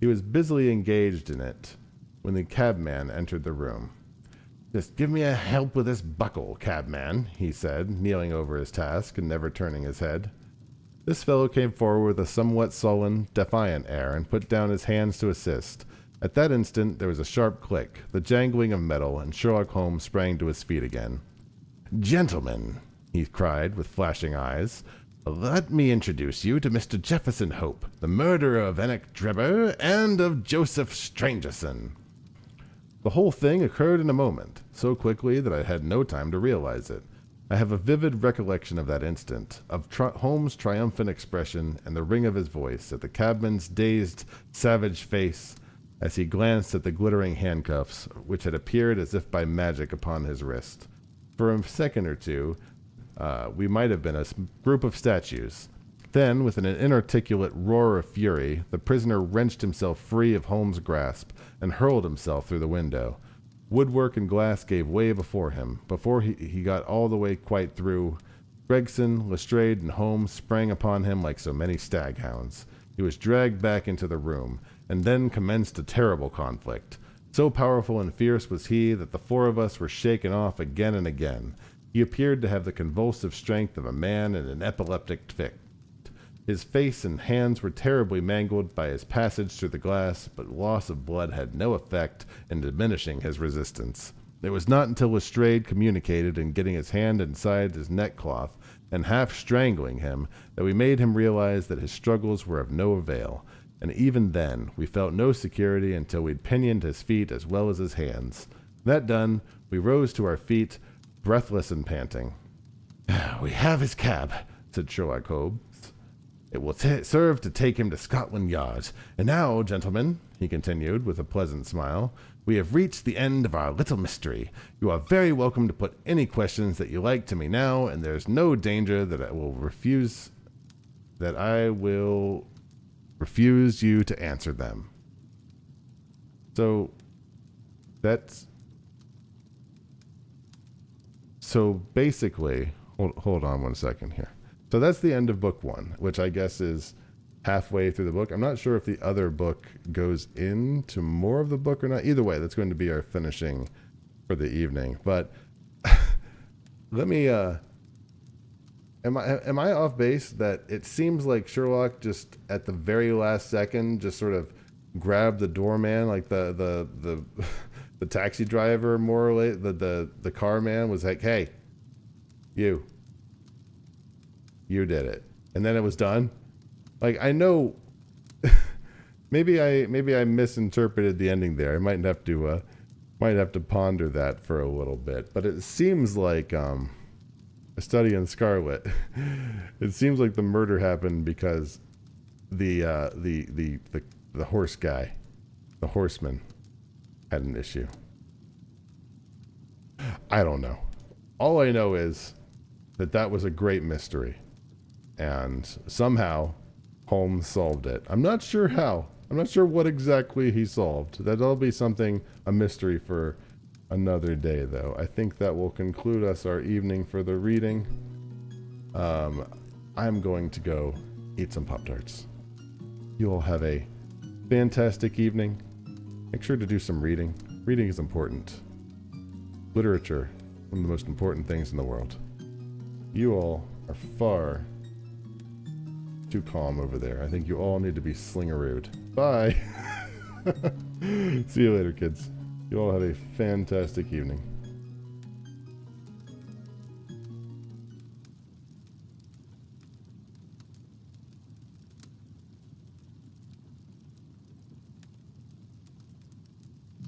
He was busily engaged in it when the cabman entered the room. Just give me a help with this buckle, cabman, he said, kneeling over his task and never turning his head. This fellow came forward with a somewhat sullen, defiant air and put down his hands to assist. At that instant there was a sharp click, the jangling of metal, and Sherlock Holmes sprang to his feet again. Gentlemen, he cried with flashing eyes, let me introduce you to Mr. Jefferson Hope, the murderer of Enoch Drebber and of Joseph Strangerson. The whole thing occurred in a moment, so quickly that I had no time to realize it. I have a vivid recollection of that instant, of Holmes' triumphant expression and the ring of his voice, at the cabman's dazed, savage face, as he glanced at the glittering handcuffs, which had appeared as if by magic upon his wrist. For a second or two, we might have been a group of statues. Then, with an inarticulate roar of fury, the prisoner wrenched himself free of Holmes' grasp and hurled himself through the window. Woodwork and glass gave way before him. Before he got all the way quite through, Gregson, Lestrade, and Holmes sprang upon him like so many staghounds. He was dragged back into the room, and then commenced a terrible conflict. So powerful and fierce was he that the four of us were shaken off again and again. He appeared to have the convulsive strength of a man in an epileptic fit. His face and hands were terribly mangled by his passage through the glass, but loss of blood had no effect in diminishing his resistance. It was not until Lestrade communicated in getting his hand inside his neckcloth and half strangling him that we made him realize that his struggles were of no avail, and even then we felt no security until we'd pinioned his feet as well as his hands. That done, we rose to our feet, breathless and panting. We have his cab, said Sherlock Holmes. It will serve to take him to Scotland Yard. And now, gentlemen, he continued with a pleasant smile, we have reached the end of our little mystery. You are very welcome to put any questions that you like to me now, and there's no danger that I will refuse you to answer them. So basically, hold on one second here. So that's the end of book one, which I guess is halfway through the book. I'm not sure if the other book goes into more of the book or not. Either way, that's going to be our finishing for the evening. But let me, am I off base that it seems like Sherlock just at the very last second just sort of grabbed the doorman, like the taxi driver, more or less, the car man was like, hey, you did it. And then it was done. Like, I know maybe I misinterpreted the ending there. I might have to ponder that for a little bit. But it seems like A Study in Scarlet. It seems like the murder happened because the horse guy, the horseman, had an issue. I don't know. All I know is that was a great mystery. And somehow Holmes solved it. I'm not sure how. I'm not sure what exactly he solved. That'll be a mystery for another day, though. I think that will conclude our evening for the reading. I'm going to go eat some Pop-Tarts. You all have a fantastic evening. Make sure to do some reading. Reading is important. Literature, one of the most important things in the world. You all are far too calm over there. I think you all need to be slingerooed. Bye. See you later, kids. You all have a fantastic evening.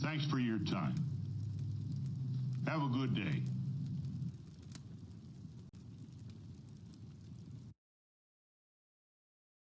Thanks for your time. Have a good day.